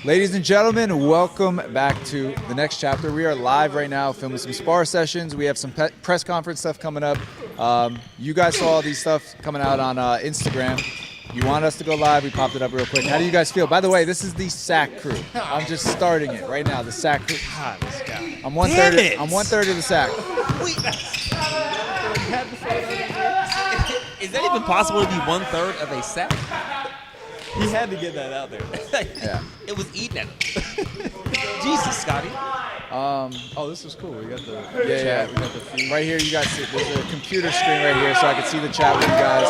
Ladies and gentlemen, welcome back to the next chapter. We are live right now filming some spar sessions. We have some press conference stuff coming up. You guys saw all these stuff coming out on Instagram. You want us to go live, we popped it up real quick. How do you guys feel? By the way, this is the SAC crew. I'm just starting it right now, the SAC crew. God, this guy. I'm one-third of the SAC. Is that even possible to be 1/3 of a sack? He had to get that out there. Yeah. It was eating at him. Jesus, Scotty. Oh, this is cool. We got the Yeah, chat. yeah. We got the feed. Right here, you guys see, there's a computer screen right here so I can see the chat with you guys.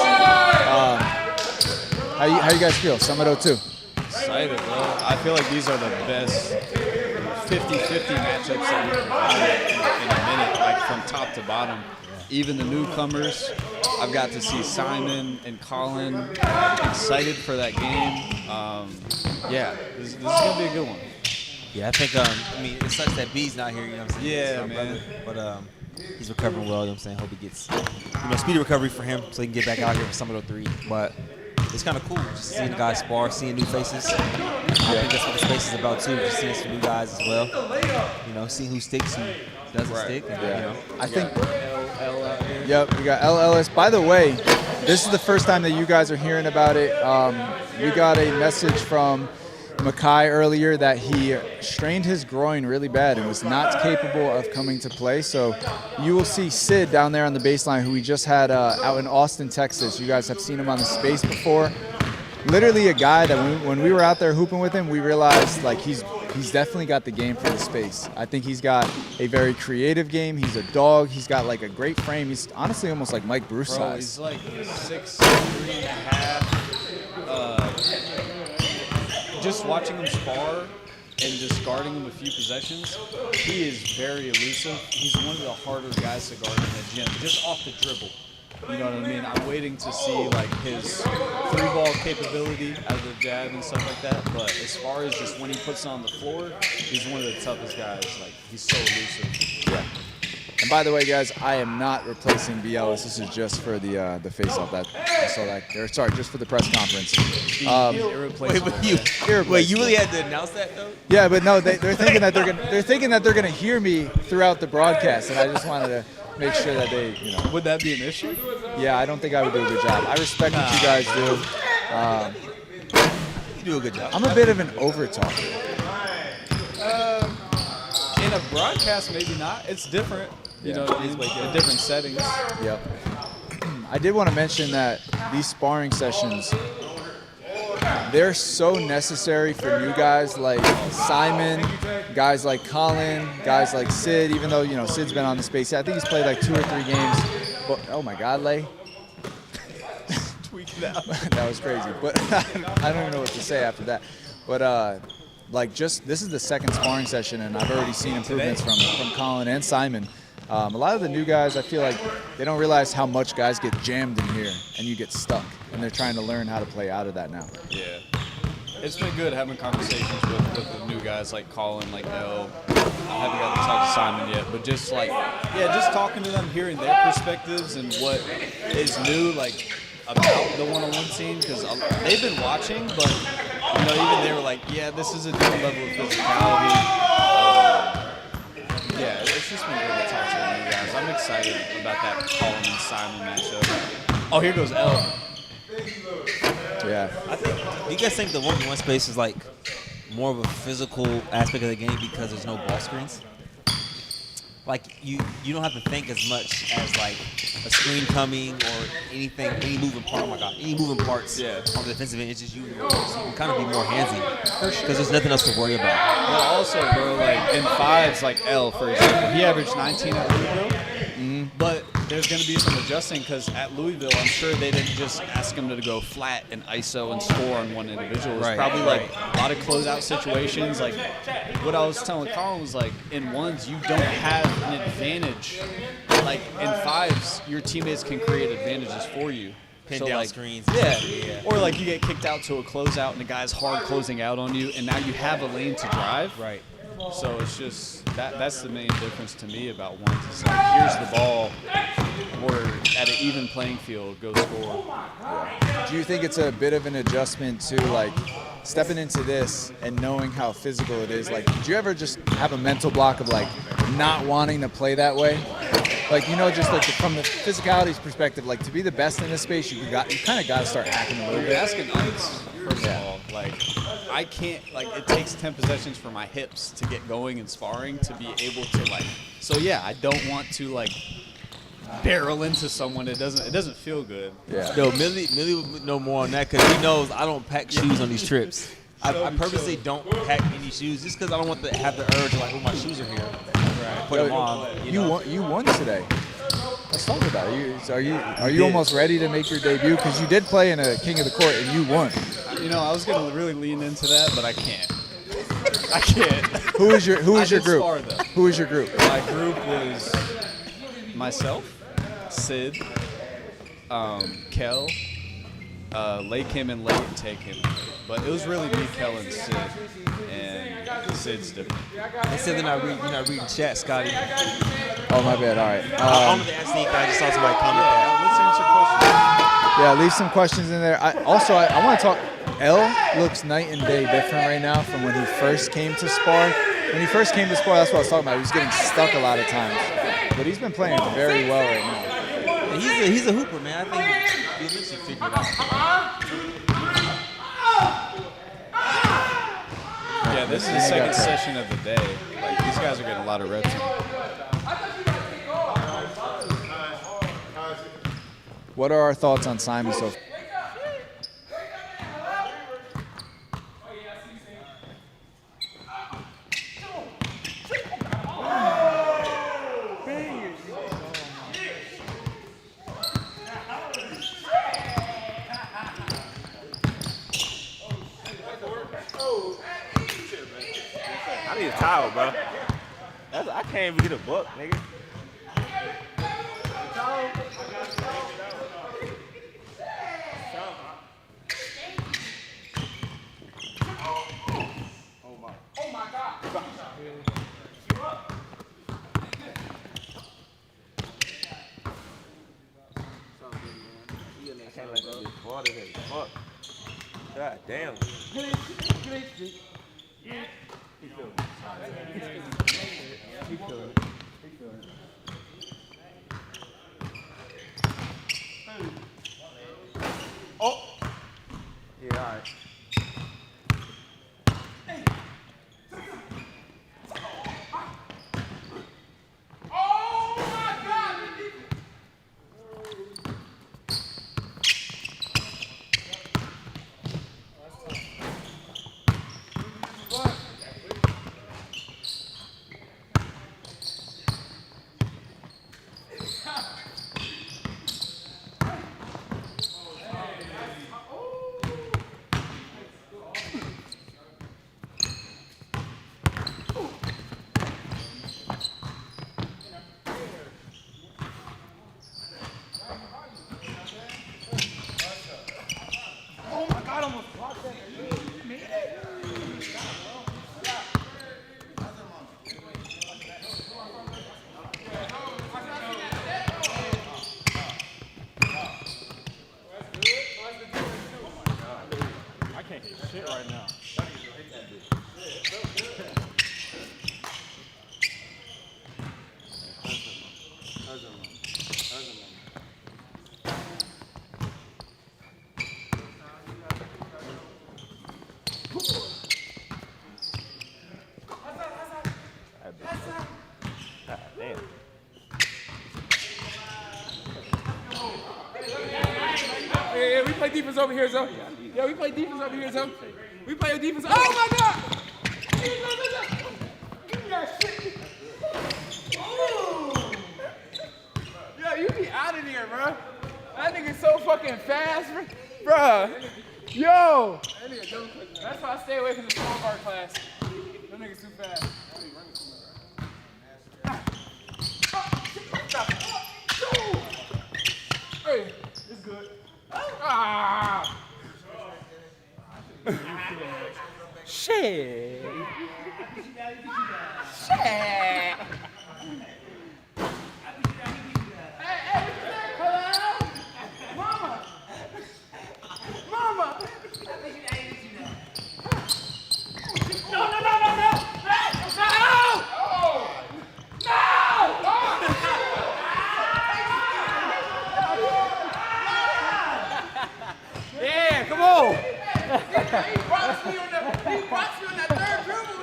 How you guys feel? Summit 02. Excited, bro. I feel like these are the best 50-50 matchups that we've provided in a minute, like from top to bottom. Even the newcomers. I've got to see Simon and Colin. Excited for that game. Yeah, this is going to be a good one. Yeah, I think, I mean, it sucks that B's not here, you know what I'm saying? Yeah, He's man. brother, but he's recovering well, you know what I'm saying? Hope he gets, speedy recovery for him so he can get back out here for Summit 03. But it's kind of cool just seeing the guys spar, seeing new faces. I think that's what the space is about, too, just seeing some new guys as well. You know, seeing who sticks, who doesn't stick. And, Yeah. you know. I think. L out here. Yep, we got L. Ellis. By the way, this is the first time that you guys are hearing about it. We got a message from Makai earlier that he strained his groin really bad and was not capable of coming to play. So you will see Sid down there on the baseline, who we just had out in Austin, Texas. You guys have seen him on the space before. Literally a guy that when we were out there hooping with him, we realized like he's definitely got the game for the space. I think he's got a very creative game. He's a dog. He's got like a great frame. He's honestly almost like Mike Bruce Bro, size. he's like 6'3.5". Just watching him spar and just guarding him a few possessions, he is very elusive. He's one of the harder guys to guard in the gym, just off the dribble. You know what I mean? I'm waiting to see like his three-ball capability out of the jab and stuff like that. But as far as just when he puts it on the floor, he's one of the toughest guys. Like he's so elusive. Yeah. And by the way, guys, I am not replacing B. Ellis. This is just for the face-off that I saw that. Or sorry, just for the press conference. He's irreplaceable. Wait, you really had to announce that, though? Yeah, but no, they're thinking that they're gonna hear me throughout the broadcast, and I just wanted to make sure that they, you know. Would that be an issue? Yeah, I don't think I would do a good job. I respect what you guys do. You do a good job. I'm a bit of an over-talker. In a broadcast, maybe not. It's different. You know, in different settings. Yep. I did want to mention that these sparring sessions, they're so necessary for new guys like Simon, guys like Colin, guys like Sid, even though, you know, Sid's been on the space. I think he's played like 2 or 3 games. But, oh my God, Lay. Tweak it out. That was crazy. But I don't even know what to say after that. But, like, just this is the second sparring session, and I've already seen improvements from Colin and Simon. A lot of the new guys, I feel like they don't realize how much guys get jammed in here and you get stuck, and they're trying to learn how to play out of that now. Yeah. It's been good having conversations with the new guys like Colin, like L. I haven't got to talk to Simon yet, but just like, yeah, just talking to them, hearing their perspectives and what is new, like, about the one-on-one scene, because they've been watching, but, you know, even they were like, yeah, this is a different level of physicality. Yeah, it's just been good to talk to the new guys. I'm excited about that Colin and Simon matchup. Oh, here goes L. Yeah. Do you guys think the 1v1 space is like more of a physical aspect of the game because there's no ball screens? Like you don't have to think as much as like a screen coming or anything, any moving part. Oh my God, any moving parts on the defensive end. It's just you can kind of be more handsy because there's nothing else to worry about. But also, bro, like in fives, like L, for example, he averaged 19 at Louisville. But there's going to be some adjusting because at Louisville, I'm sure they didn't just ask him to go flat and ISO and score on one individual. It's probably like a lot of closeout situations. Like what I was telling Colin was like in ones, you don't have an advantage. Like in fives, your teammates can create advantages for you. Pin So down like, screens. yeah. Or like you get kicked out to a closeout and the guy's hard closing out on you, and now you have a lane to drive. Right. So it's just that's the main difference to me about ones. It's like here's the ball, or at an even playing field, go score. Do you think it's a bit of an adjustment to like stepping into this and knowing how physical it is, like, did you ever just have a mental block of like not wanting to play that way? Like, you know, just like from the physicality's perspective, like to be the best in this space, you kind of got to start hacking a little You're bit. asking ice, first of all. Like, I can't, like, it takes 10 possessions for my hips to get going in sparring to be able to, like, so yeah, I don't want to, like, barrel into someone. It doesn't feel good. Yeah. Yo, Millie would know more on that because he knows I don't pack shoes on these trips. I purposely don't pack any shoes just because I don't want to have the urge like, oh, my shoes are here. Right. Put them on. You won today. Let's talk about it. Are you almost ready to make your debut? Because you did play in a King of the Court and you won. You know, I was gonna really lean into that, but I can't. I can't. Who is your group? Spar, though. Who is your group? My group was myself, Sid, Kel. Lay came in late and take him. But it was really me, Kel, and Sid. And Sid's different. They said you're not reading chat, Scotty. Oh, my bad. All right. I wanted to ask Nick, I just saw somebody comment that. Let's answer questions. Yeah, leave some questions in there. I want to talk. L looks night and day different right now from when he first came to spar. When he first came to spar, that's what I was talking about. He was getting stuck a lot of times. But he's been playing very well right now. Yeah, he's a hooper, man. I think he'll eventually figure it out. Yeah, this is the second session of the day. Like, these guys are getting a lot of reps in. What are our thoughts on Simon so far? I need a towel, bro. I can't even get a buck, nigga. Fuck. God damn. Oh. Yeah, all right. Yeah, we play defense over here, so. Yeah, we play defense over here, so. We play defense. Oh my God! Give me that shit. Oh. Yo, you be out of there, bro. That nigga's so fucking fast, bro. Yo. That's why I stay away from the small bar class. Them niggas too fast. Hey, it's good. Ah! Shit! Shit! Hey, hello? Mama! Mama! Yeah, come on. He boxed me on that third dribble.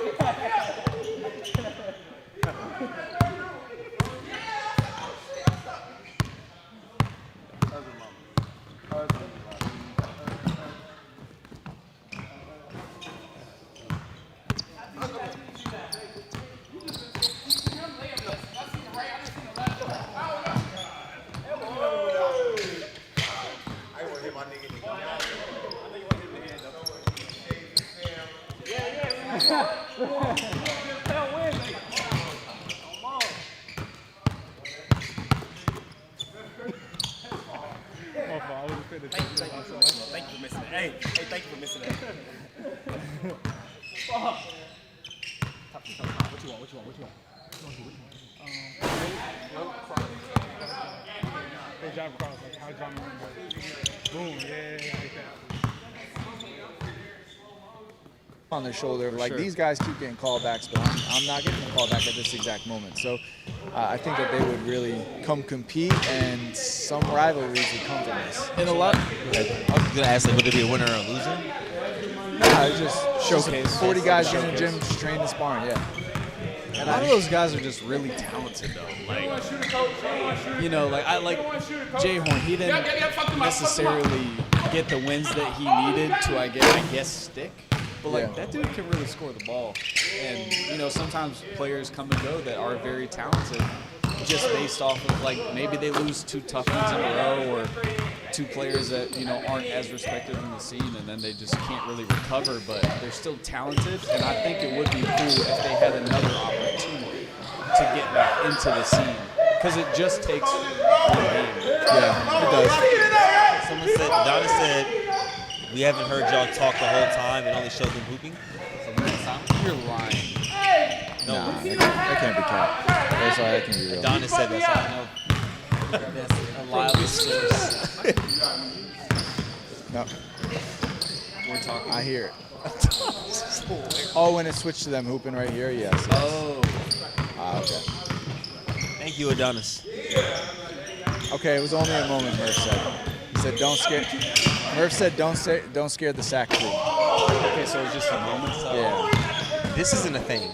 Thank you for missing that. Hey, thank you for missing that. What you want? They drive across, like how John Moran does. Boom, yeah, like that. On their shoulder, like these guys keep getting callbacks, but I'm not getting a callback at this exact moment. So I think that they would really come compete, and some rivalries would come from this. And a lot. I was gonna ask, like, would it be a winner or a loser? Nah, it's just Showcase. 40 guys in the gym just training and sparring, yeah. And a lot of those guys are just really talented, though. Like, you know, like Jay Horn, he didn't necessarily get the wins that he needed to, I guess, stick. But like that dude can really score the ball, and you know sometimes players come and go that are very talented, just based off of like maybe they lose 2 tough ones in a row or 2 players that you know aren't as respected in the scene, and then they just can't really recover. But they're still talented, and I think it would be cool if they had another opportunity to get back into the scene, because it just takes one game. Yeah, it does. Someone said, Donna said, we haven't heard y'all talk the whole time and only showed them hooping. So next time. You're lying. No. Nah, that can't be cap. That's why that can be real. Donna said that, so I know that's a reliable source. No, We're talking. I hear it. Oh, when it switched to them hooping right here, yes. Oh. Okay. Thank you, Adonis. Okay, it was only a moment, Murph said. He said, don't scare. Murph said, don't scare the sack crew. Okay, so it's just a moment. So. Yeah. This isn't a thing.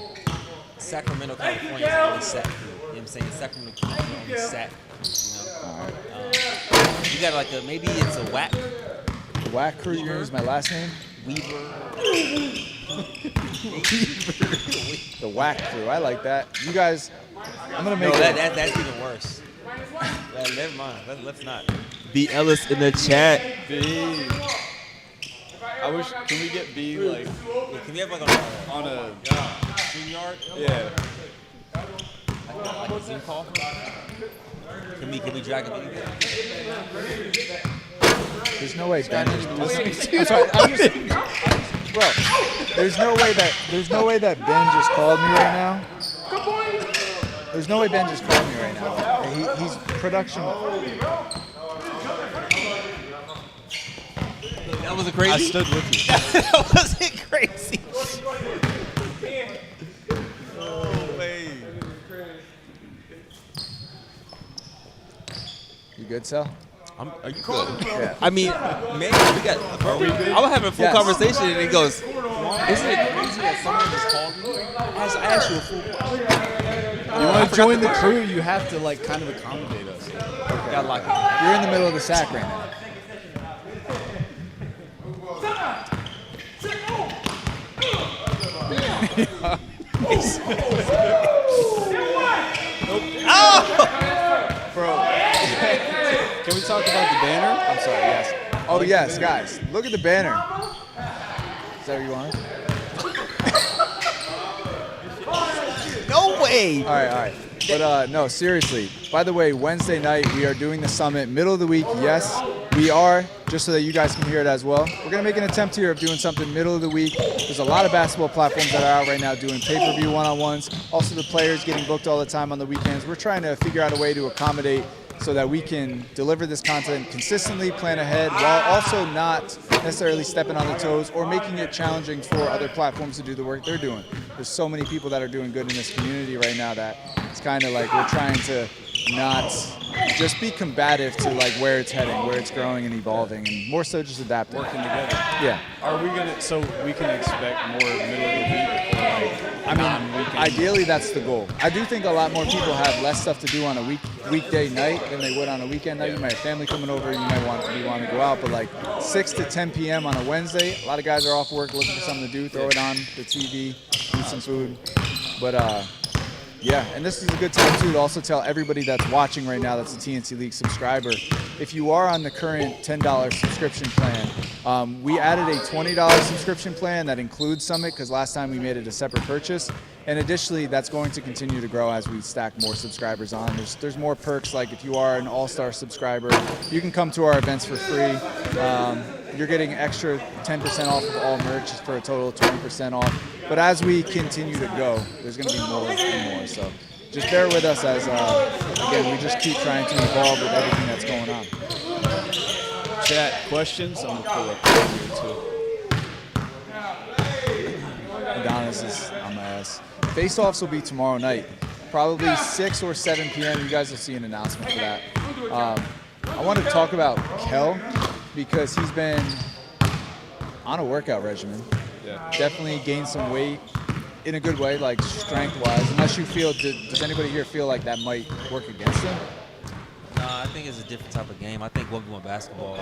Sacramento, California is only sack crew. You know what I'm saying? Sacramento, California only sack. You know? All right. You got like a, maybe it's a whack. The whack crew, you're gonna use my last name? Weaver. The whack crew. I like that. You guys, I'm gonna make No, it. that's even worse. Never mind. Let's not. B. Ellis in the chat. B. I wish. Can we get B like Yeah, can we have like on a? stream yard? Yeah. Like a Zoom call? Can we drag a video? There's no way Ben just. I'm sorry. Bro, there's no way that Ben just called me right now. There's no way Ben just called me right now. He's production. That wasn't crazy. I stood with you. That wasn't crazy. Oh, way. You good, Sal? Are you cool? Yeah. I mean, man, we got. I was having a full Yes. conversation, and he goes, "Isn't it crazy that someone just called me?" I asked you a full question. You want to join the crew? You have to like kind of accommodate us. Got locked in. You're in the middle of the sack right now. Bro, can we talk about the banner? I'm sorry, yes. Oh, yes, guys. Look at the banner. Is that what you want? No way. All right. But no, seriously. By the way, Wednesday night we are doing the summit, middle of the week. Yes, we are, just so that you guys can hear it as well. We're gonna make an attempt here of doing something middle of the week. There's a lot of basketball platforms that are out right now doing pay-per-view one-on-ones. Also, the players getting booked all the time on the weekends. We're trying to figure out a way to accommodate so that we can deliver this content consistently, plan ahead, while also not necessarily stepping on the toes or making it challenging for other platforms to do the work they're doing. There's so many people that are doing good in this community right now that it's kind of like we're trying to not just be combative to like where it's heading, where it's growing and evolving, and more so just adapting. Working together. Yeah. Are we gonna? So we can expect more middle of the week or like I mean, non-weekend? ideally that's the goal. I do think a lot more people have less stuff to do on a weekday night than they would on a weekend night. You might have family coming over, you might want to go out, but like 6 to 10 p.m. on a Wednesday, a lot of guys are off work looking for something to do, throw it on the TV, eat some food. But yeah, and this is a good time too to also tell everybody that's watching right now that's a TNC League subscriber, if you are on the current $10 subscription plan, we added a $20 subscription plan that includes Summit because last time we made it a separate purchase. And additionally, that's going to continue to grow as we stack more subscribers on. There's more perks, like if you are an all-star subscriber, you can come to our events for free. You're getting extra 10% off of all merch for a total of 20% off. But as we continue to go, there's going to be more and more. So just bear with us as, again, we just keep trying to evolve with everything that's going on. Chat questions. I'm gonna pull up here too. Adonis is on my ass. Face-offs will be tomorrow night, probably 6 or 7 p.m. You guys will see an announcement for that. I want to talk about Kel because he's been on a workout regimen. Yeah. Definitely gained some weight in a good way, like strength-wise. Unless you feel, does anybody here feel like that might work against him? I think it's a different type of game. I think 1v1 basketball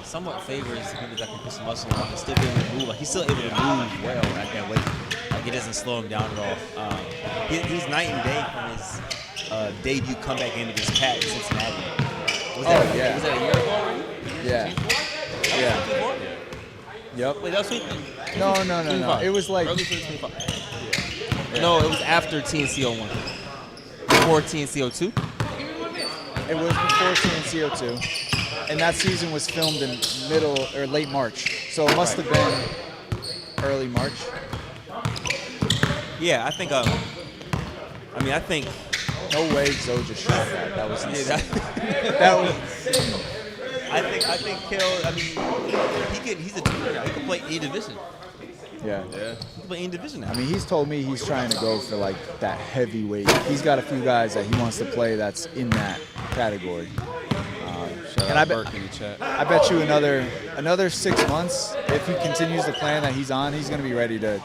somewhat favors people that can put some muscle on and still be able to move. Like, he's still able to move well at that weight. Like, it doesn't slow him down at all. He's night and day from his debut comeback game against Pat in Cincinnati. Was that a year ago already? Yeah. Yeah. Yep. Wait, that was sweet. No. It was like early 2025. Yeah. No, it was after TNCO 1. Before TNCO 2. It was before TNCO2, and that season was filmed in middle or late March, so it must have been early March. Yeah, I think. I think. No way, Zoe just shot that. That was insane. That was. I think Kel. I mean, he's a junior now. He can play any division. Yeah. He can play any division now. I mean, he's told me he's trying to go for like that heavyweight. He's got a few guys that he wants to play that's in that category. Shout And out Burke in the chat. I bet you another 6 months, if he continues the plan that he's on, he's going to be ready to,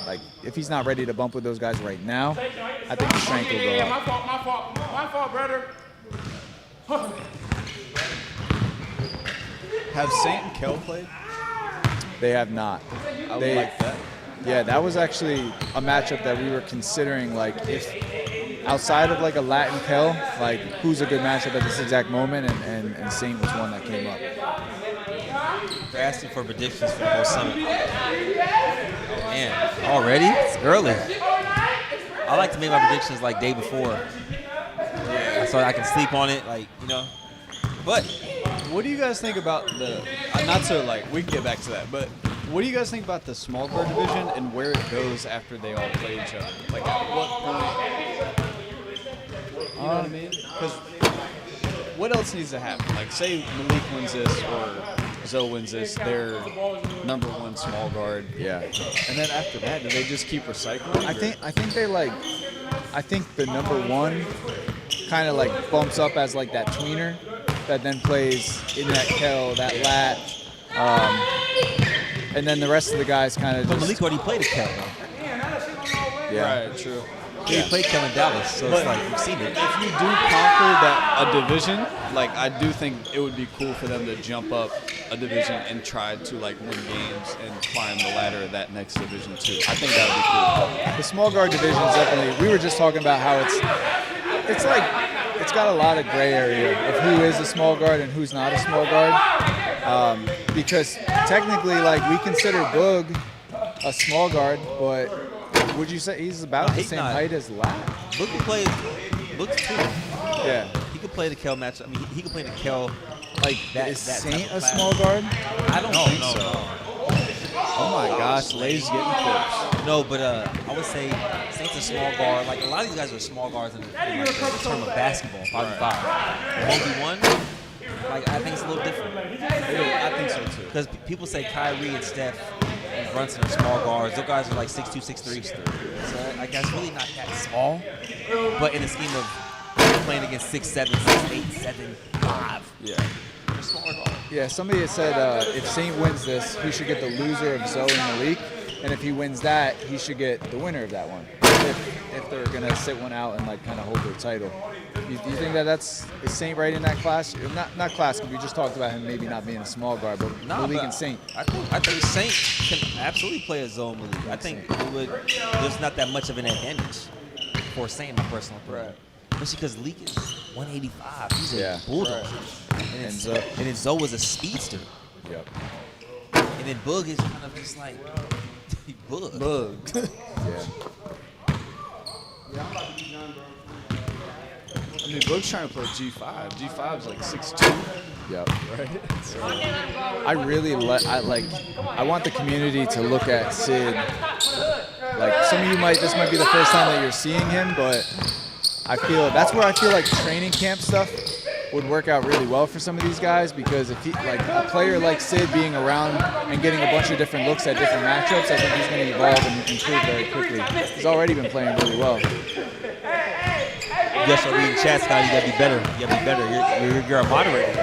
like, if he's not ready to bump with those guys right now, I think the strength will go up. My fault, brother. Have Saint and Kel played? They have not. I would like that. Yeah, that was actually a matchup that we were considering, like, if outside of like a Latin Kel, like who's a good matchup at this exact moment, and Saint was one that came up. They're asking for predictions for the whole summit. Man, already? It's early. I like to make my predictions like day before. Yeah. So I can sleep on it, like, you know. But what do you guys think about the? Not to like, we can get back to that, but what do you guys think about the small guard division and where it goes after they all play each other? Like, at what point? You know what I mean? Because what else needs to happen? Like, say Malik wins this or Zoe wins this, they're number one small guard. Yeah. And then after that, do they just keep recycling? I think the number one kind of like bumps up as like that tweener that then plays in that Kel, that lat, and then the rest of the guys kind of but just. Malik already played a Kel, though. Yeah. Right, true. He played Kel in Dallas, so it's like you've seen it. If you do conquer a division, like I do think it would be cool for them to jump up a division and try to like win games and climb the ladder of that next division too. I think that would be cool. The small guard division is definitely. We were just talking about how it's like it's got a lot of gray area of who is a small guard and who's not a small guard. Because technically, like we consider Boog a small guard, but would you say he's about the same height as Lat? Book can play. Book's too. Yeah. He could play the Kel match. I mean, he could play the Kel like that. Is that Saint type a of class. small guard? I don't think so. Oh my gosh, Lay's getting close. No, but I would say Saint's a small guard. Like a lot of these guys are small guards in like, the term of basketball, 5v5. 1v1, like I think it's a little different. I think so too. Because people say Kyrie and Steph and Brunson are small guards. Those guys are like 6'2", 6'3". So like that's really not that small. But in the scheme of playing against 6'7", 6'8", 7'5". Yeah. They're smaller guards. Yeah, somebody had said if Saint wins this, he should get the loser of Zoe and Malik, and if he wins that, he should get the winner of that one. If they're gonna sit one out and like kind of hold their title, do you think that is Saint right in that class? Not class, because we just talked about him maybe not being a small guard, but Malik and Saint. I think Saint can absolutely play a zone Malik. I think there's not that much of an advantage for Saint, in my personal opinion. Especially because Leak is 185. He's a bulldog. Right. And then Zoe was a speedster. Yep. And then Boog is kind of just like Boog. Yeah. I mean, Boog's trying to play G5. G5's like 6'2". Yep. Right? So, I really I want the community to look at Sid. Like some of you this might be the first time that you're seeing him, but that's where I feel like training camp stuff would work out really well for some of these guys, because if a player like Sid being around and getting a bunch of different looks at different matchups, I think he's going to evolve and improve very quickly. He's already been playing really well. You gotta start reading chat, Scott. You gotta be better. You gotta be better. You're a moderator.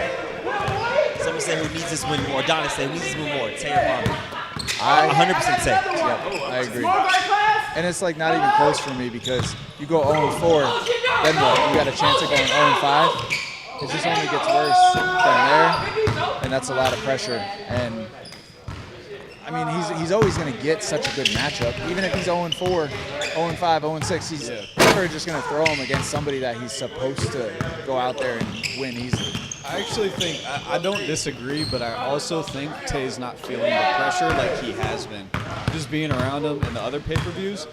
Someone said who needs this win more. Adonis said who needs this win more. Tay or Bobby? 100% Tay. Yeah, I agree. And it's like not even close for me, because you go 0-4, then what? You got a chance of going 0-5. It just only gets worse from there, and that's a lot of pressure. And I mean, he's always going to get such a good matchup, even if he's 0-4, 0-5, 0-6. He's never just going to throw him against somebody that he's supposed to go out there and win easily. I actually think I don't disagree, but I also think Tay's not feeling the pressure like he has been. Just being around him in the other pay-per-views,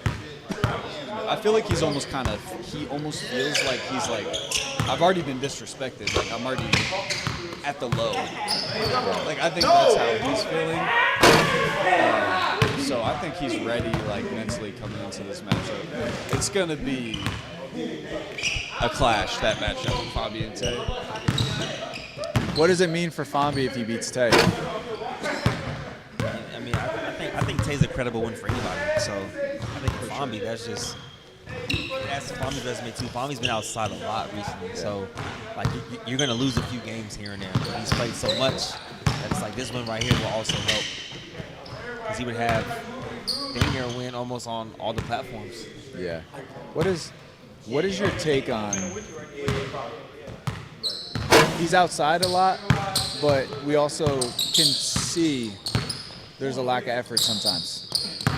I feel like he almost feels like he's like, I've already been disrespected. Like I'm already at the low. Like I think that's how he's feeling. So I think he's ready, like mentally coming into this matchup. It's gonna be a clash, that matchup with Fabi and Tay. What does it mean for Fambi if he beats Tay? I mean, I think Tay's a credible win for anybody. So I think for Fambi, that's Fambi's resume too. Fambi's been outside a lot recently, so like you're gonna lose a few games here and there. But he's played so much that it's like this one right here will also help, because he would have damn near a win almost on all the platforms. Yeah. What is your take on? He's outside a lot, but we also can see there's a lack of effort sometimes,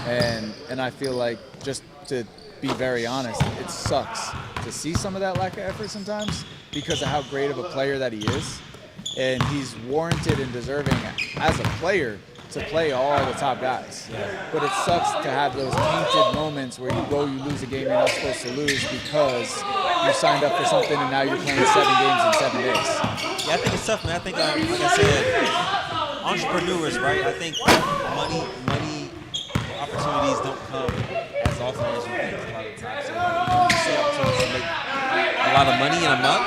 and I feel like, just to be very honest, it sucks to see some of that lack of effort sometimes because of how great of a player that he is, and he's warranted and deserving as a player to play all the top guys. But it sucks to have those tainted moments where you lose a game you're not supposed to lose because you signed up for something and now you're playing 7 games in 7 days. Yeah, I think it's tough, man. I think, like I said, entrepreneurs, right? I think money opportunities don't come as often as you think a lot of the time. So like, you say opportunities to make a lot of money in a month,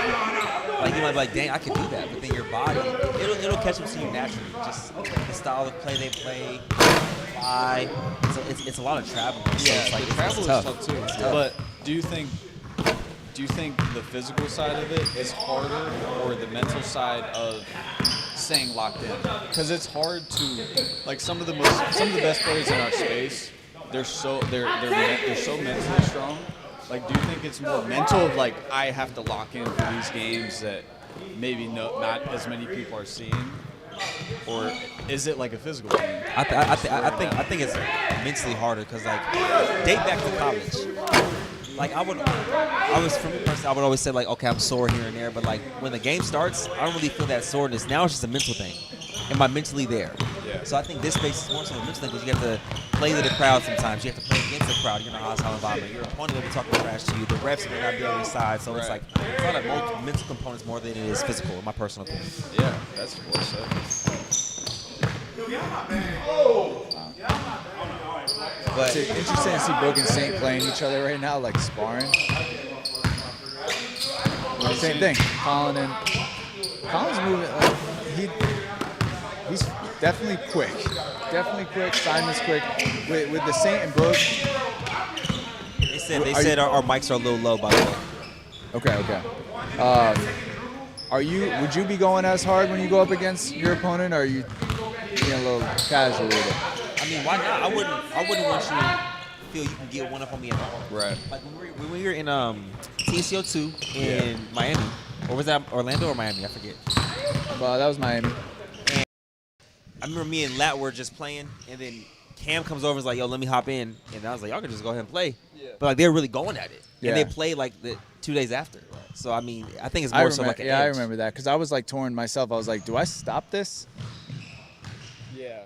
like you might be like, dang, I can do that. But then your body, it'll catch up to you naturally. Just the style of play they play, fly. It's a lot of travel. So Yeah, it's like, the travel is tough too. It's tough. But do you think the physical side of it is harder, or the mental side of staying locked in? Because it's hard to, like, some of the best players in our space, they're so mentally strong. Like, do you think it's more mental of like, I have to lock in for these games that maybe not as many people are seeing, or is it like a physical thing? I think it's mentally harder because, like, date back to college. Like for me personally, I would always say, like, okay, I'm sore here and there, but like when the game starts, I don't really feel that soreness. Now it's just a mental thing. Am I mentally there? Yeah. So I think this space is more so a mental thing because you have to play to the crowd sometimes. You have to play against the crowd. You're in a hostile environment. Your opponent will be talking trash to you. The refs may not be on your side. So it's like it's a lot of mental components more than it is physical, in my personal opinion. Yeah, that's well said. It's But interesting to see Boog and Saint playing each other right now, like sparring. Same thing. Colin's moving. He's definitely quick. Simon's quick. With the Saint and Boog. they said our mics are a little low, by the way. Okay. Would you be going as hard when you go up against your opponent, or are you being a little casual with it? I mean, why not? I wouldn't want you to feel you can get one up on me at all. Right. Like when we were in TCO2 in Miami, or was that Orlando or Miami? I forget. That was Miami. I remember me and Lat were just playing, and then Cam comes over and is like, yo, let me hop in. And I was like, y'all can just go ahead and play. Yeah. But, like, they were really going at it. Yeah. And they played, like, the 2 days after. So, I mean, I think it's more so like an edge. I remember that because I was, like, torn myself. I was like, do I stop this? Yeah.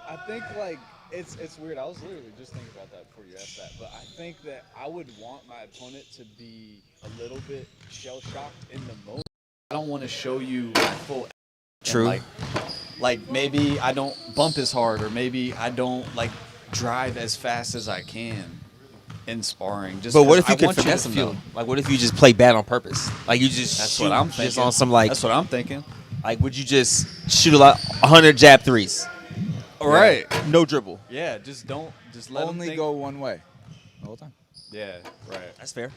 I think, like, it's weird. I was literally just thinking about that before you asked that. But I think that I would want my opponent to be a little bit shell-shocked in the moment. I don't want to show you my full. True. Like maybe I don't bump as hard, or maybe I don't like drive as fast as I can in sparring. Just but what if you I could want you finesse to him, feel. though? Like, what if you just play bad on purpose? Like, you just That's shoot what I'm thinking. just on some, like, That's what I'm thinking. like, would you just shoot a lot, 100 jab threes? All right. No dribble. Yeah. Just don't. Just let Only them go one way the whole time. Yeah. Right. That's fair.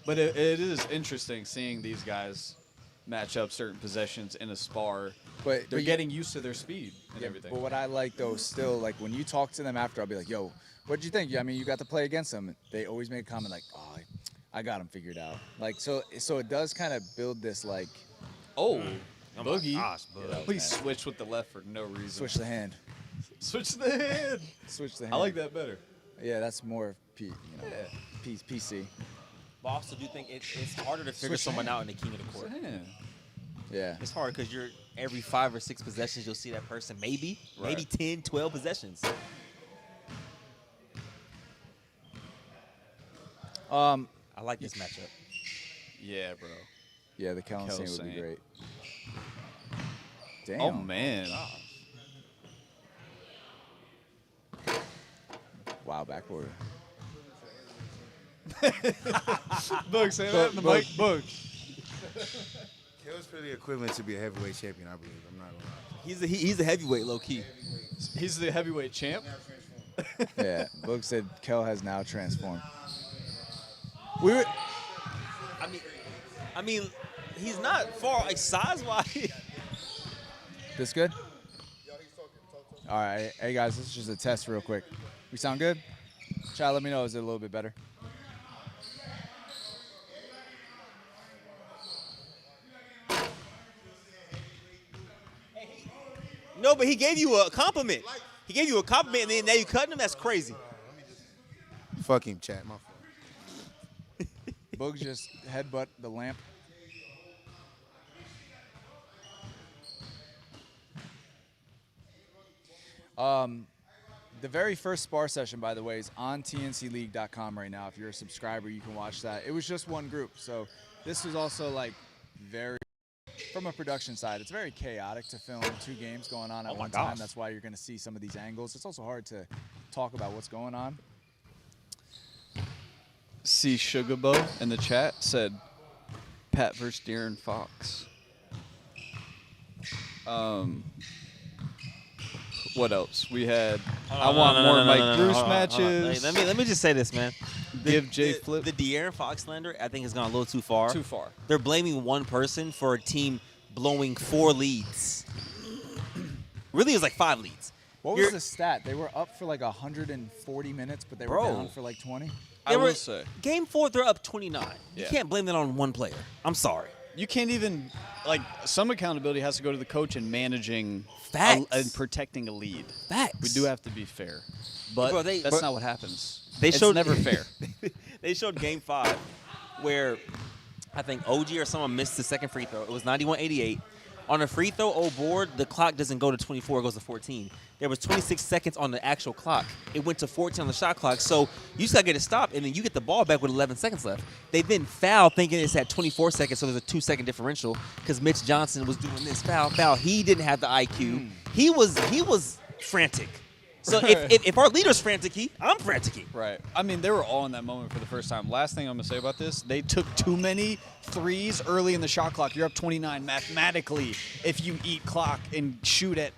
But it is interesting seeing these guys match up certain possessions in a spar. But They're getting used to their speed and everything. But what I like, though, still, like, when you talk to them after, I'll be like, yo, what'd you think? I mean, you got to play against them. They always make a comment like, oh, I got them figured out. Like, so it does kind of build this, like, Oh, my Boogie. gosh, Boogie. We switched with the left for no reason. switch the hand. Switch the head. Switch the hand. I like that better. Yeah, that's more PC. But I also do think it's harder to figure Switch someone hand. out in the king of the court. Yeah. Yeah. It's hard because you're every 5 or 6 possessions you'll see that person maybe 10, 12 possessions. I like this matchup. Yeah, bro. Yeah, the Coliseum would be Saint. great. Damn. Oh, man. Wow, backboard. Book, say that in the mic. Book. Kel's pretty equivalent to be a heavyweight champion, I believe. I'm not gonna lie. He's a heavyweight, low key. He's the heavyweight champ. Yeah, Book said Kel has now transformed. I mean, he's not far like size wise. This good? All right. Hey, guys, this is just a test real quick. We sound good? Chad, let me know. Is it a little bit better? No, but he gave you a compliment. He gave you a compliment, and then now you cutting him? That's crazy. Fuck him, chat. My fault. Boog just headbutt the lamp. The very first spar session, by the way, is on tncleague.com right now. If you're a subscriber, you can watch that. It was just one group, so this was also like very, from a production side, it's very chaotic to film 2 games going on at one time. That's why you're going to see some of these angles. It's also hard to talk about what's going on. See Sugarbo in the chat said Pat versus De'Aaron Fox. What else? We had I want more Mike Bruce matches. Let me just say this, man. Give Jay Flip. The De'Aaron Fox slander, I think, has gone a little too far. Too far. They're blaming one person for a team blowing 4 leads. Really, it was like 5 leads. What was the stat? They were up for like 140 minutes, but they were down for like 20? I will say. Game 4, they're up 29. You Yeah. can't blame that on one player. I'm sorry. You can't even, like, some accountability has to go to the coach in managing Facts. and protecting a lead. Facts. We do have to be fair. But Bro, that's not what happens. They It's showed never fair. They showed Game 5 where I think OG or someone missed the second free throw. It was 91-88. On a free throw board, the clock doesn't go to 24, it goes to 14. There was 26 seconds on the actual clock. It went to 14 on the shot clock. So you just got to get it stopped, and then you get the ball back with 11 seconds left. They then foul thinking it's at 24 seconds, so there's a 2-second differential because Mitch Johnson was doing this foul. He didn't have the IQ. He was frantic. So if our leader's frantic, I'm frantic. Right. I mean, they were all in that moment for the first time. Last thing I'm going to say about this, they took too many threes early in the shot clock. You're up 29 mathematically if you eat clock and shoot at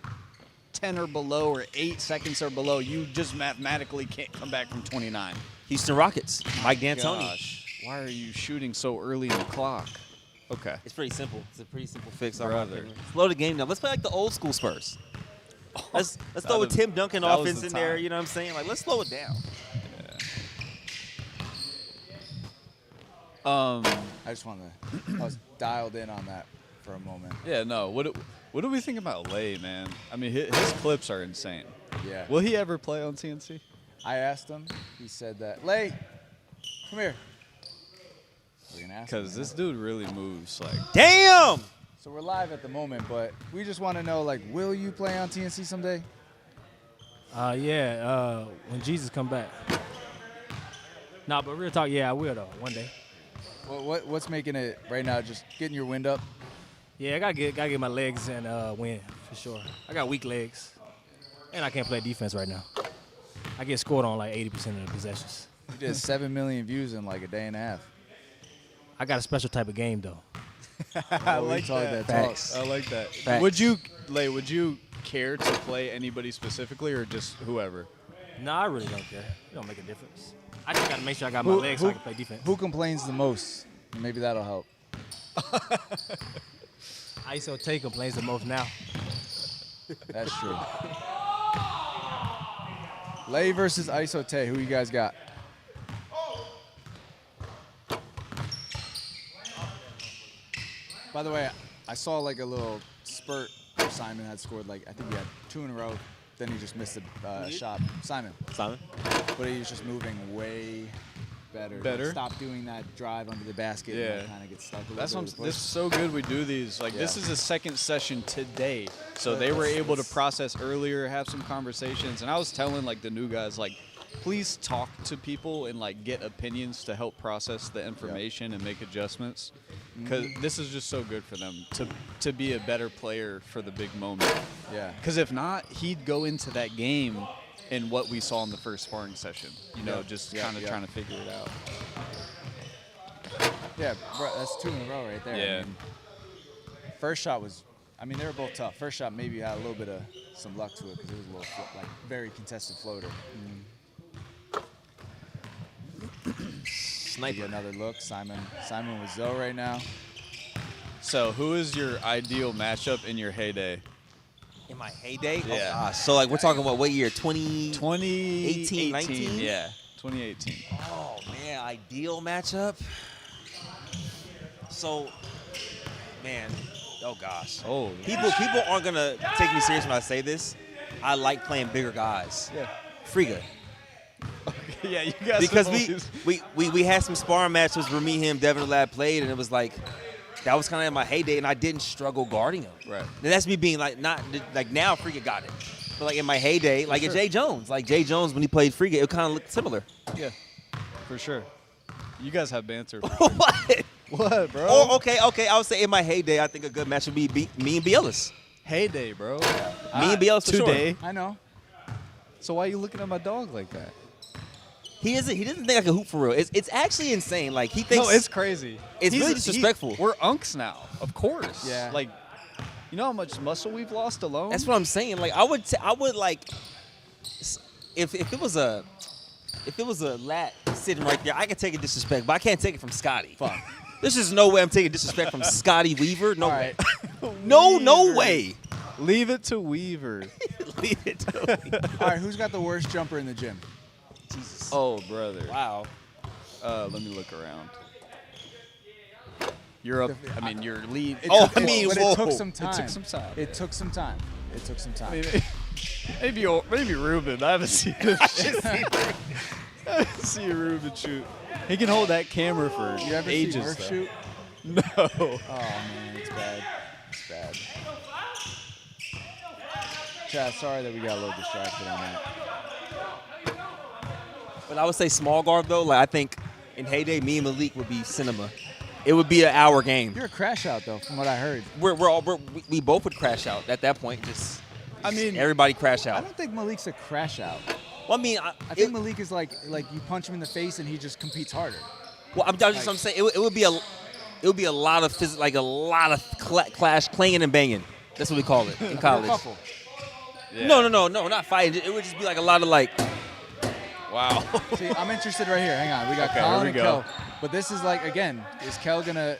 10 or below or 8 seconds or below. You just mathematically can't come back from 29. Houston Rockets, Mike D'Antoni. Gosh. Why are you shooting so early in the clock? Okay. It's pretty simple. It's a pretty simple fix. Brother. Slow the game down. Let's play like the old school Spurs. Let's throw a That Tim Duncan was offense the in there. time. You know what I'm saying? Like, let's slow it down. I just want to. I was dialed in on that for a moment. Yeah, no. What do we think about Lay, man? I mean, his clips are insane. Yeah. Will he ever play on TNC? I asked him. He said that. Lay, come here. We're gonna ask him. Because this dude really moves like. Damn! So we're live at the moment, but we just want to know, like, will you play on TNC someday? Yeah, when Jesus come back. Nah, but real talk, yeah, I will though, one day. What's making it right now? Just getting your wind up. Yeah, I gotta get my legs and win for sure. I got weak legs, and I can't play defense right now. I get scored on like 80% of the possessions. You did 7 million views in like a day and a half. I got a special type of game though. I like that. Facts. I like that. Facts. Would you care to play anybody specifically or just whoever? Nah, I really don't care. It don't make a difference. I just gotta make sure I got my legs so I can play defense. Who complains the most? Maybe that'll help. ISO Tay complains the most now. That's true. Lay versus ISO Tay. Who you guys got? By the way, I saw like a little spurt where Simon had scored like, I think he had 2 in a row. Then he just missed a shot. Simon. But he was just moving way better. Like, stop doing that drive under the basket and kind of get stuck a little That's bit. what this is so good we do these. Like this is the second session today. So they were able to process earlier, have some conversations. And I was telling like the new guys, like, please talk to people and like get opinions to help process the information and make adjustments. Because this is just so good for them to be a better player for the big moment. Yeah. Because if not, he'd go into that game in what we saw in the first sparring session. You know, just kind of trying to figure it out. Yeah, bro, that's 2 in a row right there. Yeah. I mean, first shot was, I mean, they were both tough. First shot maybe had a little bit of some luck to it because it was a little like very contested floater. Sniper. Another look. Simon with Zoe right now. So who is your ideal matchup in your heyday? In my heyday? Yeah. Oh, gosh. So, like, we're talking about what year? 2018, 19? Yeah, 2018. Oh, man, ideal matchup? So, man, oh, gosh. Oh, People aren't going to take me serious when I say this. I like playing bigger guys. Yeah. Friga. Yeah, you guys. Because we had some sparring matches where me, him, Devin, and Lad played, and it was like, that was kind of in my heyday, and I didn't struggle guarding him. Right. And that's me being like, not like now Friga got it. But like in my heyday, like at Jay Jones. Like Jay Jones, when he played Friga, it kind of looked similar. Yeah, for sure. You guys have banter. What? What, bro? Oh, okay. I would say in my heyday, I think a good match would be me and Bielis. Heyday, bro. Me and Bielis for Today. sure. I know. So why are you looking at my dog like that? He doesn't think I can hoop for real. It's actually insane. Like he thinks. No, it's crazy. It's really disrespectful. We're unks now, of course. Yeah. Like, you know how much muscle we've lost alone? That's what I'm saying. Like I would like, if it was a lat sitting right there, I could take a disrespect, but I can't take it from Scotty. Fuck. There's just no way I'm taking disrespect from Scotty Weaver. No All way. right. No way. Leave it to Weaver. Leave it to me. All right, who's got the worst jumper in the gym? Jesus. Oh, brother. Wow. Let me look around. You're up. I mean, you're lead. Oh, I mean, but whoa. it took some time. It took some time. It took some time. It took some time. Maybe Ruben. I haven't seen him shoot. I haven't seen Ruben shoot. He can hold that camera for You ever ages. see Murph though. shoot? No. Oh man, it's bad. It's bad. Chad, sorry that we got a little distracted on that. But I would say small guard though. Like I think in heyday, me and Malik would be cinema. It would be an hour game. You're a crash out though, from what I heard. We both would crash out at that point. Just I mean, everybody crash I out. don't think Malik's a crash out. Well, I mean, I think Malik is like you punch him in the face and he just competes harder. Well, I'm saying it would be a lot of like a lot of clash, clanging and banging. That's what we call it in college. Couple. yeah. No, not fighting. It would just be like a lot of like Wow. See, I'm interested right here. Hang on. We got Okay, Colin here we and go. Kel. But this is like, again, is Kel going to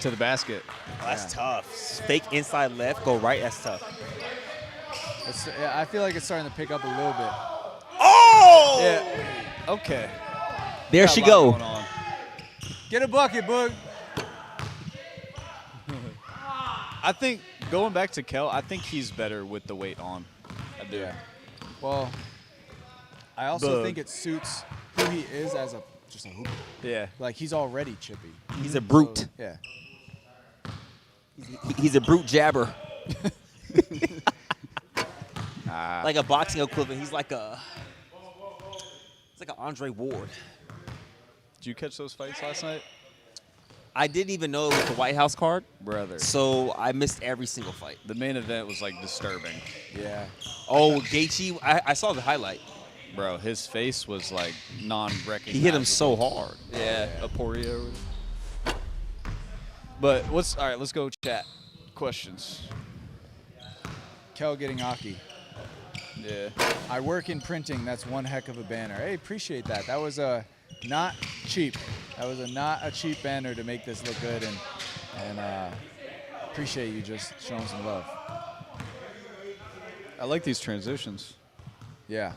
To the basket. That's tough. Fake inside left, go right. That's tough. I feel like it's starting to pick up a little bit. Oh! Yeah. Okay. There Got she a lot go. going on. Get a bucket, Boog. I think, going back to Kel, I think he's better with the weight on. I do. Yeah. Well, I also Boog. think it suits who he is as just a hooper. Yeah. Like, he's already chippy. He's a brute. So, yeah. He's a brute jabber. Like a boxing equivalent. He's like an Andre Ward. Did you catch those fights last night? I didn't even know it was the White House card, Brother. so I missed every single fight. The main event was, like, disturbing. Yeah. Oh, Gaethje, I saw the highlight. Bro, his face was, like, non-recognizable. He hit him so hard. Yeah, Aporia. But all right, let's go chat. Questions. Kel getting Aki. Yeah. I work in printing. That's one heck of a banner. Hey, appreciate that. That was not cheap. That was not a cheap banner to make this look good, and appreciate you just showing some love. I like these transitions. Yeah,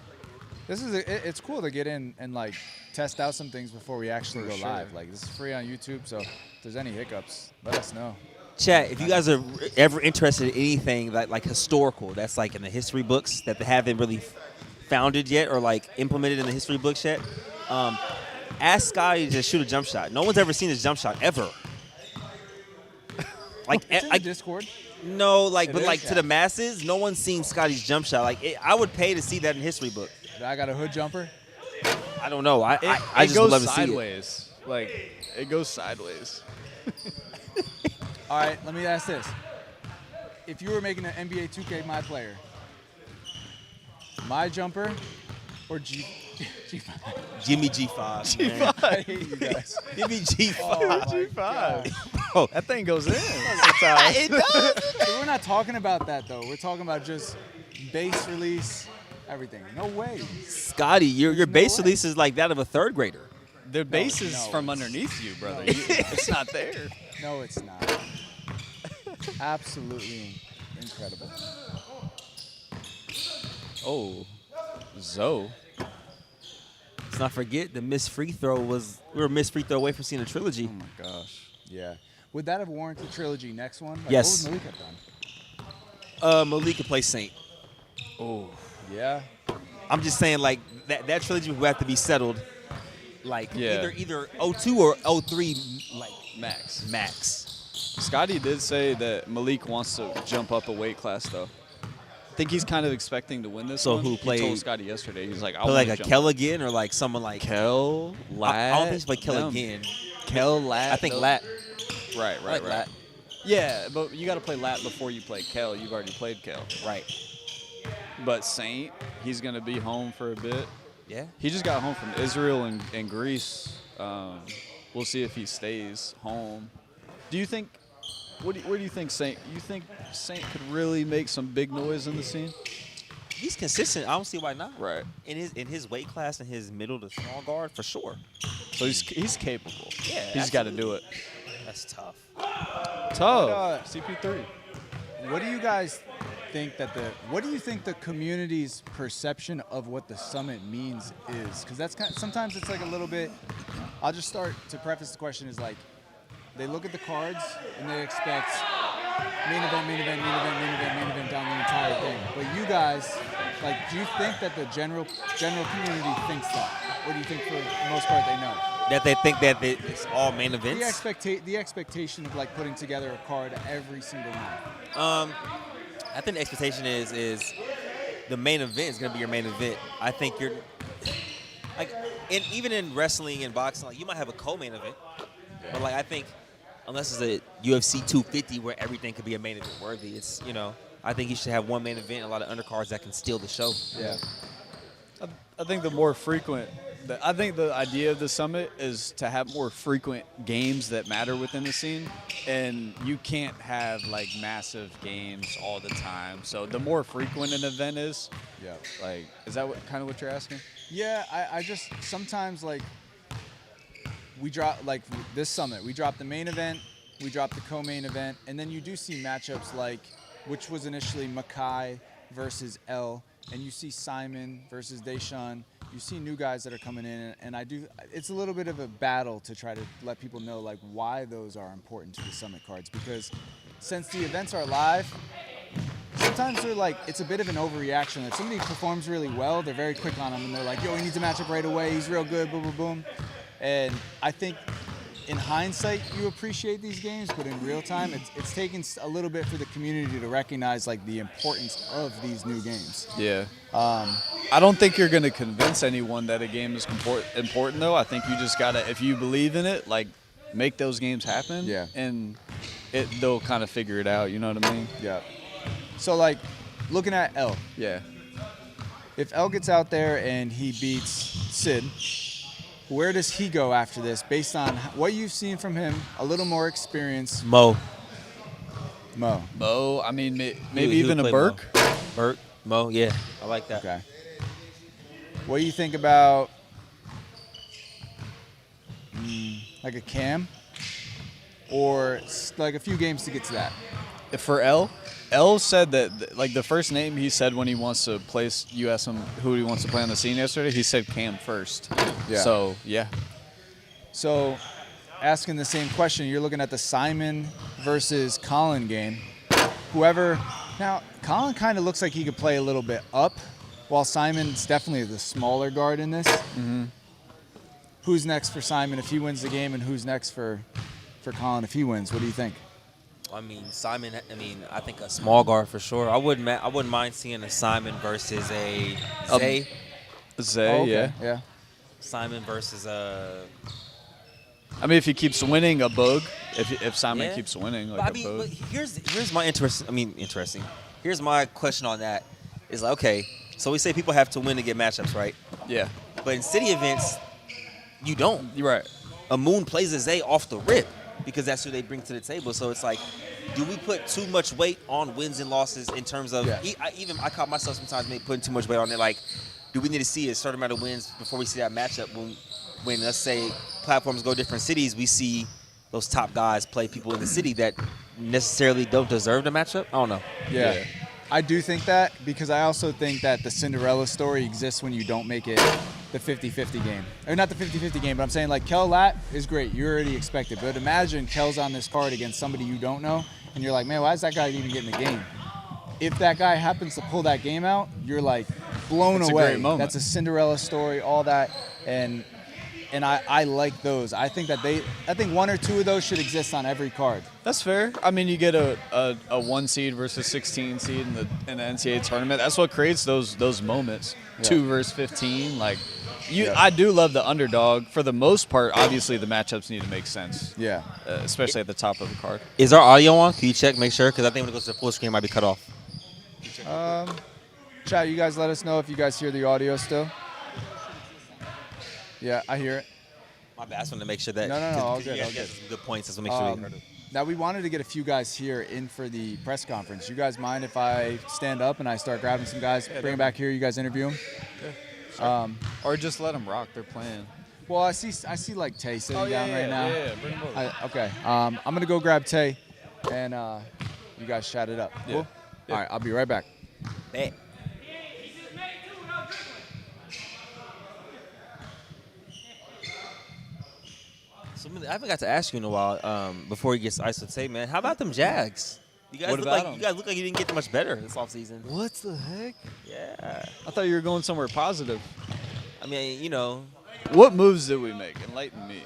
it's cool to get in and like test out some things before we actually go live. Like, this is free on YouTube, so if there's any hiccups, let us know. Chat, if you guys are ever interested in anything like historical, that's like in the history books that they haven't really founded yet or like implemented in the history books yet, ask Scotty to shoot a jump shot. No one's ever seen his jump shot ever. Like, It's in the Discord. no, like, It but is? like to the masses, no one's seen Scotty's jump shot. Like, I would pay to see that in history book. I got a hood jumper. I don't know. I It just goes would love to see it. sideways. Like, it goes sideways. All right, let me ask this. If you were making an NBA 2K My Player, my jumper or G5? Give me G5. man. I hate you guys. Give me G5. Oh, my G5. God. Oh, That thing goes in. it does. So we're not talking about that, though. We're talking about just base release, everything. No way. Scotty, your no base way. release is like that of a third grader. The base is no, from it's- underneath you, brother. No. It's not there. No, it's not. Absolutely incredible. Oh, Zoe. Let's not forget the missed free throw we were a missed free throw away from seeing a trilogy. Oh my gosh. Yeah. Would that have warranted trilogy next one? Like, Yes. What would Malik have done? Malik could play Saint. Oh. Yeah. I'm just saying, like, that trilogy would have to be settled, like, Yeah. either 02 or 03, like, Max. max. Scotty did say that Malik wants to jump up a weight class, though. I think he's kind of expecting to win this So one. who He played- told Scotty yesterday. He's like, I But want like to a jump Kel again or like someone like Kel, Lat. I don't think he's played Kel them. again. Kel, Lat. I think those- Lat. Right, I right, like right. Lat. Yeah, but you got to play Lat before you play Kel. You've already played Kel. Right. But Saint, he's going to be home for a bit. Yeah. He just got home from Israel and Greece. We'll see if he stays home. Do you think? Where do you think Saint? You think Saint could really make some big noise in the scene? He's consistent. I don't see why not. Right. In his weight class and his middle to small guard for sure. So he's capable. Yeah, He's got to do it. That's tough. Tough. CP3. What do you guys think what do you think the community's perception of what the summit means is? Because that's sometimes it's like a little bit. I'll just start to preface the question is like, they look at the cards and they expect main event down the entire thing. But you guys, like, do you think that the general community thinks that, or do you think for the most part they know? That they think that it's all main events. The expectation of like putting together a card every single night. I think the expectation is the main event is going to be your main event. I think you're like, even in wrestling and boxing, like you might have a co-main event, but like I think unless it's a UFC 250 where everything could be a main event worthy, it's I think you should have one main event, and a lot of undercards that can steal the show. Yeah. I think the more frequent I think the idea of the summit is to have more frequent games that matter within the scene, and you can't have like massive games all the time. So the more frequent an event is, Yeah. like, is that kind of what you're asking? Yeah, I just sometimes like we drop like this summit. We drop the main event, we drop the co-main event, and then you do see matchups like which was initially Makai versus L, and you see Simon versus Deshaun. You see new guys that are coming in, and it's a little bit of a battle to try to let people know like why those are important to the summit cards, because since the events are live, sometimes they're like, it's a bit of an overreaction. If somebody performs really well, they're very quick on them, and they're like, yo, he needs a matchup right away, he's real good, boom, boom, boom. And I think in hindsight, you appreciate these games, but in real time, it's taken a little bit for the community to recognize like the importance of these new games. Yeah. I don't think you're going to convince anyone that a game is important, though. I think you just got to, if you believe in it, like, make those games happen. Yeah. And they'll kind of figure it out. You know what I mean? Yeah. So, like, looking at L, Yeah. if L gets out there and he beats Sid, where does he go after this based on what you've seen from him, a little more experience? Mo. Mo, I mean, maybe He would even a play Burke. Burke, Mo, yeah, I like that. Okay. What do you think about like a Cam or like a few games to get to that? For L said that, like, the first name he said when he wants to place, you asked him who he wants to play on the scene yesterday, he said Cam first. Yeah. So, yeah. So, asking the same question, you're looking at the Simon versus Colin game. Now, Colin kind of looks like he could play a little bit up, while Simon's definitely the smaller guard in this. Mm-hmm. Who's next for Simon if he wins the game, and who's next for Colin if he wins? What do you think? I mean, Simon. I mean, I think a small guard for sure. I wouldn't mind seeing a Simon versus a Zay. Zay, Oh, okay. yeah. Simon versus a. I mean, if he keeps winning, a Bug. If Simon Yeah. keeps winning, like But I a mean, Bug. but here's my interest. I mean, interesting. Here's my question on that. Is like, okay, so we say people have to win to get matchups, right? Yeah. But in city events, you don't. You're right. A Moon plays a Zay off the rip because that's who they bring to the table. So it's like, do we put too much weight on wins and losses in terms of? Yeah. I caught myself sometimes maybe putting too much weight on it. Like, do we need to see a certain amount of wins before we see that matchup? When let's say platforms go different cities, we see those top guys play people in the city that necessarily don't deserve the matchup. I don't know. Yeah. I do think that, because I also think that the Cinderella story exists when you don't make it the 50-50 game. Or not the 50-50 game, but I'm saying like Kel Lat is great. You already expect it. But imagine Kel's on this card against somebody you don't know, and you're like, man, why is that guy even getting the game? If that guy happens to pull that game out, you're like blown It's a away. great moment. That's a Cinderella story, all that. And I like those. I think one or two of those should exist on every card. That's fair. I mean, you get a 1 seed versus 16 seed in the NCAA tournament. That's what creates those moments. Yeah. 2 versus 15. Like, Yeah. I do love the underdog. For the most part, obviously the matchups need to make sense. Yeah. Especially at the top of the card. Is our audio on? Can you check, make sure? Because I think when it goes to the full screen, it might be cut off. Chat, you guys let us know if you guys hear the audio still. Yeah, I hear it. My bad. I just wanted to make sure that. No, all good, You all guys good. got some good points. Just want to make sure we heard it. Now, we wanted to get a few guys here in for the press conference. You guys mind if I stand up and I start grabbing some guys, bring them back here, you guys interview them? Or just let them rock. They're playing. Well, I see like Tay sitting down right now. Yeah, bring them over. Okay. I'm going to go grab Tay, and you guys chat it up. Cool? Yeah. All right, I'll be right back. Bet. So I forgot to ask you in a while before he gets ice. Say, man, how about them Jags? You guys What look about like 'em? you guys look like you didn't get much better this offseason. What the heck? Yeah. I thought you were going somewhere positive. I mean, you know, What moves did we make? Enlighten me.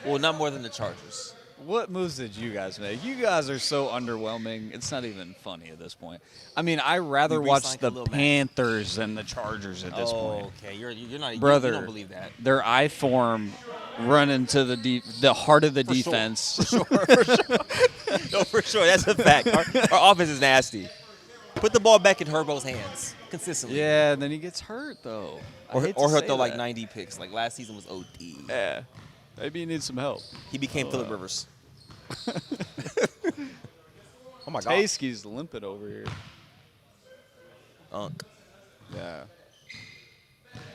well, not more than the Chargers. What moves did you guys make? You guys are so underwhelming. It's not even funny at this point. I mean, I rather You watch re-signed the Khalil Mack. Panthers than the Chargers at this point. Okay, you're not Brother, You don't believe that. Their I form run into the heart of the defense. No, for sure. That's a fact. Our offense is nasty. Put the ball back in Herbo's hands consistently. Yeah, then he gets hurt though. Or I hate to he'll say throw like that. 90 picks. Like last season was OD. Yeah, maybe he needs some help. He became Phillip Rivers. Oh my God. Tasky's limping over here. Unk. Yeah.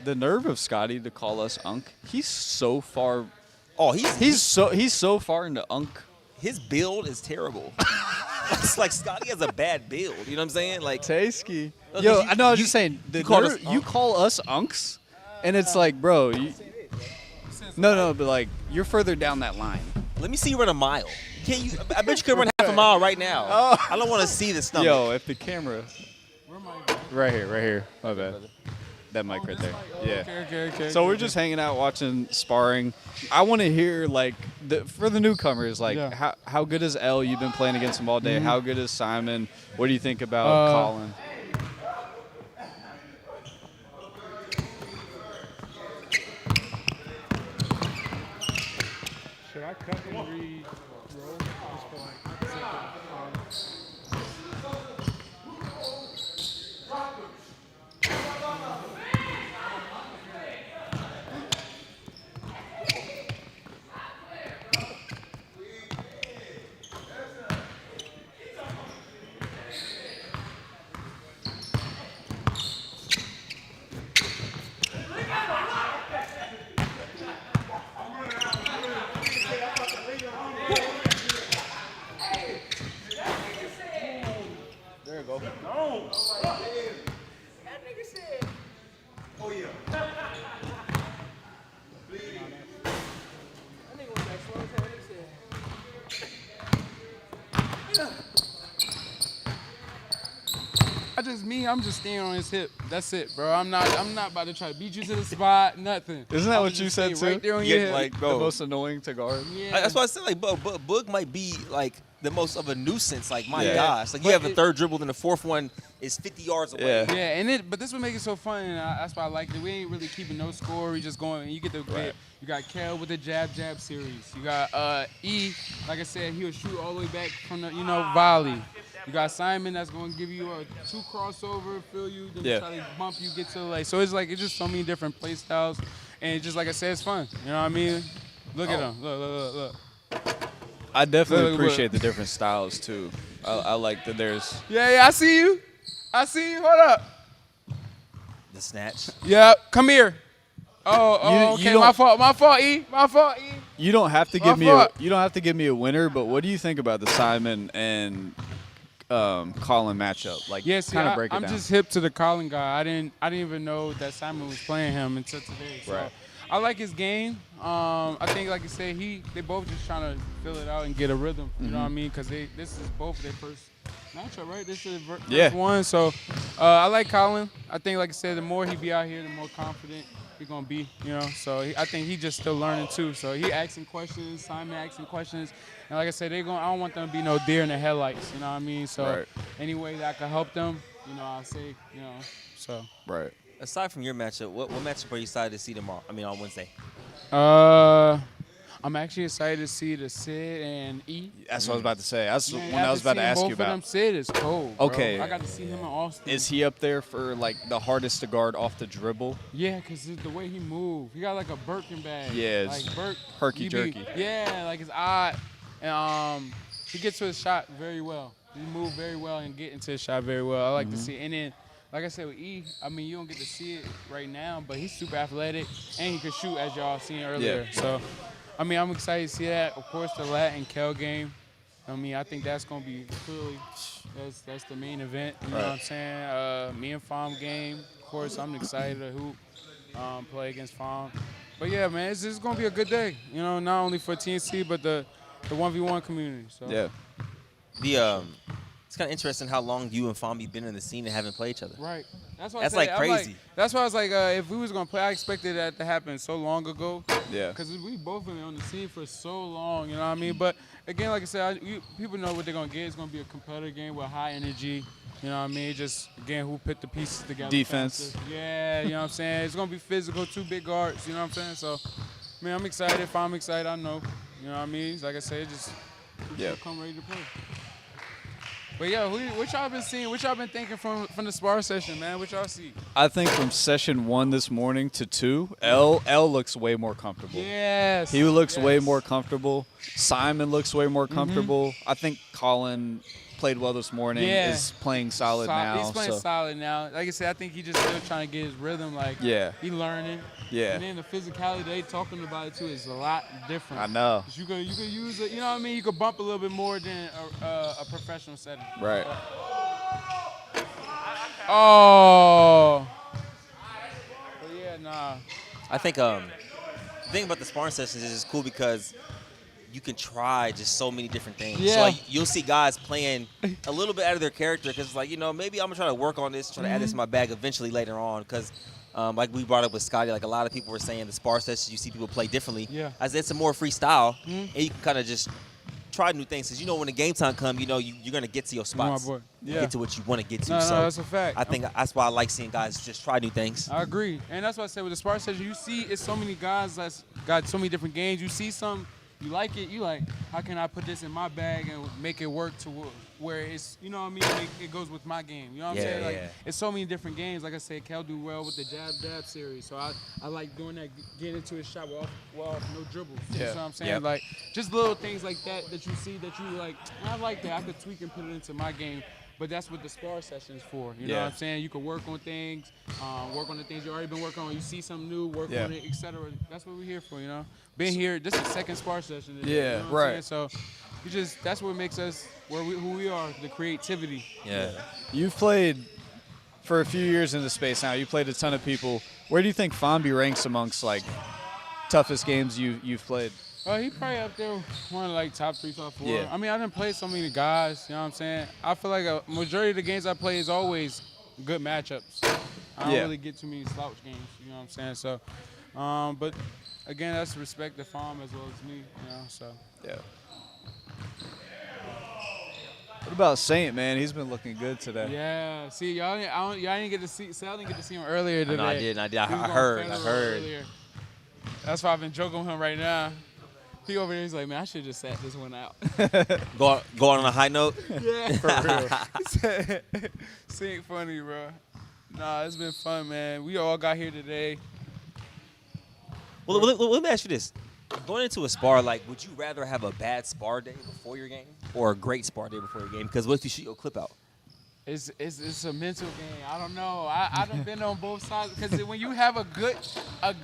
The nerve of Scotty to call us Unk. He's so far. Oh, He's so far into Unk. his build is terrible. It's like Scotty has a bad build. You know what I'm saying? Like Tasky. No, Yo, you- I know. I was you- just saying. you called us You Unk? call us Unks, and it's like, bro. No, but like you're further down that line. let me see you run a mile. Can you? I bet you could run half a mile right now. I don't want to see the stomach. Yo, if the camera. Right here. My bad. That mic right there. Yeah. Okay. So we're just hanging out watching sparring. I want to hear like for the newcomers, like Yeah. how good is L? You've been playing against him all day. How good is Simon? What do you think about Colin? Should I cut and re-roll just for like a second? I'm just staying on his hip. That's it, bro. I'm not about to try to beat you to the spot. Nothing. Isn't that I'ma what you just said stay too? right there on Yeah, your hip. like the most annoying to guard. Yeah. That's why I said like, Boog might be like the most of a nuisance. Like my Yeah. gosh, like you have a third dribble, then the fourth one is 50 yards away. Yeah. Yeah, but this would make it so fun, and that's why I like it. We ain't really keeping no score. We just going, and you get the Right. You got Kel with the jab series. You got E, like I said, he'll shoot all the way back from the volley. You got Simon that's going to give you a 2 crossover, fill you, then Yeah. try to bump you, get to the lane. So it's just so many different play styles, and it's just like I said, it's fun. You know what I mean? Look at him. Look. I definitely Look. appreciate the different styles too. I like that there's. Yeah, I see you. Hold up. The snatch. Yeah, come here. Oh, You okay. don't- My fault, E. You don't have to My give me fault. you don't have to give me a winner, but what do you think about the Simon and Colin matchup? Like, Yeah, see, kind of break it I'm down. just hip to the Colin guy. I didn't even know that Simon was playing him until today. So Right. I like his game. I think, like you said, they both just trying to fill it out and get a rhythm. You know what I mean? Because this is both their first matchup, right? This is their first one. So I like Colin. I think, like I said, the more he be out here, the more confident he's gonna be. So I think he just still learning too. So he asking questions, Simon asking questions, and like I said, I don't want them to be no deer in the headlights. You know what I mean? So Right. any way that I can help them, I say, so. Right. Aside from your matchup, what matchup are you excited to see tomorrow? I mean, on Wednesday. I'm actually excited to see the Sid and E. That's what I was about to say. That's Man, when I was about to after ask seeing you both of them, about. Sid is cold. Bro. Okay. I got to see him in Austin. Is he up there for like the hardest to guard off the dribble? Yeah, because the way he moved. He got like a Birkin bag. Yeah, it's like Burke. herky-jerky. Yeah, like it's odd. And he gets to his shot very well. He moved very well and get into his shot very well. I like to see it. And then, like I said, with E, I mean, you don't get to see it right now, but he's super athletic, and he can shoot, as y'all seen earlier. Yeah. So, I mean, I'm excited to see that. Of course, the Lat and Kel game. I mean, I think that's going to be clearly, that's the main event. You know what I'm saying? Me and Fom game. Of course, I'm excited to hoop, play against Fom. But, yeah, man, it's going to be a good day. Not only for TNC, but the 1v1 community. So. Yeah. It's kind of interesting how long you and Fombi been in the scene and haven't played each other. Right. That's That's like crazy. That's why I was like, if we was gonna play, I expected that to happen so long ago. Yeah. Because we both been on the scene for so long, you know what I mean? But again, like I said, people know what they're gonna get. It's gonna be a competitive game with high energy. You know what I mean? Just again, who put the pieces together? Defense. faster. Yeah, you know what I'm saying? It's gonna be physical, 2 big guards. You know what I'm saying? So, man, I'm excited. If I'm excited, I know. You know what I mean? Like I said, just Yeah. come ready to play. But yo, what y'all been seeing? What y'all been thinking from the spar session, man? What y'all see? I think from session 1 this morning to 2, L looks way more comfortable. Yes. He looks way more comfortable. Simon looks way more comfortable. I think Colin played well this morning. Yeah. Is playing solid now. He's playing solid now. Like I said, I think he just still trying to get his rhythm. Like he learning. Yeah. And then the physicality they talking about it too is a lot different. I know. 'Cause you could use it. You know what I mean? You could bump a little bit more than a professional setting. Right. Oh. But yeah, nah. I think the thing about the sparring sessions is it's cool because you can try just so many different things. Yeah. So like, you'll see guys playing a little bit out of their character because it's like, maybe I'm going to try to work on this, try to add this to my bag eventually later on because like we brought up with Scotty, like a lot of people were saying the spar sessions, you see people play differently. Yeah. As it's a more freestyle, and you can kind of just try new things because when the game time comes, you're going to get to your spots. My boy. Yeah. Get to what you want to get to. No, so that's a fact. I think that's why I like seeing guys just try new things. I agree. And that's why I said with the spar session, you see it's so many guys that's got so many different games. You see some, you like it, you like, how can I put this in my bag and make it work to where it's, you know what I mean, it goes with my game. You know what I'm saying? Like, it's so many different games. Like I said, Kel do well with the jab series. So I like doing that, getting into his shot with off no dribbles. You know what I'm saying? Yep. Like, just little things like that you see that you like, I like that. I could tweak and put it into my game. But that's what the spar session is for. You know what I'm saying? You can work on things, work on the things you already been working on. You see something new, work on it, etc. That's what we're here for, Been here, this is the second spar session today, you know what I'm saying? So that's what makes us who we are, the creativity. Yeah. You've played for a few years in the space now. You played a ton of people. Where do you think Fambi ranks amongst like toughest games you've played? He probably up there one of like top 3, top 4. Yeah. I mean, I didn't play so many guys, you know what I'm saying? I feel like a majority of the games I play is always good matchups. I don't really get too many slouch games, you know what I'm saying? So, but again, that's respect to Farm as well as me, so. Yeah. What about Saint, man? He's been looking good today. Yeah. See, y'all didn't get to see. Sal didn't get to see him earlier today. No, I didn't. He was I going heard. Federal earlier. That's why I've been joking with him right now. He over there, he's like, man, I should have just sat this one out. Go on a high note. Yeah. For real. Ain't funny, bro. Nah, it's been fun, man. We all got here today. Well, let me ask you this. Going into a spar, like, would you rather have a bad spar day before your game or a great spar day before your game? Because what if you shoot your clip out? It's a mental game. I don't know. I done been on both sides because when you have a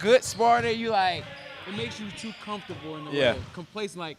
good spar day, you like it makes you too comfortable in the way, complacent. Like,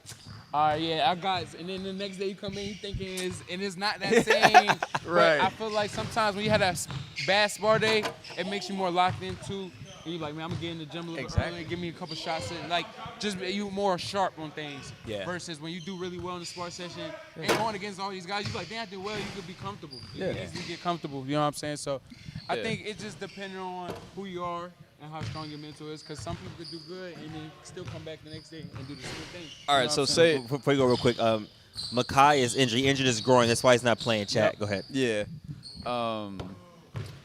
all right, yeah, I got it. And then the next day you come in, you thinking it's not that same. Right. But I feel like sometimes when you have that bad spar day, it makes you more locked into. And you're like, man, I'm gonna get in the gym a little early, give me a couple shots in. Like, just you more sharp on things. Yeah. Versus when you do really well in the spar session and going against all these guys, you're like, damn, I did well, you could be comfortable. You can easily get comfortable, you know what I'm saying? So I think it's just depending on who you are and how strong your mental is, because some people could do good and then still come back the next day and do the same thing. All right, so say Before you go real quick, Makai is injured. He injured his groin. That's why he's not playing. Chat. Go ahead. Yeah.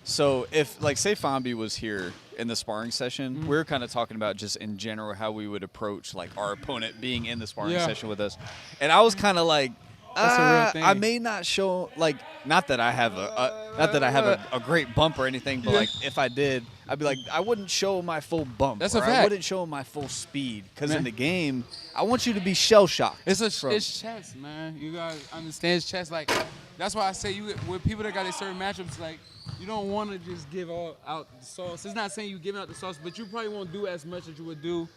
So if, like, say Fambi was here in the sparring session, we're kind of talking about just in general how we would approach, like, our opponent being in the sparring session with us. And I was kind of like, That's a real thing. I may not show, like, not that I have a great bump or anything, but, like, if I did, I'd be like, I wouldn't show my full bump. That's or a fact. I wouldn't show my full speed. Because in the game, I want you to be shell-shocked. It's chess, man. You guys understand it's chess. Like, that's why I say with people that got their certain matchups, like, you don't want to just give all out the sauce. It's not saying you giving out the sauce, but you probably won't do as much as you would do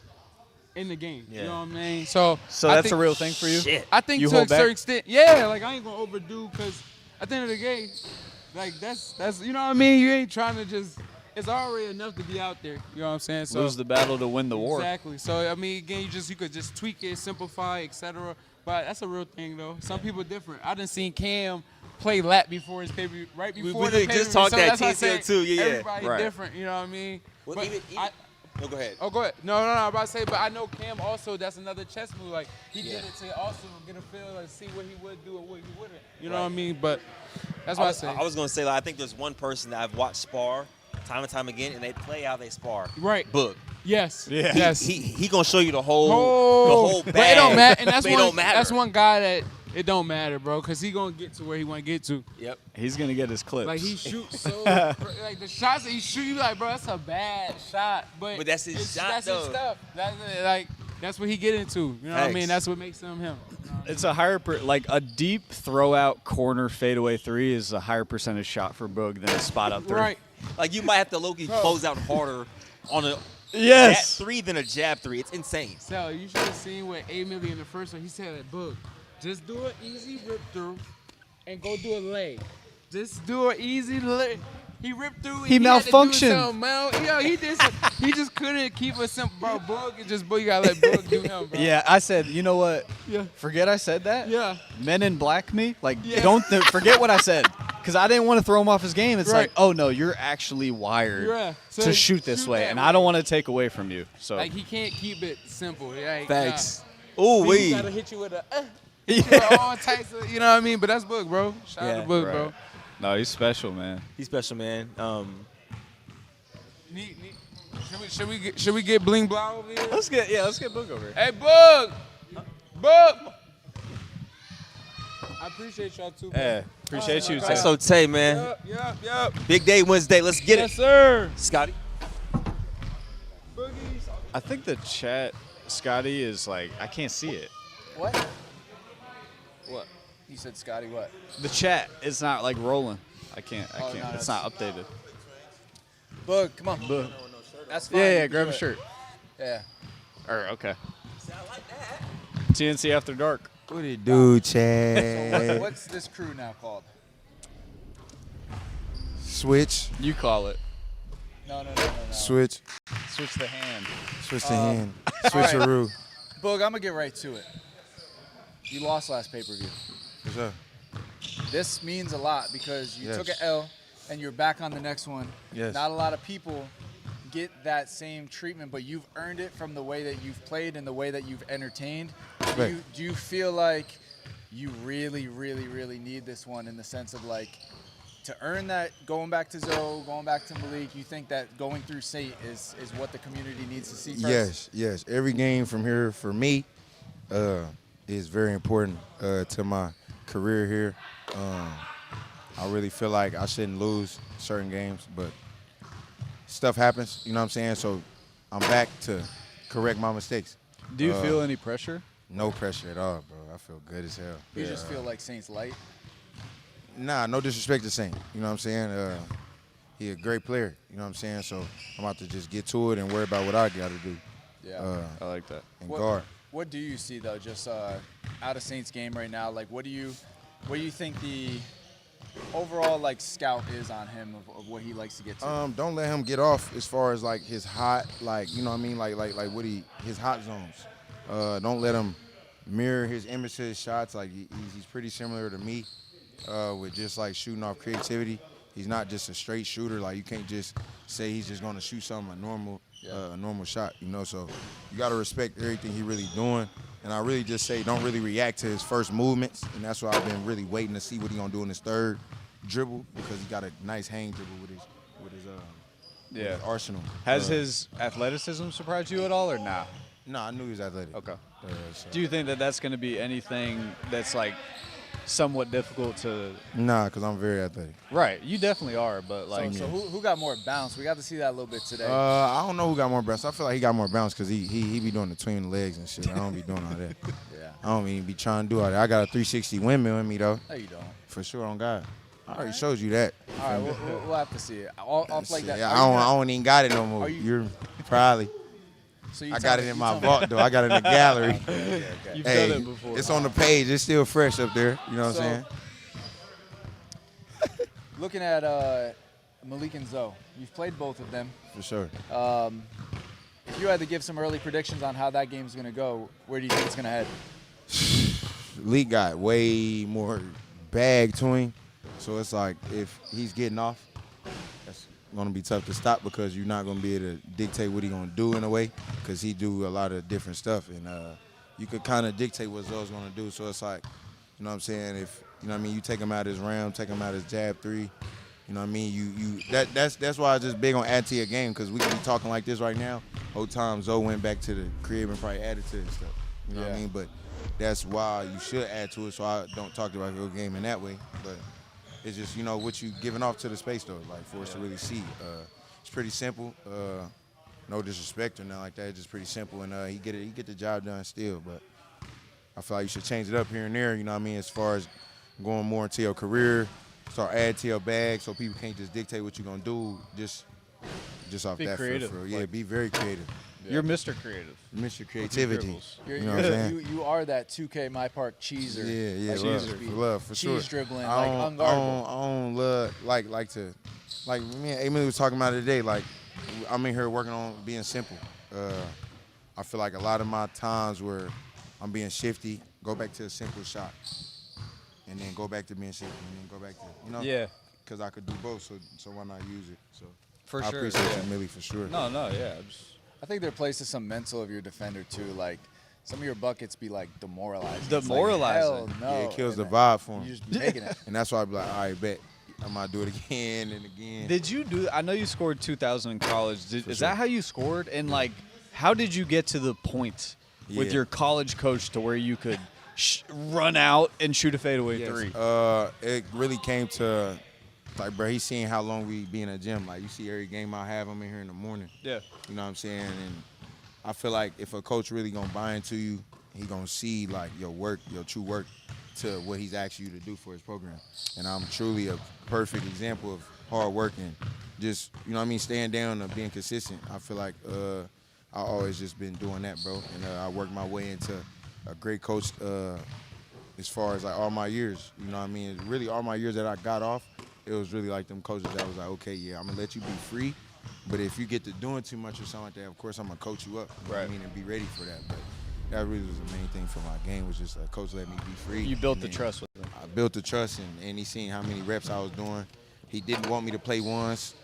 in the game. Yeah. You know what I mean? So that's a real thing for you? Shit. I think You to a hold back? certain extent, yeah. Like, I ain't gonna overdo because at the end of the day, like that's you know what I mean. You ain't trying to just. It's already enough to be out there. You know what I'm saying? So Lose the battle to win the war. exactly. So I mean, again, you could just tweak it, simplify, etc. But that's a real thing though. Some people different. I done seen Cam play lap before his pay-per-view, right before the just pay-per-view. talked So that that's why I TCL say too. Yeah, yeah. Everybody Right. different. You know what I mean? Well, But even no, go ahead. Oh, go ahead. No, I'm about to say, but I know Cam also, that's another chess move. Like, he did it to also get a feel and see what he would do and what he wouldn't. You know what I mean? But that's what I say. I was going to say, like, I think there's one person that I've watched spar time and time again, and they play how they spar. Right. Book. Yes. Yeah. Yes. He going to show you the whole bag. But it don't matter. And that's But it don't matter. That's one guy that it don't matter, bro, because he going to get to where he want to get to. Yep. He's gonna get his clips. Like, he shoots so – like, the shots that he shoot, you be like, bro, that's a bad shot. But that's his shot, That's though. his stuff. That's what he get into. You know what I mean? Thanks. That's what makes him him. It's a higher like a deep throw out corner fadeaway three is a higher percentage shot for Boog than a spot up three. Right. Like, you might have to low-key close out harder on a Yes. jab three than a jab three. It's insane. So you should have seen what A Millie in the first one. He said that book. Just do an easy rip through and go do a leg. Just do an easy leg. He ripped through. He had to do malfunctioned. something, man. Yo, he did. He just couldn't keep it simple, bro. Book is just book. You gotta let Book do him, bro. Yeah, I said, you know what? Yeah. Forget I said that. Yeah. Men in Black me, like Yeah. don't forget what I said, because I didn't want to throw him off his game. It's Right. like, oh no, you're actually wired Yeah. So to shoot this way, that and I don't want to take away from you. So Like he can't keep it simple. Like, Thanks. Nah. Ooh, He wee. gotta hit you with a. Hit you with all types of, you know what I mean? But that's Book, bro. Shout out Yeah, to Book, right. bro. No, he's special, man. He's special, man. Should we get Bling Blah over here? Let's get Boog over here. Hey, Book! Book! I appreciate y'all too, bro. Yeah, appreciate you. That's Tay. so Tay, man. Yep. Big day Wednesday. Let's get Yes, it. sir. Scotty. I think the chat, Scotty, is like I can't see it. What? What? You said Scotty what? The chat is not like rolling. I can't. no, It's that's- not updated. Boog, come on. Boog. That's fine. Yeah, you can grab do a it. shirt. Yeah. Or okay. TNC After Dark. What it do, So Chad? what's this crew now called? Switch, You call it. No. switch, Switch the hand. switch the hand, right. switcheroo. Boog, I'm gonna get right to it. You lost last pay-per-view. What's up? This means a lot because you Yes. took an L and you're back on the next one. Yes. Not a lot of people get that same treatment, but you've earned it from the way that you've played and the way that you've entertained. Respect. Do you feel like you really, really, really need this one in the sense of like to earn that going back to Zoe, going back to Malik, you think that going through Sate is what the community needs to see first? Yes. Every game from here for me is very important to my career here. I really feel like I shouldn't lose certain games, but stuff happens, you know what I'm saying? So I'm back to correct my mistakes. Do you feel any pressure? No pressure at all, bro. I feel good as hell. You just feel like Saint's light. Nah, no disrespect to Saint. You know what I'm saying? He a great player. You know what I'm saying? So I'm about to just get to it and worry about what I got to do Yeah. I like that. and guard. What do you see though, just out of Saints game right now? Like, what do you think the overall like scout is on him of what he likes to get to? Don't let him get off as far as like his hot, like you know what I mean, like what his hot zones. Don't let him mirror his image to his shots. Like he's pretty similar to me, with just like shooting off creativity. He's not just a straight shooter. Like you can't just say he's just gonna shoot something a normal shot. You know, so you gotta respect everything he really doing. And I really just say don't really react to his first movements, and that's why I've been really waiting to see what he's gonna do in his third dribble because he got a nice hang dribble with his arsenal. Has his athleticism surprised you at all, or not? No, I knew he was athletic. Okay. So. Do you think that that's going to be anything that's like somewhat difficult to? Nah, because I'm very athletic. Right, you definitely are, but like, So who got more bounce? We got to see that a little bit today. I don't know who got more bounce. I feel like he got more bounce because he be doing the tween legs and shit. I don't be doing all that. Yeah. I don't even be trying to do all that. I got a 360 windmill in me, though. No, you don't. For sure, on God. I already showed you that. All right, we'll have to see it. Off like that. Yeah, Are I you not- don't even got it no more. Are you- You're probably. so you I tell got me- it in you my tell me- vault, though. I got it in the gallery. you've Hey, done it before. it's on the page. It's still fresh up there. You know what So- I'm saying? Looking at Malik and Zoe, you've played both of them. For sure. If you had to give some early predictions on how that game's going to go, where do you think it's going to head? Lee got way more bag to him. So it's like if he's getting off, that's going to be tough to stop because you're not going to be able to dictate what he's going to do in a way because he do a lot of different stuff. And you could kind of dictate what Zoe's going to do. So it's like, you know what I'm saying, if, you know what I mean, you take him out his round, take him out his jab three, you know what I mean, that's why I was just big on add to your game because we could be talking like this right now. Whole time Zoe went back to the crib and probably added to his stuff. You know what I Yeah. mean? But that's why you should add to it. So I don't talk about your game in that way, but it's just what you giving off to the space though, like for us to really see. It's pretty simple. No disrespect or nothing like that. It's just pretty simple, and he get the job done still. But I feel like you should change it up here and there. You know what I mean? As far as going more into your career, start adding to your bag, so people can't just dictate what you're gonna do. Just off Be that. creative. Yeah, be very creative. You're Mr. Creative. Mr. Creativity. You're, You know what I'm saying? you are that 2K My Park cheeser. Yeah, Like, love, for sure. Cheese dribbling, I like don't, unguardable. I don't love like me and Emily was talking about it today. Like I'm in here working on being simple. I feel like a lot of my times where I'm being shifty, go back to a simple shot, and then go back to being shifty, and then go back to Yeah. because I could do both. So why not use it? So For I sure. appreciate yeah. you, Millie, for sure. No, yeah. I think there plays some mental of your defender too. Like some of your buckets be like demoralizing. Demoralizing. It's like, hell no. Yeah, it kills the And vibe for him. You just be making it. And that's why I be like, all right, bet. I'm going to do it again and again. Did you do? I know you scored 2,000 in college. Is sure. that how you scored? And like, how did you get to the point with Yeah. your college coach to where you could run out and shoot a fadeaway Yes. three? It really came to, like, bro, he's seeing how long we be in the gym. Like, you see every game I have, I'm in here in the morning. Yeah. You know what I'm saying? And I feel like if a coach really going to buy into you, he going to see, like, your work, your true work to what he's asked you to do for his program. And I'm truly a perfect example of hard work and just, you know what I mean, staying down and being consistent. I feel like I always just been doing that, bro. And I worked my way into a great coach as far as like all my years. You know what I mean? Really all my years that I got off, it was really like them coaches that was like, okay, yeah, I'm going to let you be free. But if you get to doing too much or something like that, of course I'm going to coach you up. You know what I mean? And be ready for that. But that really was the main thing for my game was just a coach let me be free. You built And the then trust with him. I built the trust, and he seen how many reps I was doing. He didn't want me to play ones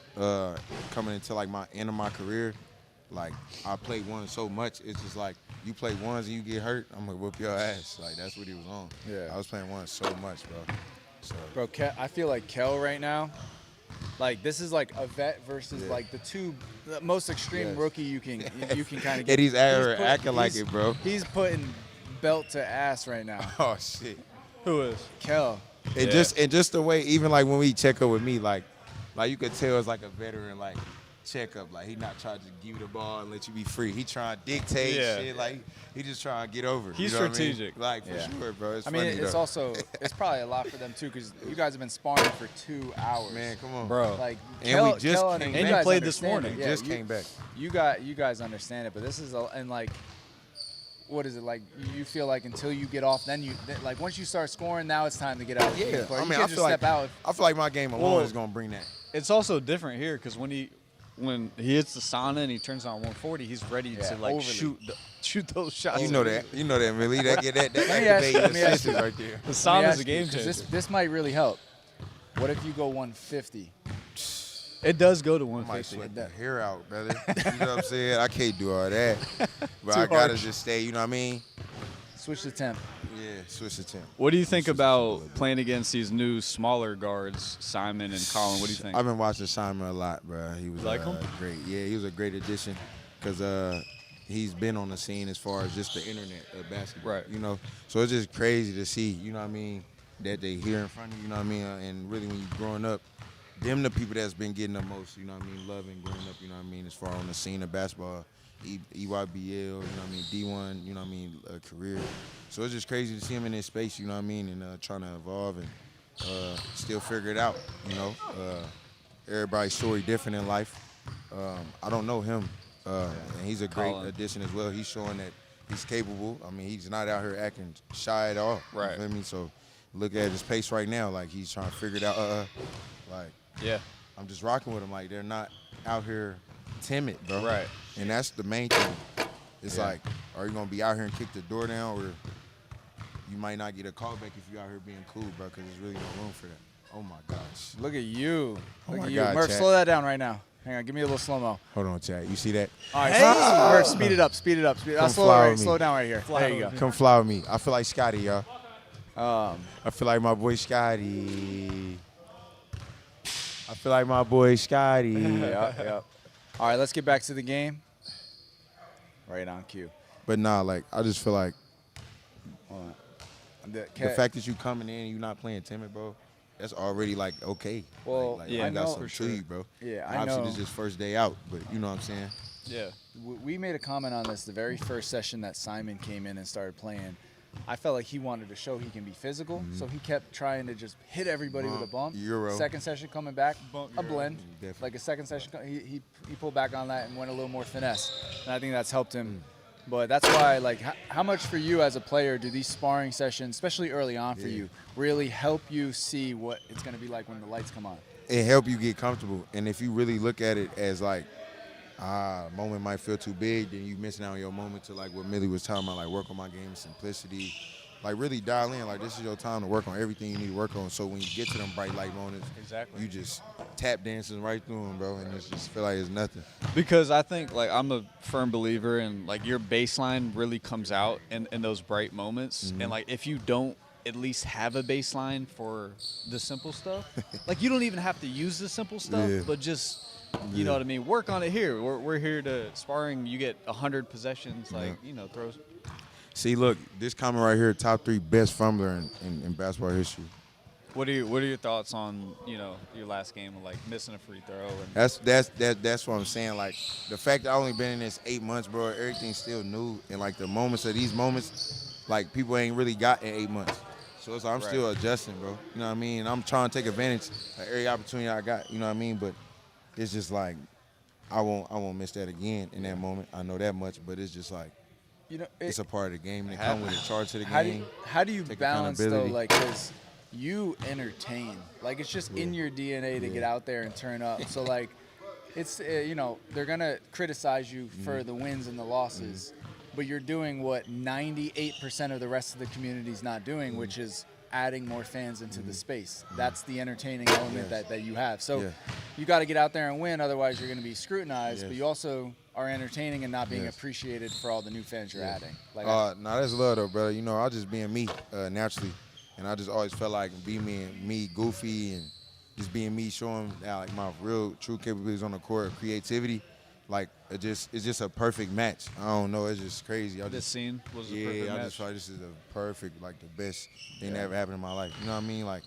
coming into like my end of my career. Like I played ones so much, it's just like you play ones and you get hurt, I'm gonna whoop your ass. Like that's what he was on. Yeah. I was playing ones so much, bro. So Bro, I feel like Kel right now, like this is like a vet versus like the most extreme Yes. rookie you can kind of and get. he's out here acting like he's- it, bro. He's putting belt to ass right now. Oh shit. Who is? Kel. And just the way, even like when we check up with me, like you could tell it's like a veteran like checkup. Like he not trying to give you the ball and let you be free. He trying to dictate shit. Like he just trying to get over. He's you know what I mean? strategic. Like for sure, bro. It's I mean, funny, it's though. also it's probably a lot for them too because you guys have been sparring for 2 hours. Man, come on, Bro. Like And we just Kel came you back. And you guys played this understand morning. it. Just came back. You guys understand it, but this is and like, what is it like? You feel like until you get off, then like once you start scoring, now it's time to get out. Yeah, You I can't mean, I just feel like step out. I feel like my game alone Well, is gonna bring that. It's also different here because when he hits the sauna and he turns on 140, he's ready Yeah, to like overly. shoot those shots. You know that, really. That me ask activate you- your let me ask senses right there. The Let me sauna's ask a you, game 'cause changer. This might really help. What if you go 150? It does go to I might 150. sweat the hair out, brother. You know what I'm saying? I can't do all that. But Too I gotta harsh. just stay, you know what I mean? Switch the temp. Yeah, switch the temp. What do you think about playing against these new smaller guards, Simon and Colin? What do you think? I've been watching Simon a lot, bro. He was Like him? great. Yeah, he was a great addition because he's been on the scene as far as just the internet of basketball. Right. You know, so it's just crazy to see, you know what I mean, that they here in front of you, you know what I mean? And really when you're growing up, them the people that's been getting the most, you know what I mean, love and growing up, you know what I mean, as far on the scene of basketball, EYBL, you know what I mean, D1, you know what I mean, career. So it's just crazy to see him in this space, you know what I mean, and trying to evolve and still figure it out, you know. Everybody's story different in life. I don't know him, and he's a great Colin. addition as well. He's showing that he's capable. I mean, he's not out here acting shy at all. Right. You feel me? So look at his pace right now, like he's trying to figure it out. Like yeah. I'm just rocking with him. Like they're not out here timid, bro. Right. And that's the main thing. It's Yeah. like, are you gonna be out here and kick the door down, or you might not get a call back if you're out here being cool, bro? Because there's really no room for that. Oh my gosh. Look at you. Oh Look my at you. God, Murph, Chad. slow that down right now. Hang on, give me a little slow-mo. Hold on, Chad. You see that? All right, Murph, speed it up, speed it up. Come fly with me. Slow down right here. There you go. Come fly with me. I feel like Scotty, y'all. I feel like my boy Scotty. I feel like my boy Scotty. Yep. All right, let's get back to the game. Right on cue. But nah, like I just feel like The fact that you coming in and you not playing timid, bro, that's already like okay. Well, like, yeah, I got know- something for sure. to you, bro. Yeah, And I obviously, know. this is his first day out, but you know what I'm saying? Yeah. We made a comment on this the very first session that Simon came in and started playing. I felt like he wanted to show he can be physical, so he kept trying to just hit everybody with a bump. Euro. Second session coming back, a blend. Definitely. Like a second session, he pulled back on that and went a little more finesse, and I think that's helped him. But that's why, like, how much for you as a player do these sparring sessions, especially early on for you, really help you see what it's going to be like when the lights come on? It help you get comfortable. And if you really look at it as like, moment might feel too big, then you missing out on your moment to like what Millie was talking about, like work on my game, simplicity. Like really dial in. Like this is your time to work on everything you need to work on. So when you get to them bright light moments, you just tap dancing right through them, bro, and it's just feel like it's nothing. Because I think, like, I'm a firm believer in, like, your baseline really comes out in those bright moments. And, like, if you don't at least have a baseline for the simple stuff, like, you don't even have to use the simple stuff, but just, you know what I mean, work on it here. We're here to sparring. You get 100 possessions, like, you know, throws. See, look, this comment right here, top 3 best fumbler in basketball history. What are your thoughts on, you know, your last game of, like, missing a free throw? And That's what I'm saying. Like the fact that I only been in this 8 months, bro, everything's still new, and like the moments of these moments, like people ain't really got in 8 months. So it's like I'm still adjusting, bro. You know what I mean? I'm trying to take advantage of every opportunity I got. You know what I mean? But it's just like I won't miss that again in that moment. I know that much, but it's just like it's a part of the game, and it come with a charge to the game. How do you take balance though, accountability. like, because you entertain, like it's just in your DNA to get out there and turn up. So like, it's you know, they're gonna criticize you for the wins and the losses, but you're doing what 98% of the rest of the community's not doing, which is adding more fans into the space. That's the entertaining element that you have. So you got to get out there and win, otherwise you're going to be scrutinized. But you also are entertaining and not being appreciated for all the new fans you're adding. Like, no, that's love though, brother. You know, I just being me naturally, and I just always felt like being me, goofy, and just being me, showing like my real true capabilities on the court, creativity. Like it's just a perfect match. I don't know, it's just crazy. this scene was a perfect I match. just feel like this is the perfect, like the best thing that ever happened in my life. You know what I mean? Like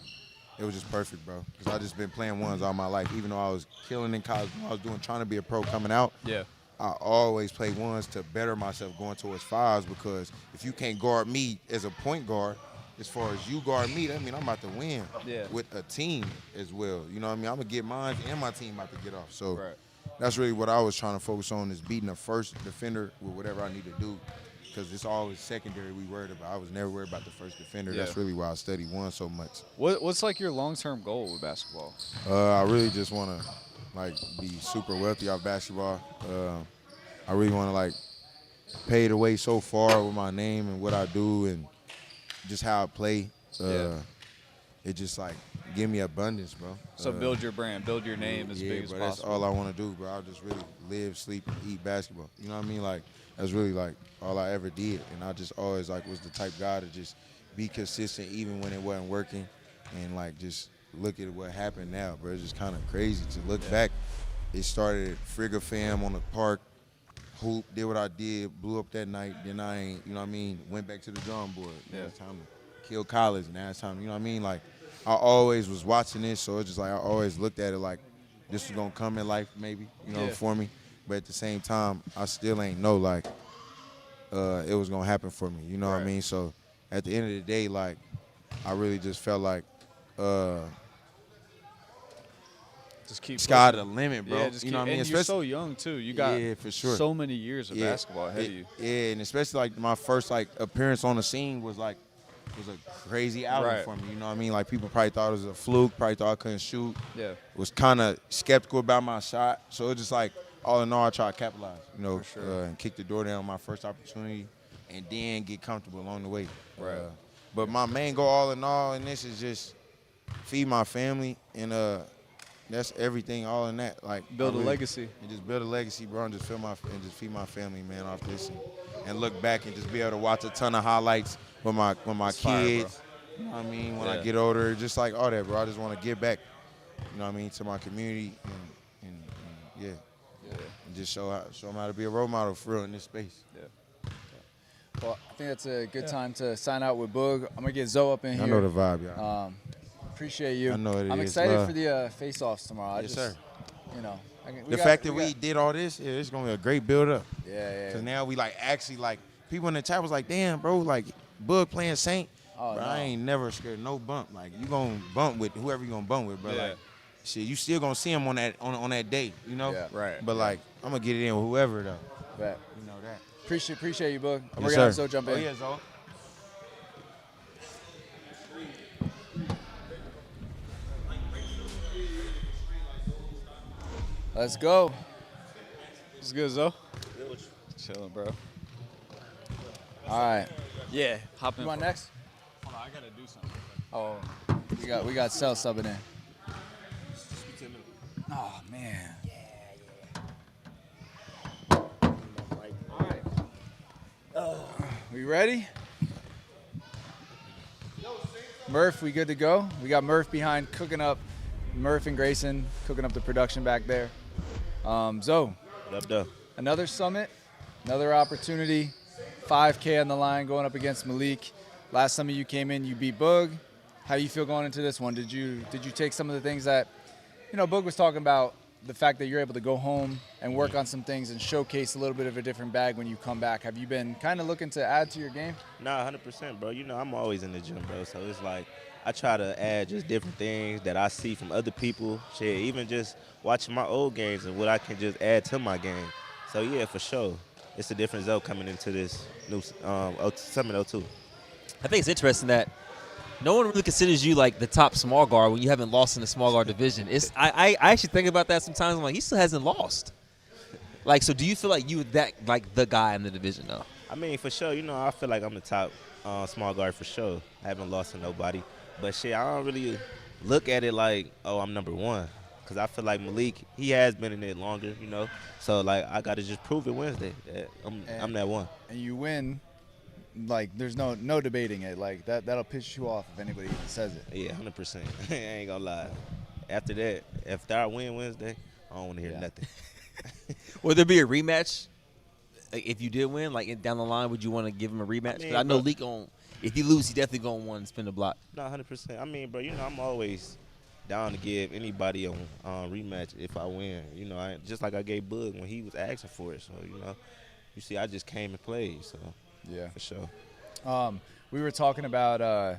it was just perfect, bro. Because I just been playing ones all my life, even though I was killing in college. I was trying to be a pro coming out. Yeah. I always play ones to better myself going towards fives, because if you can't guard me as a point guard, as far as you guard me, that mean I'm about to win with a team as well. You know what I mean? I'm going to get mine and my team about to get off. So that's really what I was trying to focus on, is beating the first defender with whatever I need to do, because it's always secondary we worried about. I was never worried about the first defender. That's really why I study one so much. What's like your long-term goal with basketball? I really just want to like be super wealthy off basketball. I really want to like pay the way so far with my name and what I do and just how I play. It just like give me abundance, bro. So build your brand, build your name as big as bro, possible. that's all I want to do, bro. I just really live, sleep, and eat basketball. You know what I mean? Like that's really like all I ever did, and I just always like was the type guy to just be consistent even when it wasn't working, and like just look at what happened now, bro. It's just kind of crazy to look back. It started at Frigga Fam on the park, hoop, did what I did, blew up that night. Then I ain't, you know what I mean? Went back to the drawing board. Now it's time to kill college. Now it's time, you know what I mean? Like I always was watching this, so it's just like I always looked at it like this was gonna come in life, maybe, you know, for me. But at the same time, I still ain't know like it was gonna happen for me. You know what I mean? So at the end of the day, like I really just felt like just keep sky to the limit, bro. Yeah, just you know what I mean? And you're so young too. You got for sure. so many years of basketball ahead of you. Yeah, and especially like my first like appearance on the scene was a crazy outing for me. You know what I mean? Like people probably thought it was a fluke, probably thought I couldn't shoot. Yeah. Was kind of skeptical about my shot. So it's just like all in all, I tried to capitalize, you know, and kick the door down on my first opportunity, and then get comfortable along the way. But my main goal, all in all, in this is just feed my family, and that's everything. All in that, like build a legacy, and just build a legacy, bro, and just feed my family, man, off this, and look back and just be able to watch a ton of highlights with my kids. You know what I mean? When I get older, just like all that, bro. I just want to give back, you know what I mean, to my community, and and just show them how to be a role model for real in this space. Well, I think that's a good time to sign out with Boog. I'm gonna get Zoe up in here. I know the vibe, y'all. Appreciate you. I know it I'm is. excited Love. for the face-offs tomorrow. Yes, sir. You know, The fact that we did all this, it's gonna be a great build-up. Yeah. Cause now we actually people in the chat was like, damn, bro, like Bug playing Saint. Oh, bro, no. I ain't never scared of no bump. Like you gonna bump with whoever you gonna bump with, bro. Yeah. Like shit, you still gonna see him on that day, you know? Yeah. Right. But like I'm gonna get it in with whoever though. Bet. You know that. Appreciate you, Boog. We're Yes, gonna have sir. Zoe jump in. Oh yeah, Zoe. Let's go. It's good, Zoe. Chilling, bro. All right. Yeah, hop in. You want next? Hold on, I gotta do something. Oh, we got Cell subbing in. Oh man. We ready? Murph, we good to go? We got Murph behind cooking up. Murph and Grayson cooking up the production back there. Zoe, What up, though? another summit, another opportunity. 5K on the line going up against Malik. Last summit you came in, you beat Boog. How you feel going into this one? Did you take some of the things that, Boog was talking about, the fact that you're able to go home and work on some things and showcase a little bit of a different bag when you come back. Have you been kind of looking to add to your game? Nah, 100%, bro. I'm always in the gym, bro. So it's like I try to add just different things that I see from other people. Shit, even just watching my old games and what I can just add to my game. So yeah, for sure, it's a different zone coming into this new Summit 02. I think it's interesting that no one really considers you like the top small guard when you haven't lost in the small guard division. I actually think about that sometimes. I'm like, he still hasn't lost. Like, so do you feel like you that like the guy in the division though? I mean, for sure, I feel like I'm the top small guard for sure. I haven't lost to nobody. But shit, I don't really look at it like, oh, I'm number one. Because I feel like Malik, he has been in it longer, So, like, I got to just prove it Wednesday that I'm that one. And you win, like, there's no debating it. Like, that'll piss you off if anybody even says it. Yeah, 100%. I ain't going to lie. After that, after I win Wednesday, I don't want to hear nothing. Would there be a rematch? Like, if you did win, like down the line, would you want to give him a rematch? 'Cause I know Leak if you lose, he definitely gonna want to spin the block. No, 100%. I mean, bro, I'm always down to give anybody a rematch if I win. Just like I gave Bud when he was asking for it. So, you see, I just came and played. So, Yeah. for sure. We were talking about,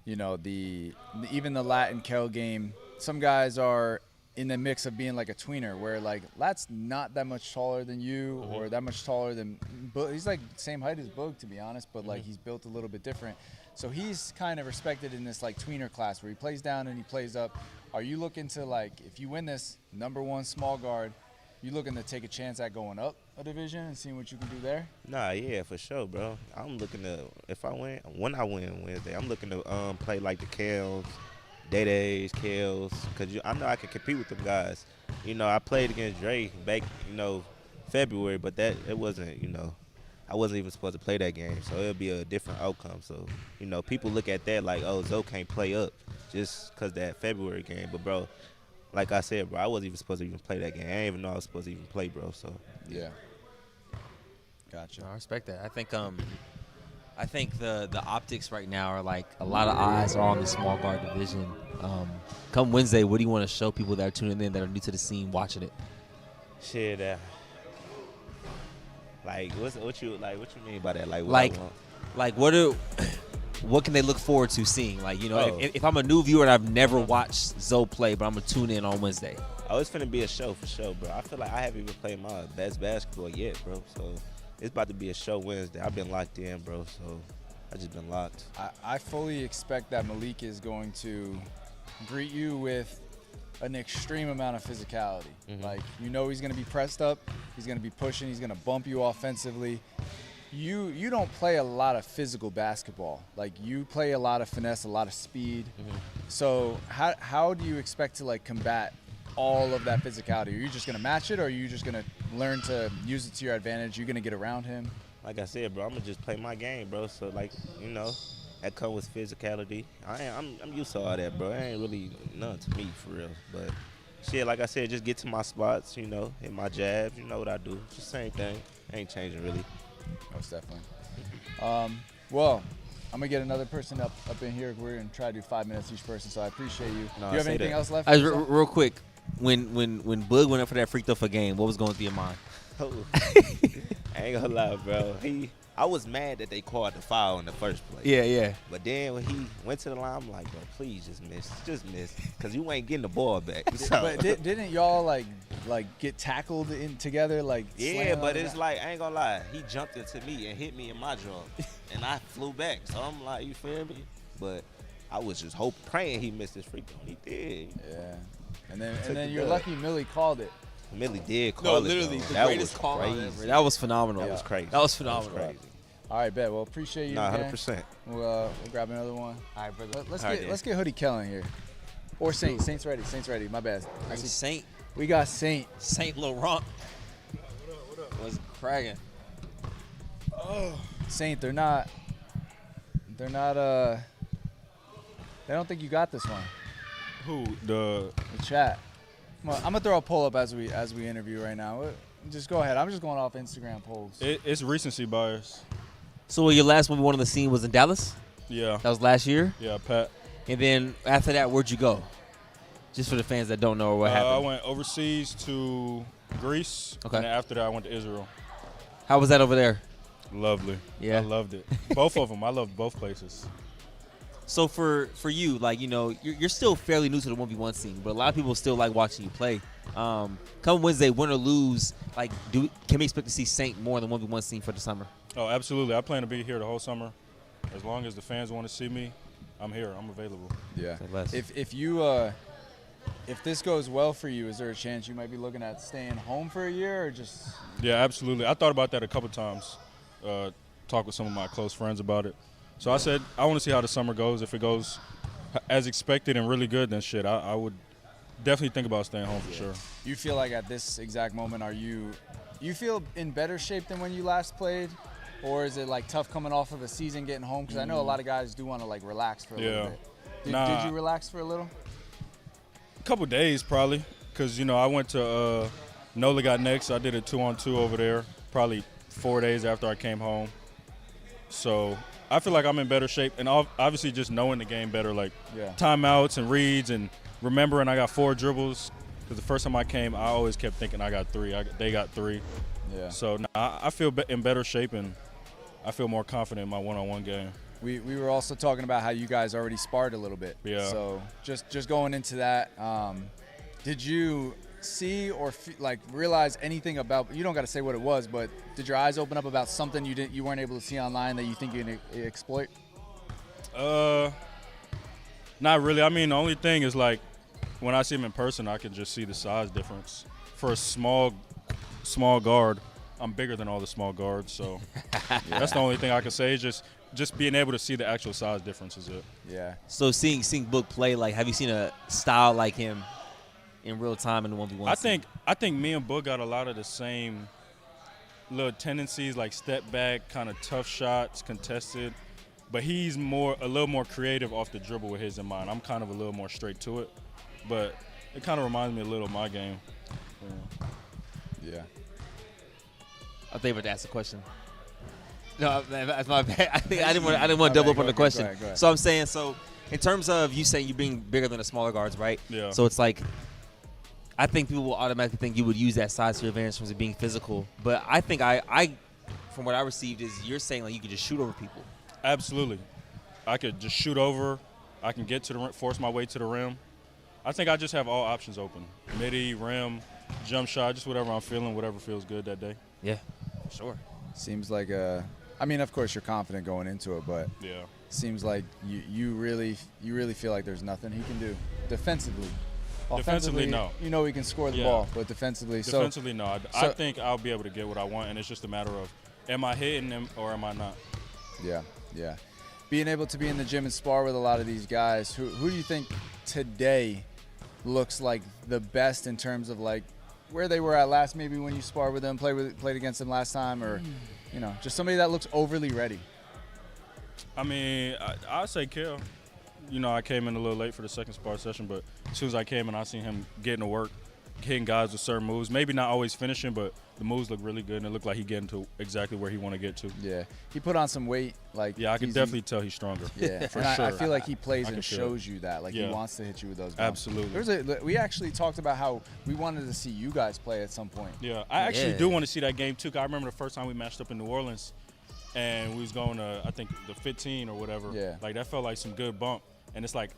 even the Lat and Kel game. Some guys are in the mix of being like a tweener, where like Lat's not that much taller than you or that much taller than Boog. He's like same height as Boog, to be honest, but like he's built a little bit different. So he's kind of respected in this like tweener class where he plays down and he plays up. Are you looking to like, if you win this number one small guard, you looking to take a chance at going up a division and seeing what you can do there? Nah, yeah, for sure, bro. I'm looking to, when I win Wednesday, I'm looking to play like the Kels, Day-Days, Kels, because I know I can compete with them guys. I played against Dre back, February, but it wasn't, I wasn't even supposed to play that game, so it'll be a different outcome. So, people look at that like, oh, Zoe can't play up just because that February game. But, bro, like I said, bro, I wasn't even supposed to even play that game. I didn't even know I was supposed to even play, bro. So, Yeah. Gotcha. I respect that. I think the optics right now are like a lot of eyes are on the small guard division. Come Wednesday, what do you want to show people that are tuning in that are new to the scene watching it? shit, like what you mean by that? What can they look forward to seeing? Like, Oh. if I'm a new viewer and I've never watched Zoe play, but I'm gonna tune in on Wednesday. Oh, it's finna be a show for sure, bro. I feel like I haven't even played my best basketball yet, bro. So it's about to be a show Wednesday. I've been locked in, bro. So I just been locked. I fully expect that Malik is going to greet you with an extreme amount of physicality. Mm-hmm. Like, he's going to be pressed up. He's going to be pushing. He's going to bump you offensively. You don't play a lot of physical basketball. Like, you play a lot of finesse, a lot of speed. Mm-hmm. So how do you expect to, like, combat all of that physicality? Are you just going to match it, or are you just going to learn to use it to your advantage? You're going to get around him? Like I said, bro, I'm gonna just play my game, bro. So like, that comes with physicality. I'm used to all that, bro. It ain't really nothing to me for real. But shit, like I said, just get to my spots, hit my jabs. You know what I do. It's the same thing. Ain't changing really. Most definitely. Well, I'm gonna get another person up in here. We're gonna try to do 5 minutes each person. So I appreciate you. No, Do you have say anything that. else left? Real quick, when Boog went up for that free throw for game, what was going through your mind? Oh. I ain't gonna lie, bro. I was mad that they called the foul in the first place. Yeah. But then when he went to the line, I'm like, bro, please just miss, because you ain't getting the ball back. So. But didn't y'all like get tackled in together like? Yeah, slam but on it's that? like, I ain't gonna lie, he jumped into me and hit me in my jaw, and I flew back. So I'm like, you feel me? But I was just praying he missed his free throw. He did. Yeah. And then the you're dub. lucky Millie called it. Millie did No, call it. literally, though. the That greatest was call out crazy. ever. That was phenomenal. That was crazy. That was phenomenal. That was crazy. All right, bet. Well, appreciate you. Nah, again. 100%. We'll grab another one. All right, brother. Let's get Hoodie Kellen here, or Saint. Saint's ready. Saint's ready. My bad. I see. Saint We got Saint. Laurent was cracking. Saint. They're not. They don't think you got this one. Who the? The chat. I'm gonna throw a poll up as we interview right now. Just go ahead. I'm just going off Instagram polls. It's recency bias. So your last movie, one on the scene, was in Dallas. Yeah. That was last year. Yeah, Pat. And then after that, where'd you go? Just for the fans that don't know what happened. I went overseas to Greece. Okay. And then after that, I went to Israel. How was that over there? Lovely. Yeah. I loved it. Both of them. I loved both places. So for you, like, you know, you're still fairly new to the 1v1 scene, but a lot of people still like watching you play. Come Wednesday, win or lose, like, can we expect to see Saint more in the 1v1 scene for the summer? Oh, absolutely. I plan to be here the whole summer. As long as the fans want to see me, I'm here. I'm available. Yeah. less. If you if this goes well for you, is there a chance you might be looking at staying home for a year or just? Yeah, absolutely. I thought about that a couple times. Talked with some of my close friends about it. So I said, I want to see how the summer goes. If it goes as expected and really good, then shit, I would definitely think about staying home for sure. You feel like at this exact moment, you feel in better shape than when you last played? Or is it like tough coming off of a season getting home? Because I know a lot of guys do want to like relax for a little bit. Did you relax for a little? A couple days probably, because, you know, I went to NOLA got next. I did a 2-on-2 over there probably 4 days after I came home. So I feel like I'm in better shape, and obviously just knowing the game better, like timeouts and reads and remembering I got 4 dribbles. Because the first time I came, I always kept thinking I got 3. They got 3. Yeah. So I feel in better shape, and I feel more confident in my one-on-one game. We were also talking about how you guys already sparred a little bit. Yeah. So just going into that, did you see or realize anything about? You don't got to say what it was, but did your eyes open up about something you weren't able to see online that you think you can exploit? Not really. I mean, the only thing is like when I see him in person, I can just see the size difference. For a small guard, I'm bigger than all the small guards, so that's the only thing I can say. Is just being able to see the actual size difference is it. Yeah. So seeing Book play, like, have you seen a style like him in real time in the 1v1? I think me and Book got a lot of the same little tendencies, like step back, kind of tough shots, contested. But he's a little more creative off the dribble with his in mind. I'm kind of a little more straight to it, but it kind of reminds me a little of my game. Yeah. I think about to ask a question. No, that's my bad. I didn't want to double up on the question. Go ahead. So I'm saying, so in terms of you saying you being bigger than the smaller guards, right? Yeah. So it's like, I think people will automatically think you would use that size to your advantage in terms of being physical. But I think I from what I received is you're saying like you could just shoot over people. Absolutely. I could just shoot over. I can get to the rim, force my way to the rim. I think I just have all options open. Midi, rim, jump shot, just whatever I'm feeling, whatever feels good that day. Yeah, sure. Seems like I mean, of course you're confident going into it, but Yeah. seems like you really feel like there's nothing he can do defensively. Defensively, Offensively, no. You know he can score the Yeah. ball, but defensively, Defensively, no. I think I'll be able to get what I want, and it's just a matter of am I hitting them or am I not? Yeah. Being able to be in the gym and spar with a lot of these guys, who do you think today looks like the best in terms of like where they were at last, maybe when you sparred with them, played against them last time, or you know, just somebody that looks overly ready? I mean, I'd say Kel. You know, I came in a little late for the second spar session, but as soon as I came in, I seen him getting to work. hitting guys with certain moves. Maybe not always finishing, but the moves look really good, and it looked like he getting to exactly where he want to get to. Yeah, he put on some weight. Like Yeah, I can definitely tell he's stronger. Yeah, for and sure. I feel like he plays I and can feel shows you that. Like he Yeah. wants to hit you with those bumps. Absolutely. We actually talked about how we wanted to see you guys play at some point. Yeah, I actually Yeah. do want to see that game too. 'Cause I remember the first time we matched up in New Orleans, and we was going to I think the 15 or whatever. Yeah. Like that felt like some good bump, and it's like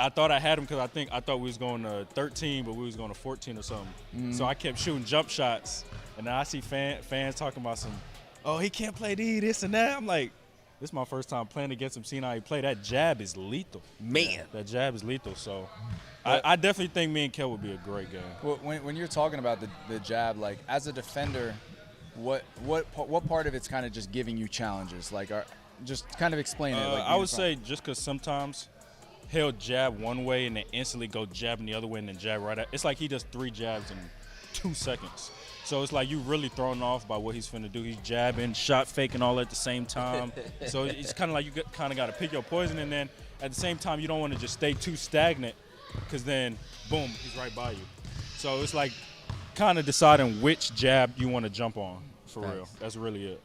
I thought I had him because I thought we was going to 13, but we was going to 14 or something. So I kept shooting jump shots, and then I see fans talking about some, oh, he can't play D, this and that. I'm like, this is my first time playing against him, seeing how he play. That jab is lethal. Man. That jab is lethal. So I definitely think me and Kel would be a great game. Well, when you're talking about the jab, like as a defender, what part of it's kind of just giving you challenges? Like, just kind of explain it. Like I would say just because sometimes he'll jab one way and then instantly go jabbing the other way and then jab right at. It's like he does 3 jabs in 2 seconds. So it's like you really thrown off by what he's finna do. He's jabbing, shot faking all at the same time. So it's kind of like you kind of got to pick your poison, and then at the same time you don't want to just stay too stagnant, because then boom, he's right by you. So it's like kind of deciding which jab you want to jump on for real. That's really it.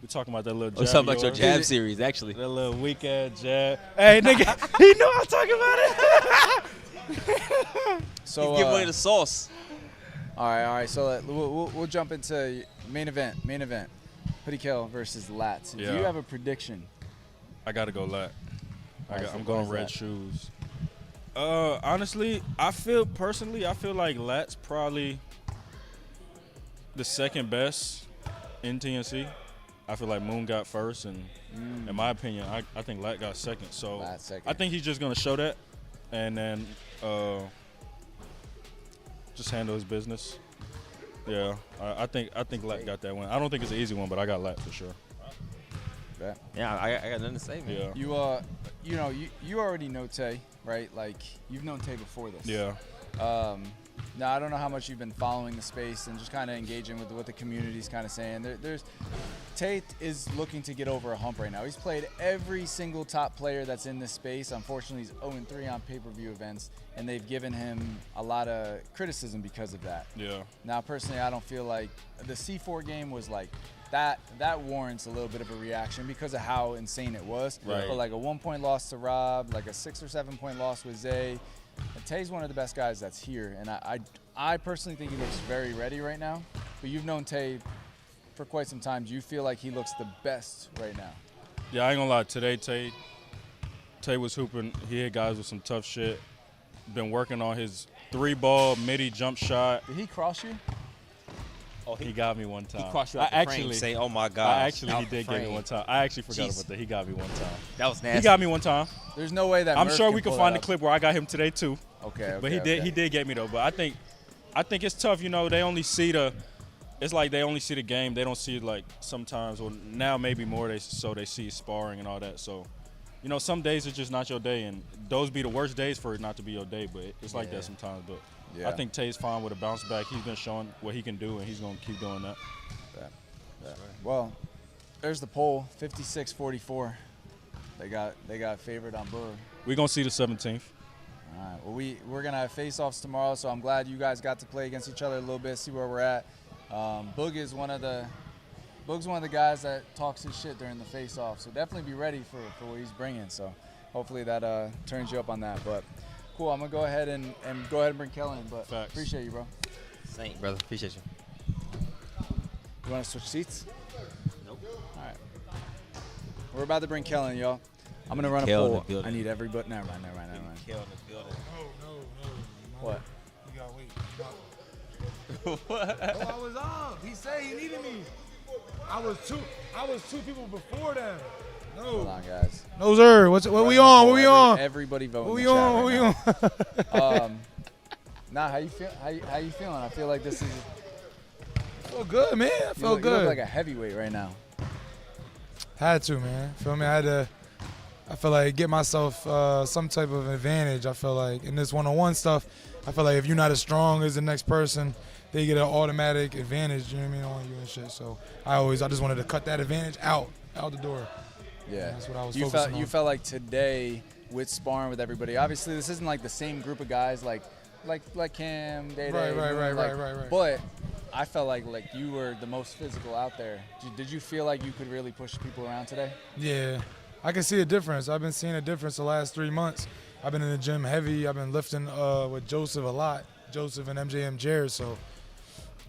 We're talking about that little jab. Let's talk about your yours. jab series, actually. That little weak ass jab. Hey, nigga, he knew I was talking about it. so. He's giving away the sauce. All right. So we'll jump into main event. Hoodie Kill versus Lats. Yeah. Do you have a prediction? I gotta go lat. Nice. I'm going Why is red that? shoes. Honestly, I feel like Lat's probably the second best in TNC. I feel like Moon got first, and in my opinion, I think Lat got second. So Lat second. I think he's just gonna show that, and then just handle his business. Yeah, I think Lat got that one. I don't think it's an easy one, but I got Lat for sure. Bet. Yeah, I got nothing to say, man. Yeah. You already know Tay, right? Like you've known Tay before this. Yeah. Now I don't know how much you've been following the space and just kind of engaging with what the community's kind of saying. Tate is looking to get over a hump right now. He's played every single top player that's in this space. Unfortunately, he's 0-3 on pay-per-view events, and they've given him a lot of criticism because of that. Yeah. Now, personally, I don't feel like the C4 game was like that. That warrants a little bit of a reaction because of how insane it was. Right. But like a 1-point loss to Rob, like a 6 or 7 point loss with Zay. And Tay's one of the best guys that's here, and I personally think he looks very ready right now. But you've known Tay for quite some time. Do you feel like he looks the best right now? Yeah, I ain't gonna lie. Today, Tay was hooping. He hit guys with some tough shit. Been working on his 3-ball midi jump shot. Did he cross you? Oh, He got me one time. He crossed you out the frame, saying, "Oh my God." He did get me one time. I actually forgot Jeez. about that. He got me one time. That was nasty. He got me one time. There's no way that I'm Murph sure we can pull find that the clip where I got him today too. Okay, But he did get me though. But I think it's tough. You know, they only see it's like they only see the game. They don't see like sometimes, or now maybe more. They see sparring and all that. So, you know, some days it's just not your day, and those be the worst days for it not to be your day. But it's like that sometimes. But Yeah. I think Tay's fine with a bounce back. He's been showing what he can do, and he's gonna keep doing that. Well, there's the poll, 56-44. They got favored on Burr. We're gonna see the 17th. All right. Well, we're gonna have face-offs tomorrow, so I'm glad you guys got to play against each other a little bit, see where we're at. Boog is one of the guys that talks his shit during the face-off, so definitely be ready for what he's bringing. So hopefully that turns you up on that. But cool, I'm gonna go ahead and bring Kellen in. But Facts. appreciate you, bro. Saint, brother. Appreciate you. You want to switch seats? Nope. All right. We're about to bring Kellen, y'all. I'm gonna run Kel in a the poll. building. I need everybody. Never mind. Kill in the building. No. What? You gotta wait. No, I was up. He said he needed me. I was two people before them. Hold No. on, guys. No, sir. What we on? What we on? Everybody vote. What in we the chat on? What right we now. on? Nah, how you feel? How you feeling? I feel like this is. Feel good, man. I You feel look, you look good. like a heavyweight right now. Had to, man. Feel me? I feel like get myself some type of advantage. I feel like in this one-on-one stuff, I feel like if you're not as strong as the next person, they get an automatic advantage. You know what I mean on you and shit. So I just wanted to cut that advantage out the door. Yeah, That's what I was you focusing felt. You on. felt like today with sparring with everybody. Obviously, this isn't like the same group of guys like like Cam, Day. Right. But I felt like you were the most physical out there. Did you feel like you could really push people around today? Yeah, I can see a difference. I've been seeing a difference the last 3 months. I've been in the gym heavy. I've been lifting with Joseph a lot, Joseph and MJM Jared. So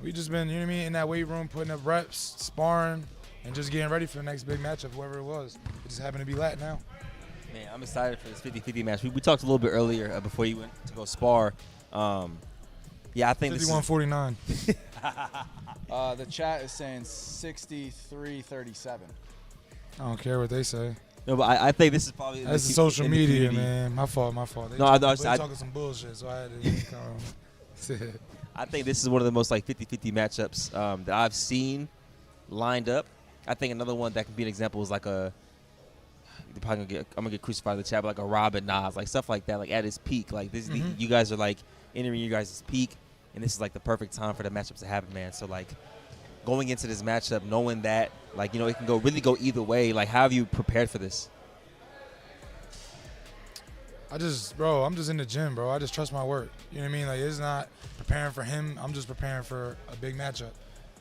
we just been, you know what I mean, in that weight room, putting up reps, sparring, and just getting ready for the next big matchup, whoever it was. It just happened to be Lat now. Man, I'm excited for this 50-50 match. We talked a little bit earlier before you went to go spar. Yeah, I think 51-49. The chat is saying 63-37. I don't care what they say. No, but I think this is probably That's the social media, man. My fault. They talking some bullshit, so I had to come. I think this is one of the most like 50-50 matchups that I've seen lined up. I think another one that can be an example is like I'm gonna get crucified in the chat, but like a Robin Nas, like stuff like that, like at his peak. Like this, you guys are like entering you guys' peak, and this is like the perfect time for the matchups to happen, man. So like going into this matchup, knowing that like it can really go either way. Like how have you prepared for this? I'm just in the gym, bro. I just trust my work. You know what I mean? Like it's not preparing for him. I'm just preparing for a big matchup.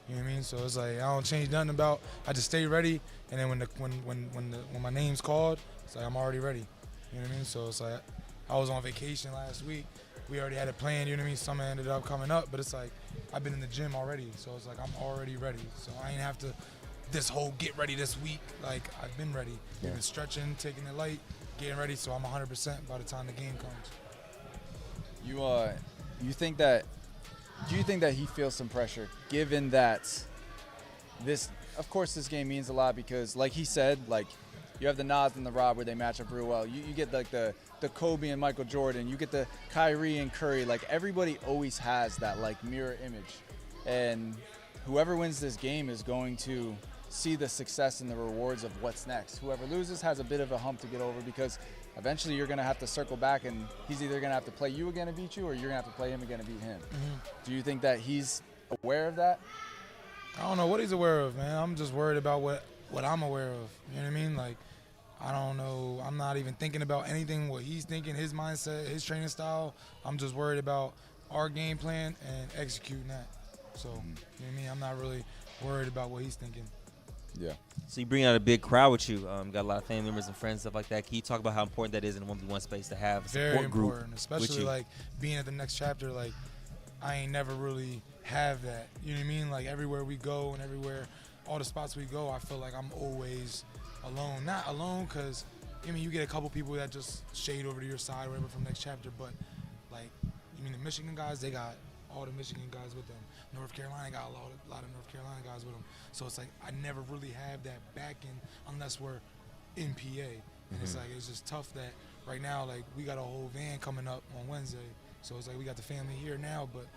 You know what I mean? So it's like I don't change nothing about. I just stay ready, and then when my name's called, it's like I'm already ready. You know what I mean? So it's like I was on vacation last week. We already had it planned. You know what I mean? Summer ended up coming up, but it's like I've been in the gym already. So it's like I'm already ready. So I ain't have to this whole get ready this week. Like I've been ready. We've been stretching, taking it light, getting ready. So I'm 100% by the time the game comes. Do you think that he feels some pressure, given that this game means a lot because, like he said, like you have the Nas and the Rob where they match up real well. You get like the Kobe and Michael Jordan. You get the Kyrie and Curry. Like everybody always has that like mirror image, and whoever wins this game is going to see the success and the rewards of what's next. Whoever loses has a bit of a hump to get over because eventually you're going to have to circle back and he's either going to have to play you again to beat you or you're going to have to play him again to beat him. Do you think that he's aware of that? I don't know what he's aware of, man. I'm just worried about what I'm aware of. You know what I mean? Like, I don't know. I'm not even thinking about anything, what he's thinking, his mindset, his training style. I'm just worried about our game plan and executing that. So, you know what I mean? I'm not really worried about what he's thinking. Yeah. So you bring out a big crowd with you. Got a lot of family members and friends, stuff like that. Can you talk about how important that is in a 1v1 space to have a support Very group important, especially like being at the next chapter. Like I ain't never really have that. You know what I mean? Like everywhere we go and everywhere, all the spots we go, I feel like I'm always alone. Not alone because I mean you get a couple people that just shade over to your side, or whatever, from next chapter. But like you mean the Michigan guys, they got all the Michigan guys with them. North Carolina got a lot of North Carolina guys with them. So it's like I never really have that backing unless we're in PA. And it's like it's just tough that right now like we got a whole van coming up on Wednesday. So it's like we got the family here now, but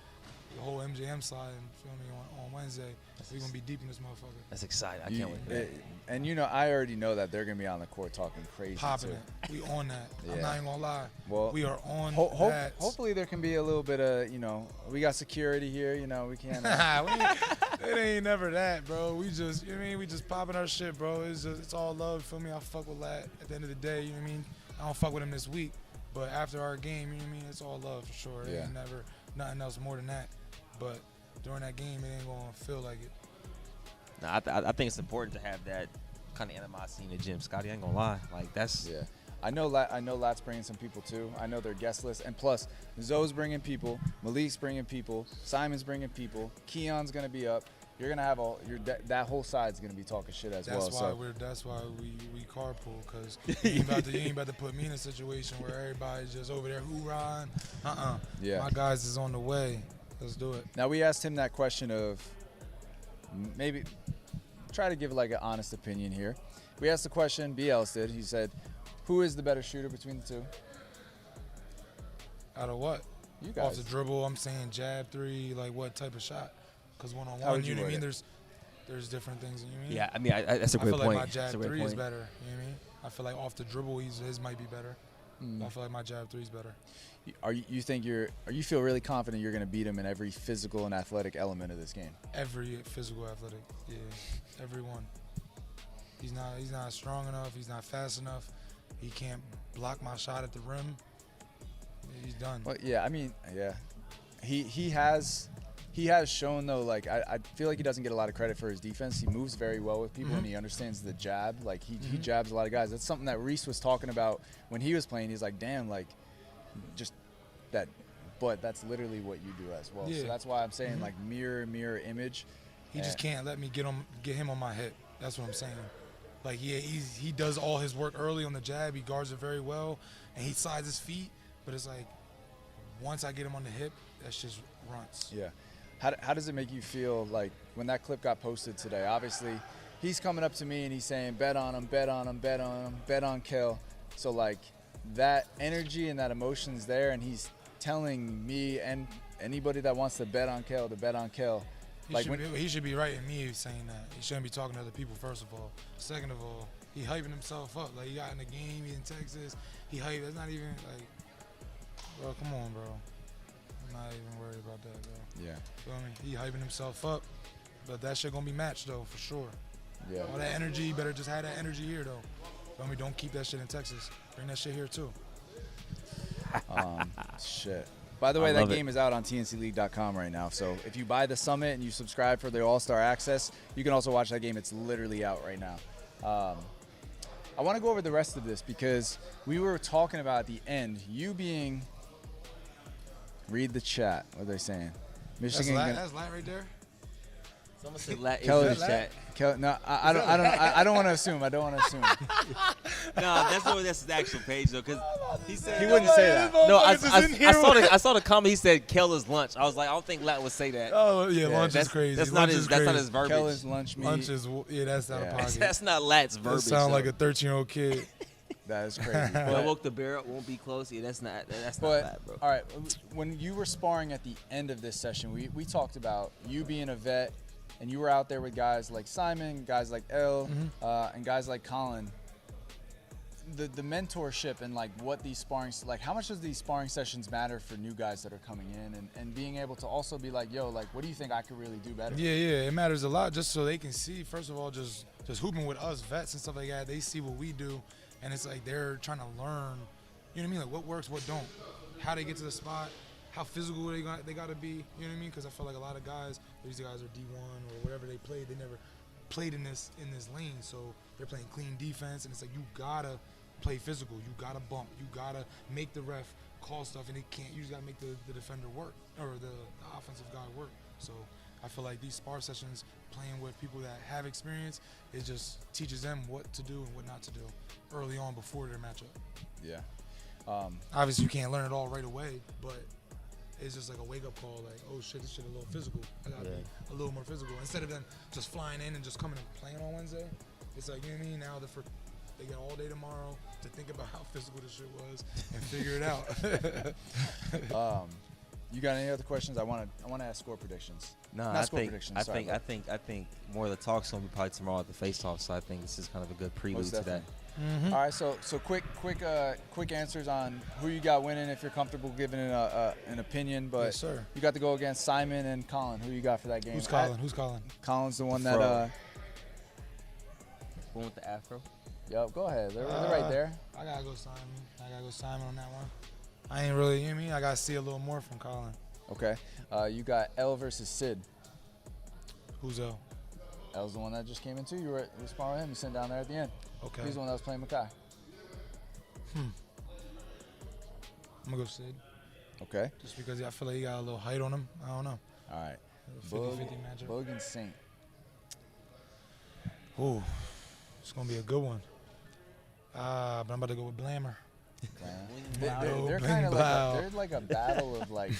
the whole MJM side and feel me on Wednesday, we're gonna be deep in this motherfucker. That's exciting. I can't wait. And I already know that they're gonna be on the court talking crazy Popping too. it. We on that. I'm not even gonna lie. Well, we are on that. Hopefully there can be a little bit of, we got security here, we can't. It ain't never that, bro. We just, you know what I mean? We just popping our shit, bro. It's all love, feel me? I fuck with Lat at the end of the day, you know what I mean? I don't fuck with him this week, but after our game, you know what I mean? It's all love for sure. It ain't never nothing else more than that. But during that game, it ain't gonna feel like it. Nah, I think it's important to have that kind of animosity in the gym. Scotty, I ain't gonna lie. Like that's. Yeah. I know Lat's bringing some people too. I know their guest list, and plus Zoe's bringing people, Malik's bringing people, Simon's bringing people, Keon's gonna be up. You're gonna have that whole side's gonna be talking shit as well. That's why we carpool, because you ain't about to put me in a situation where everybody's just over there hoorahing. Yeah. My guys is on the way. Let's do it. Now we asked him that question of maybe try to give like an honest opinion here. We asked the question, BLs did. He said, "Who is the better shooter between the two?" Out of what? You guys. Off the dribble, I'm saying jab three, like what type of shot? Because How one-on-one, would you know what I mean? word There's different things, you know what I mean? Yeah, I mean that's a great I feel point. like my jab That's a great three is point. better, you know what I mean? I feel like off the dribble, his might be better. I feel like my jab three is better. You feel really confident you're gonna beat him in every physical and athletic element of this game? Every physical athletic, yeah, every one. He's not strong enough. He's not fast enough. He can't block my shot at the rim. He's done. Well, yeah, I mean, yeah, he has shown though. Like I feel like he doesn't get a lot of credit for his defense. He moves very well with people and he understands the jab. Like he jabs a lot of guys. That's something that Reese was talking about when he was playing. He's like, damn, like just that. But that's literally what you do as well. Yeah. So that's why I'm saying like mirror image. He just can't let me get him on my hip. That's what I'm saying. Like he does all his work early on the jab. He guards it very well, and he slides his feet. But it's like once I get him on the hip, that's just runs. Yeah. How does it make you feel like when that clip got posted today? Obviously, he's coming up to me and he's saying, bet on him, bet on him, bet on him, bet on Kel. So, like, that energy and that emotion's there, and he's telling me and anybody that wants to bet on Kel to bet on Kel. He should be writing me saying that. He shouldn't be talking to other people, first of all. Second of all, he hyping himself up. Like, he got in the game, he in Texas. He hyped. That's not even, like, bro, come on, bro. I'm not even worried about that, bro. Yeah. Feel me? He hyping himself up, but that shit gonna be matched though, for sure. Yeah. All that energy, you better just have that energy here though. Feel me? Don't keep that shit in Texas. Bring that shit here too. Shit. By the way, I that love game is out on tncleague.com right now. So if you buy the Summit and you subscribe for the All-Star Access, you can also watch that game. It's literally out right now. I want to go over the rest of this because we were talking about at the end, you being – read the chat. What are they saying? Michigan. That's light right there. Someone said Lat is Kel in is- the chat. No, I don't want to assume. I don't want to assume. No, that's the actual page though, because he said He wouldn't say that. No, I saw the comment. He said Kel is lunch. I was like, I don't think Lat would say that. Oh yeah, lunch is crazy. That's lunch not is his verbiage. Kel is lunch meat. Lunch is that's out of pocket. That's not Lat's verbiage. That sound like though. a 13-year-old kid. That is crazy. Well, woke the bear up, won't be close. Yeah, that's not But Lat, bro. all right, when you were sparring at the end of this session, we talked about you being a vet, and you were out there with guys like Simon, guys like El, and guys like Colin. The mentorship and like what these sparring, like how much does these sparring sessions matter for new guys that are coming in, and being able to also be like, yo, like what do you think I could really do better? Yeah, it matters a lot just so they can see. First of all, just hooping with us vets and stuff like that. They see what we do, and it's like they're trying to learn. You know what I mean? Like what works, what don't, how they get to the spot, how physical they got to be. You know what I mean? Because I feel like a lot of guys, these guys are D1 or whatever they played. They never played in this lane, so they're playing clean defense, and it's like you gotta play physical. You gotta bump. You gotta make the ref call stuff, and you just gotta make the defender work or the offensive guy work. So I feel like these spar sessions, playing with people that have experience, it just teaches them what to do and what not to do early on before their matchup. Yeah. Obviously, you can't learn it all right away, but it's just like a wake-up call, like, oh shit, this shit a little physical. I gotta be a little more physical. Instead of them just flying in and just coming and playing on Wednesday, it's like, you know what I mean? Now they get all day tomorrow to think about how physical this shit was and figure it out. You got any other questions? I want to ask score predictions. No, Not I score think predictions. I sorry, think but- I think more of the talk's gonna be probably tomorrow at the face-off. So I think this is kind of a good prelude Most to that. definitely. All right, so quick answers on who you got winning if you're comfortable giving an opinion. But Yes, sir. you got to go against Simon and Colin. Who you got for that game? Who's calling? Who's calling? Colin's the one Fro. that. One with the afro. Yep, go ahead. They're right there. I gotta go Simon on that one. I ain't really, you know what I mean? I gotta see a little more from Colin. Okay. You got L versus Sid. Who's L? L's the one that just came in too. You were sparring with him. You sent down there at the end. Okay. He's the one that was playing Makai. I'm gonna go Sid. Okay. Just because I feel like he got a little height on him. I don't know. All right. 50-50 matchup. Bug and Saint. Ooh, it's gonna be a good one. But I'm about to go with Blammer. They're kind of like a battle of like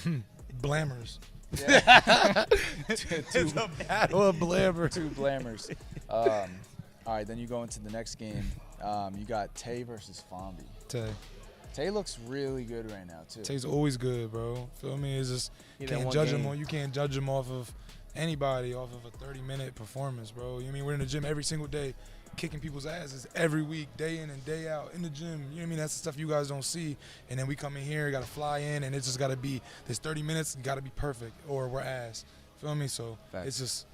Blammers. two Battle of Blammer. two blammers. All right, then you go into the next game. You got Tay versus Fombi. Tay looks really good right now too. Tay's always good, bro. Feel me? It's just Yeah, that can't one judge game. him on. You can't judge him off of anybody off of a 30-minute performance, bro. You know what I mean? We're in the gym every single day, kicking people's asses every week, day in and day out in the gym. You know what I mean? That's the stuff you guys don't see. And then we come in here, got to fly in, and it's just got to be this 30 minutes, got to be perfect, or we're ass. Feel me? So Facts. it's just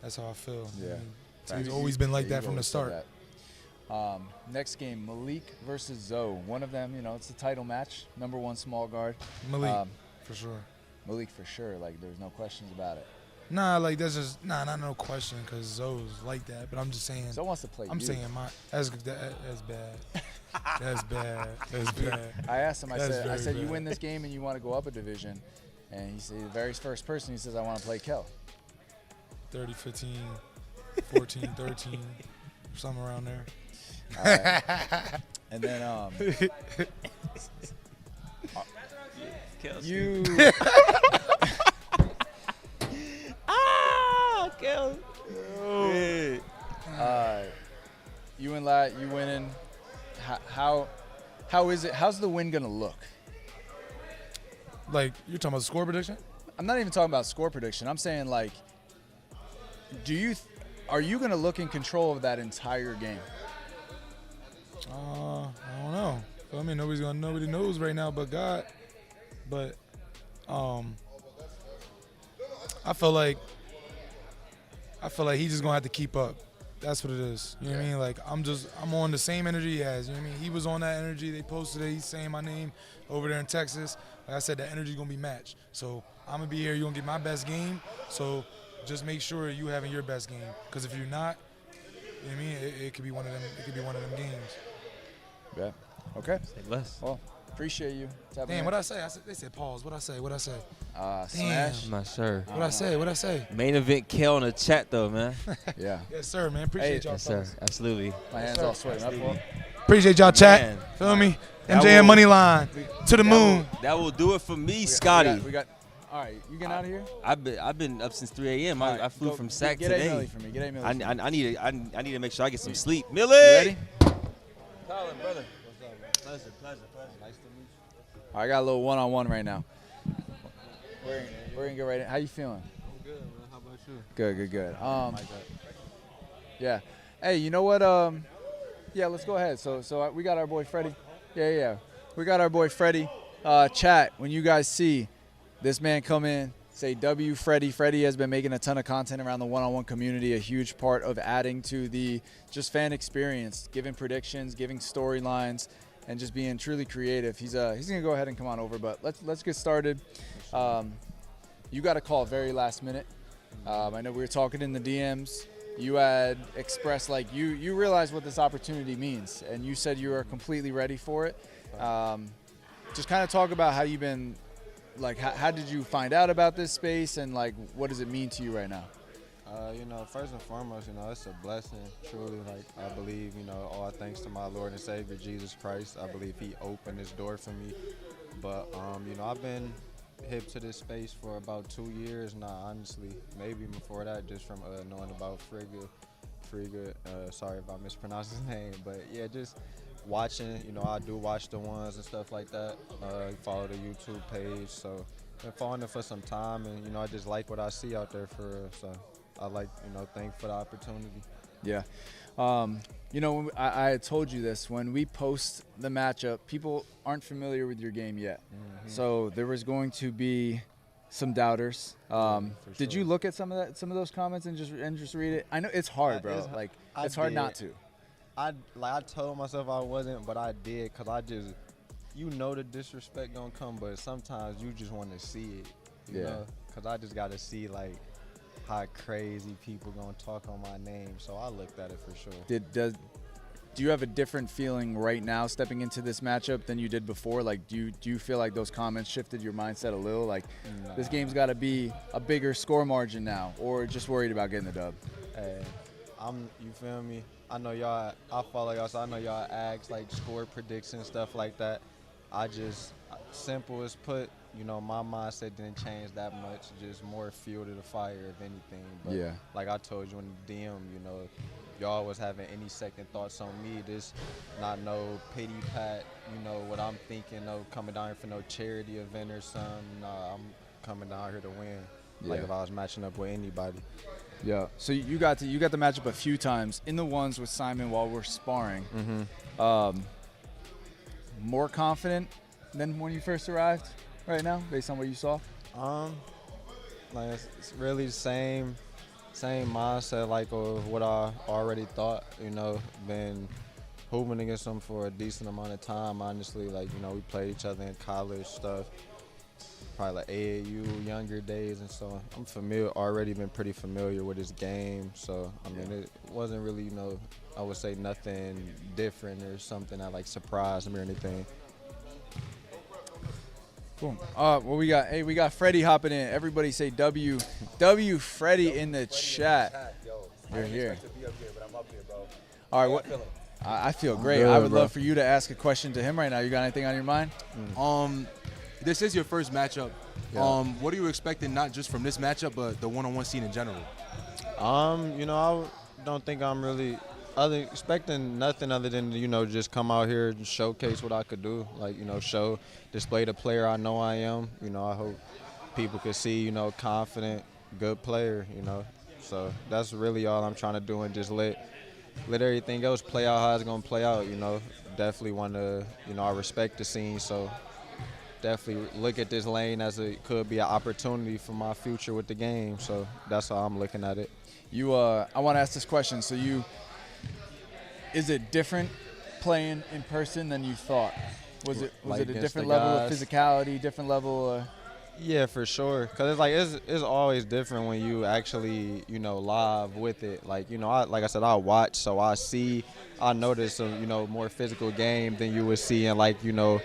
that's how I feel. Yeah. Tay's always been like that from the start. Next game, Malik versus Zoe. One of them, it's a title match. #1 small guard. Malik, for sure. Malik for sure. Like, there's no questions about it. Nah, like that's just not no question because Zoe's like that. But I'm just saying. Zoe wants to play. I'm you. saying that's bad. That's bad. That's bad. I asked him. I said, you bad. win this game and you want to go up a division, and he said the very first person. He says, I want to play Kel. 30, 15, 14, 13, something around there. All right. And then you. Kel. You and Lat, you winning. How is it? How's the win gonna look? Like you're talking about score prediction? I'm not even talking about score prediction. I'm saying like, are you gonna look in control of that entire game? I don't know. I mean, nobody knows right now but God. But I feel like he's just gonna have to keep up. That's what it is. You know what I mean? Like I'm on the same energy he has. You know what I mean? He was on that energy. They posted it. He's saying my name over there in Texas. Like I said, that energy's gonna be matched. So I'm gonna be here. You're gonna get my best game. So just make sure you having your best game. Because if you're not, you know what I mean? It could be one of them. It could be one of them games. Yeah. Okay. Say less. Well, appreciate you. Damn, what I say? They said pause. What I say? Smash. I'm not sure. What I say? Main event Kel in the chat though, man. Yeah. Yes, sir, man. Appreciate y'all. Yes, sir. Absolutely. My hands all sweating up. Well, Appreciate y'all, chat. Man. Feel me? That MJN will- money line to the moon. That will do it for me, Scotty. we got. All right, you getting out of here? I've been up since 3 a.m. All right, I flew go- from SAC get today. A Millie for me. Get A Millie. I need to make sure I get some sleep. Millie. Ready? Colin, brother. Pleasure. Nice to meet you. All right, I got a little one-on-one right now. We're gonna get right in. How you feeling? I'm good, man. How about you? Good. Yeah. Hey, you know what? Yeah, let's go ahead. So we got our boy Freddie. Yeah. We got our boy Freddie. Chat, when you guys see this man come in, say W Freddie. Freddie has been making a ton of content around the one-on-one community, a huge part of adding to the just fan experience, giving predictions, giving storylines, and just being truly creative. He's gonna go ahead and come on over, but let's get started. You got a call very last minute. I know we were talking in the DMs. You had expressed like you realize what this opportunity means, and you said you are completely ready for it. Just kind of talk about how you've been, like how did you find out about this space, and like what does it mean to you right now? First and foremost, it's a blessing, truly. Like, I believe, all thanks to my Lord and Savior, Jesus Christ. I believe he opened this door for me. But, I've been hip to this space for about 2 years now, honestly. Maybe before that, just from knowing about Friga. Sorry if I mispronounced his name. But, yeah, just watching, I do watch the ones and stuff like that. Follow the YouTube page. So, been following it for some time. And, I just like what I see out there for real. So, I like, thank for the opportunity. Yeah. When I had told you this, when we post the matchup, people aren't familiar with your game yet. Mm-hmm. So there was going to be some doubters. Did you look at some of those comments and just read it? I know it's hard, bro. It's hard not to. I told myself I wasn't, but I did, because I just, the disrespect gonna come, but sometimes you just want to see it, you know? Because I just got to see, how crazy people gonna talk on my name. So I looked at it for sure. Do you have a different feeling right now stepping into this matchup than you did before? Like, do you feel like those comments shifted your mindset a little? Like, this game's got to be a bigger score margin now, or just worried about getting the dub? Hey, you feel me? I know y'all, I follow y'all, so I know y'all ask, score predictions, stuff like that. I just, simple as put, my mindset didn't change that much, just more fuel to the fire, if anything. But like I told you in the DM, y'all was having any second thoughts on me, this not no pity pat, what I'm thinking, no coming down here for no charity event or something. Nah, I'm coming down here to win. Like if I was matching up with anybody. Yeah. So you got the matchup a few times in the ones with Simon while we're sparring. Mm-hmm. More confident than when you first arrived right now, based on what you saw? It's really the same mindset, of what I already thought, been hooping against him for a decent amount of time, honestly. Like, you know, we played each other in college stuff, probably like AAU, younger days, and so I'm already been pretty familiar with his game. So, I mean, it wasn't really, you know, I would say nothing different or something that, like, surprised me or anything. Boom. Well, we got Freddie hopping in. Everybody say W. W Freddie in the chat. You're here. All right, what? I feel great. Good, I would bro. love for you to ask a question to him right now. You got anything on your mind? This is your first matchup. Yeah. What are you expecting, not just from this matchup, but the one-on-one scene in general? You know, I don't think I'm really expecting nothing other than, you know, just come out here and showcase what I could do. Like, you know, display the player I know I am. You know, I hope people could see, you know, confident, good player, you know. So that's really all I'm trying to do, and just let everything else play out how it's going to play out, you know. Definitely want to, you know, I respect the scene, so definitely look at this lane as it could be an opportunity for my future with the game. So that's how I'm looking at it. I want to ask this question. So is it different playing in person than you thought? Was it Like a against different the level of guys? physicality, different level? Yeah, for sure. Cause it's like it's always different when you actually, you know, live with it. Like, you know, like I said, I watch, so I notice a, you know, more physical game than you would see in, like, you know,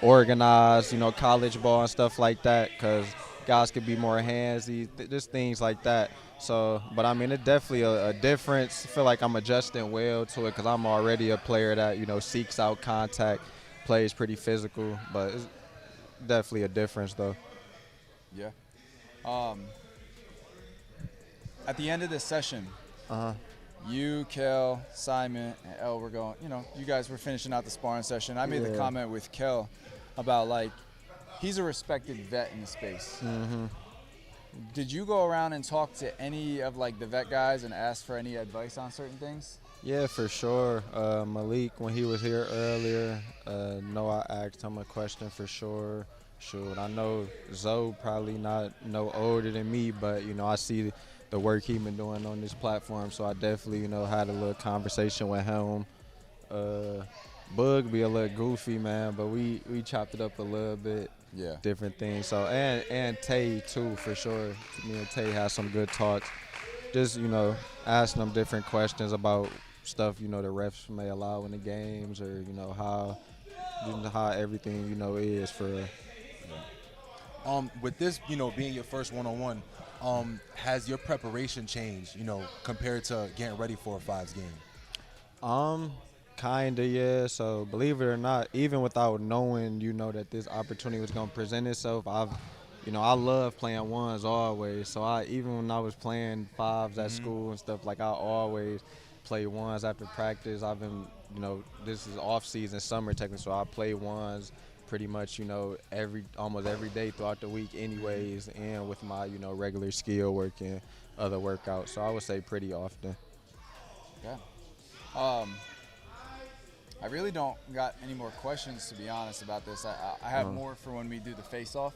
organized, you know, college ball and stuff like that. Cause guys could be more handsy, just things like that. So, but I mean, it's definitely a difference. I feel like I'm adjusting well to it, cause I'm already a player that, you know, seeks out contact, plays pretty physical. But it's definitely a difference, though. Yeah. At the end of this session, you, Kel, Simon, and El were going, you know, you guys were finishing out the sparring session. I made the comment with Kel about, like, he's a respected vet in the space. Did you go around and talk to any of, like, the vet guys and ask for any advice on certain things? Yeah, for sure. Malik, when he was here earlier, I asked him a question for sure. Shoot, I know Zoe probably not no older than me, but, you know, I see the work he been doing on this platform, so I definitely, you know, had a little conversation with him. Bug be a little goofy, man, but we chopped it up a little bit. Yeah. Different things. So and Tay too, for sure. Me and Tay had some good talks. Just, you know, asking them different questions about stuff, you know, the refs may allow in the games, or, you know, how everything, you know, is for. With this, you know, being your first one-on-one, has your preparation changed, you know, compared to getting ready for a fives game? Kinda, yeah. So believe it or not, even without knowing, you know, that this opportunity was gonna present itself, I love playing ones always. So even when I was playing fives at school and stuff, like, I always play ones after practice. I've been, you know, this is off season, summer technically, so I play ones pretty much, you know, almost every day throughout the week anyways, and with my, you know, regular skill work and other workouts. So I would say pretty often. Okay. I really don't got any more questions, to be honest, about this. I have more for when we do the face-off.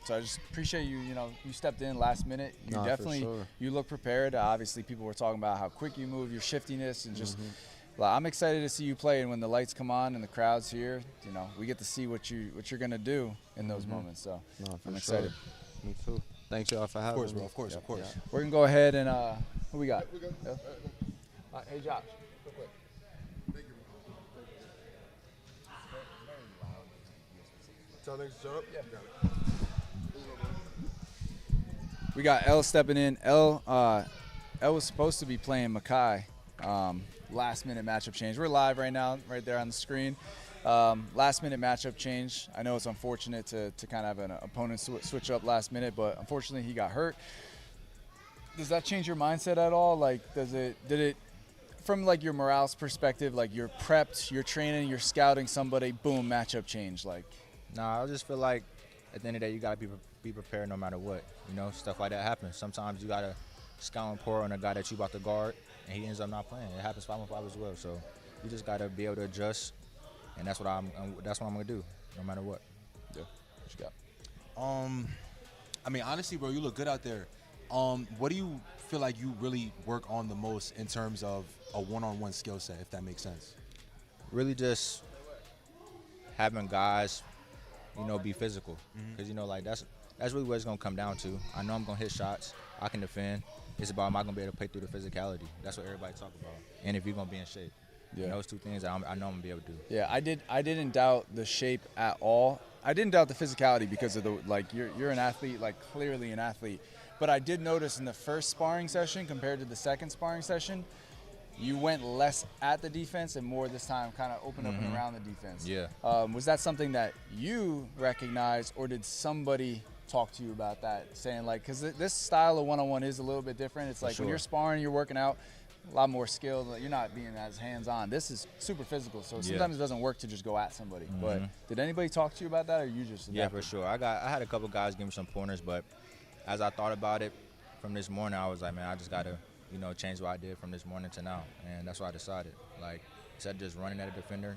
So I just appreciate you. You know, you stepped in last minute. You definitely, for sure. you look prepared. Obviously, people were talking about how quick you move, your shiftiness, and just. Well, I'm excited to see you play, and when the lights come on and the crowd's here, you know, we get to see what you're gonna do in those moments. So I'm excited. Me too. Thanks y'all for having me. Of course, bro. Of course. We're gonna go ahead and who we got? Hey, Josh. We got L stepping in. L was supposed to be playing Makai. Last minute matchup change. We're live right now, right there on the screen. Last minute matchup change. I know it's unfortunate to kind of have an opponent switch up last minute, but unfortunately he got hurt. Does that change your mindset at all? Like, did it, from like your morale's perspective, like you're prepped, you're training, you're scouting somebody, boom, matchup change, like? Nah, I just feel like at the end of the day, you gotta be prepared no matter what. You know, stuff like that happens. Sometimes you gotta scout and pour on a guy that you about to guard, and he ends up not playing. It happens 5-on-5 as well. So you just gotta be able to adjust, and that's what I'm gonna do, no matter what. Yeah. What you got? I mean, honestly, bro, you look good out there. What do you feel like you really work on the most in terms of a one-on-one skill set, if that makes sense? Really just having guys, be physical. Because, like, that's really what it's going to come down to. I know I'm going to hit shots. I can defend. It's about, am I going to be able to play through the physicality? That's what everybody talk about. And if you're going to be in shape. Yeah. Those two things I know I'm going to be able to do. Yeah, I didn't doubt the shape at all. I didn't doubt the physicality because of you're an athlete, like clearly an athlete. But I did notice in the first sparring session compared to the second sparring session, you went less at the defense and more this time kind of opened up and around the defense. Yeah. Was that something that you recognized, or did somebody talk to you about that, saying like, because this style of one-on-one is a little bit different. It's like when you're sparring, you're working out, a lot more skill. You're not being as hands-on. This is super physical, so sometimes it doesn't work to just go at somebody. But did anybody talk to you about that, or you just Yeah, for sure. I had a couple guys give me some pointers, but as I thought about it from this morning, I was like, man, I just got to, change what I did from this morning to now. And that's what I decided. Like, instead of just running at a defender,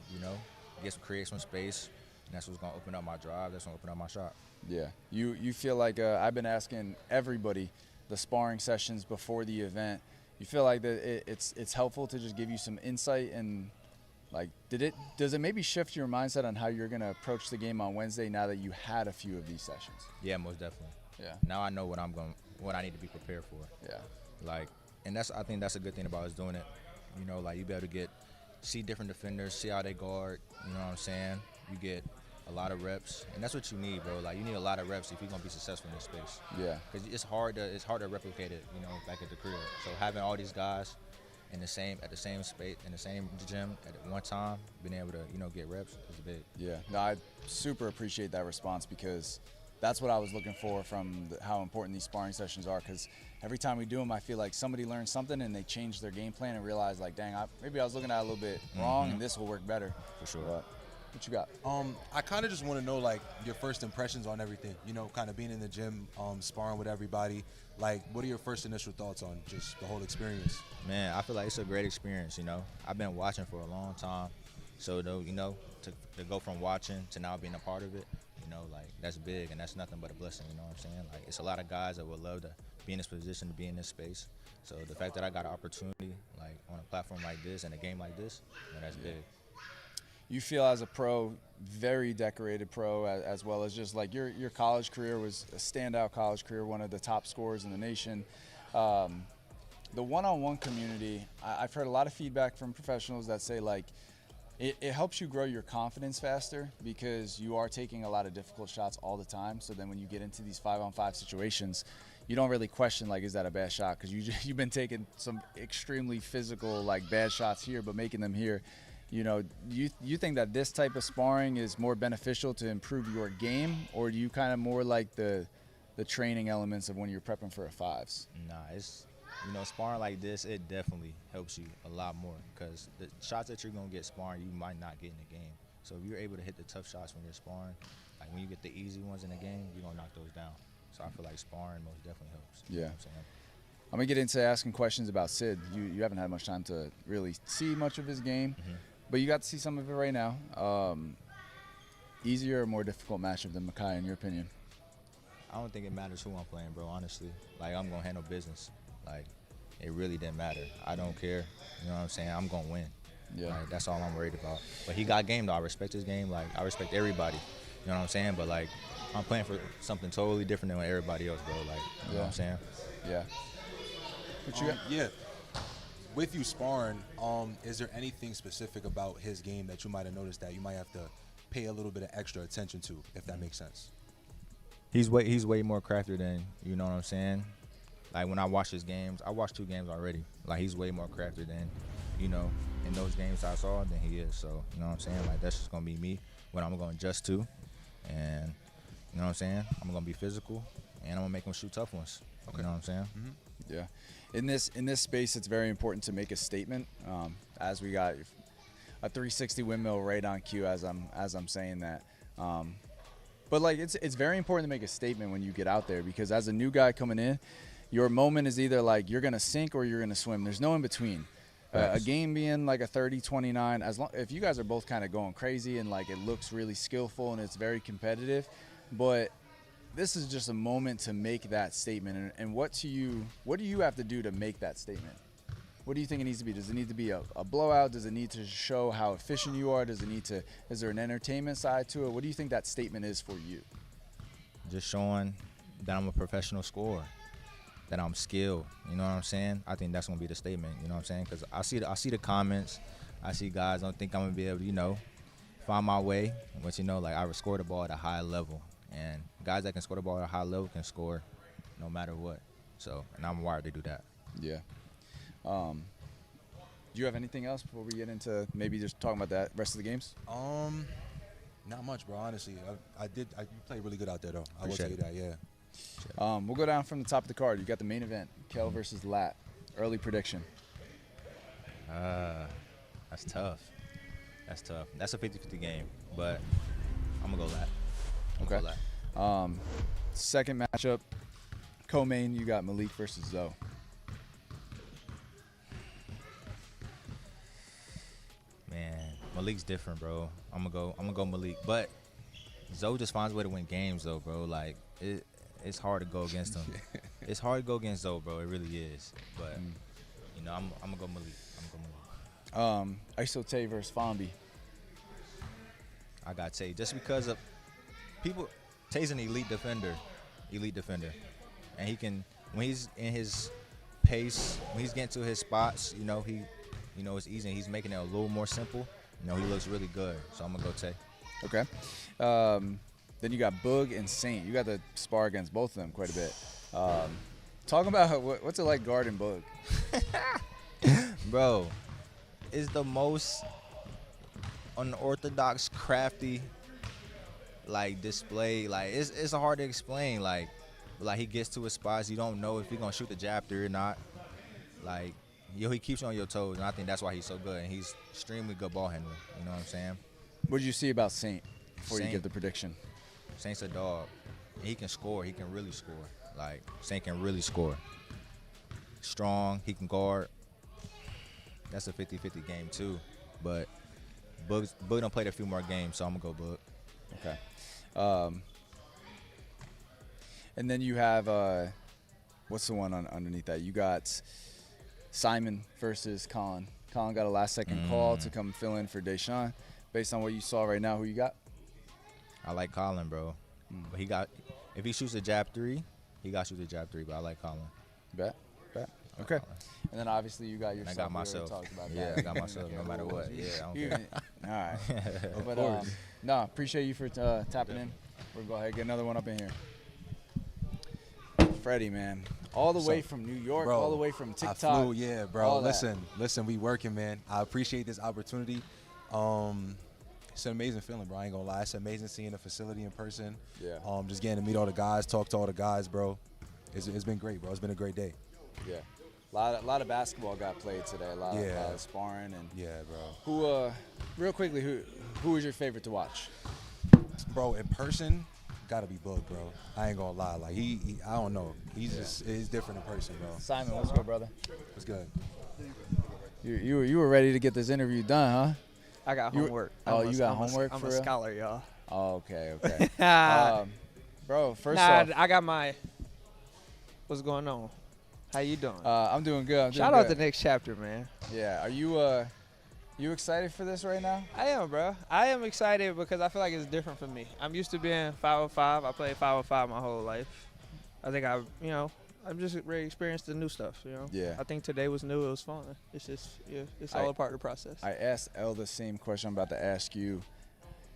create some space, and that's what's going to open up my drive. That's going to open up my shot. Yeah. You feel like I've been asking everybody the sparring sessions before the event. You feel like that it's helpful to just give you some insight, and like does it maybe shift your mindset on how you're going to approach the game on Wednesday now that you had a few of these sessions? Yeah, most definitely. Yeah. Now I know what I need to be prepared for. Yeah. Like, and I think that's a good thing about us doing it. Like you be able to see different defenders, see how they guard. You know what I'm saying? You get a lot of reps, and that's what you need, bro. Like, you need a lot of reps if you're gonna be successful in this space. Yeah. Because it's hard to replicate it, back at the crib. So having all these guys at the same space, in the same gym at one time, being able to get reps is big. Yeah. No, I super appreciate that response, because that's what I was looking for from how important these sparring sessions are, because every time we do them, I feel like somebody learns something and they change their game plan and realize, like, dang, maybe I was looking at it a little bit wrong, and this will work better. For sure. But what you got? I kind of just want to know, like, your first impressions on everything. Kind of being in the gym, sparring with everybody. Like, what are your first initial thoughts on just the whole experience? Man, I feel like it's a great experience. I've been watching for a long time, so to go from watching to now being a part of it, like, that's big, and that's nothing but a blessing. You know what I'm saying? Like, it's a lot of guys that would love to be in this position, to be in this space. So the fact that I got an opportunity, like, on a platform like this and a game like this, that's big. You feel as a pro, very decorated pro, as well as just like your college career was a standout college career, one of the top scorers in the nation. The one-on-one community, I've heard a lot of feedback from professionals that say, like, it helps you grow your confidence faster, because you are taking a lot of difficult shots all the time. So then when you get into these 5-on-5 situations, you don't really question, like, is that a bad shot? Because you've been taking some extremely physical, like, bad shots here, but making them here. You think that this type of sparring is more beneficial to improve your game, or do you kind of more like the training elements of when you're prepping for a fives? Nah, it's sparring like this, it definitely helps you a lot more, because the shots that you're gonna get sparring, you might not get in the game. So if you're able to hit the tough shots when you're sparring, like when you get the easy ones in the game, you're gonna knock those down. So I feel like sparring most definitely helps. Yeah. You know what I'm saying? I'm gonna get into asking questions about Sid. You haven't had much time to really see much of his game, but you got to see some of it right now. Easier or more difficult matchup than Makai, in your opinion? I don't think it matters who I'm playing, bro, honestly. Like, I'm gonna handle business. Like, it really didn't matter. I don't care. You know what I'm saying? I'm gonna win. Yeah. Like, that's all I'm worried about. But he got game, though. I respect his game. Like, I respect everybody. You know what I'm saying? But, like, I'm playing for something totally different than everybody else, bro. Like, you know what I'm saying? Yeah. What you got? Yeah. With you sparring, is there anything specific about his game that you might have noticed that you might have to pay a little bit of extra attention to, if that makes sense? He's way more craftier than, you know what I'm saying? Like, when I watch his games, I watched 2 games already. Like, he's way more craftier than, in those games I saw than he is. So, you know what I'm saying? Like, that's just going to be me, what I'm going to adjust to. And, you know what I'm saying? I'm going to be physical, and I'm going to make him shoot tough ones. Okay. You know what I'm saying? Mm-hmm. Yeah. In this space, it's very important to make a statement. As we got a 360 windmill right on cue as I'm saying that. But like, it's very important to make a statement when you get out there, because as a new guy coming in, your moment is either like you're gonna sink or you're gonna swim. There's no in between. A game being like a 30-29, if you guys are both kind of going crazy and like it looks really skillful and it's very competitive, but this is just a moment to make that statement. And what do you have to do to make that statement? What do you think it needs to be? Does it need to be a blowout? Does it need to show how efficient you are? Is there an entertainment side to it? What do you think that statement is for you? Just showing that I'm a professional scorer, that I'm skilled. You know what I'm saying? I think that's gonna be the statement. You know what I'm saying? Because I see the comments. I see guys don't think I'm gonna be able to, find my way. But like I score the ball at a high level, and guys that can score the ball at a high level can score no matter what. So, and I'm wired to do that. Yeah. Do you have anything else before we get into maybe just talking about that rest of the games? Not much, bro. Honestly, I played really good out there, though. I will Appreciate tell you that. Yeah. We'll go down from the top of the card. You got the main event, Kel versus Lat. Early prediction. That's tough. That's a 50-50 game, but I'm gonna go Lat. Okay. Go Lat. Second matchup, co-main. You got Malik versus Zoe. Man, Malik's different, bro. I'm gonna go Malik, but Zoe just finds a way to win games, though, bro. Like it's hard to go against him. It's hard to go against Zoe, bro. It really is. But I'm gonna go Malik. ISO Tay versus Fombi. I got Tay just because of people. Tay's an elite defender, and he can when he's in his pace, when he's getting to his spots, it's easy. And he's making it a little more simple. He looks really good. So I'm gonna go Tay. Okay. Then you got Boog and Saint. You got to spar against both of them quite a bit. Talk about what's it like guarding Boog? Bro, it's the most unorthodox, crafty, display. It's hard to explain. He gets to his spots. You don't know if he's going to shoot the jab through or not. He keeps you on your toes, and I think that's why he's so good. And he's extremely good ball handler. You know what I'm saying? What did you see about Saint before Saint. you give the prediction? Saint's a dog. He can score. He can really score. Saint can really score. Strong. He can guard. That's a 50-50 game, too. But Boog done played a few more games, so I'm going to go Boog. Okay. And then you have, what's the one underneath that? You got Simon versus Colin. Colin got a last-second call to come fill in for Deshaun. Based on what you saw right now, who you got? I like Colin, bro. But if he shoots a jab 3, he got to shoot a jab 3, but I like Colin. Bet. Okay. And then obviously you got yourself. I got myself. About yeah, that. I got myself no matter what. Yeah, I don't care. All right. But appreciate you for tapping in. We'll go ahead and get another one up in here. Freddie, man. All the way from New York, bro, all the way from TikTok. I flew, yeah, bro. Listen, we working, man. I appreciate this opportunity. It's an amazing feeling, bro. I ain't gonna lie. It's amazing seeing the facility in person. Yeah. Just getting to meet all the guys, talk to all the guys, bro. It's been great, bro. It's been a great day. Yeah. A lot of basketball got played today. A lot of sparring and. Yeah, bro. Who, real quickly, who is your favorite to watch? Bro, in person, gotta be Boog, bro. I ain't gonna lie. I don't know. He's different in person, bro. Simon, what's good, brother? What's good? You were ready to get this interview done, huh? I got homework. You got homework I'm for a real? scholar, y'all. Oh, okay. Bro, first off. off. I got my. What's going on? How you doing? I'm doing good. Shout out the next chapter, man. Yeah. Are you excited for this right now? I am, bro. I am excited because I feel like it's different for me. I'm used to being 505. I played 505 my whole life. I think I'm just ready to experience the new stuff, Yeah. I think today was new. It was fun. It's just, it's all a part of the process. I asked Elle the same question I'm about to ask you.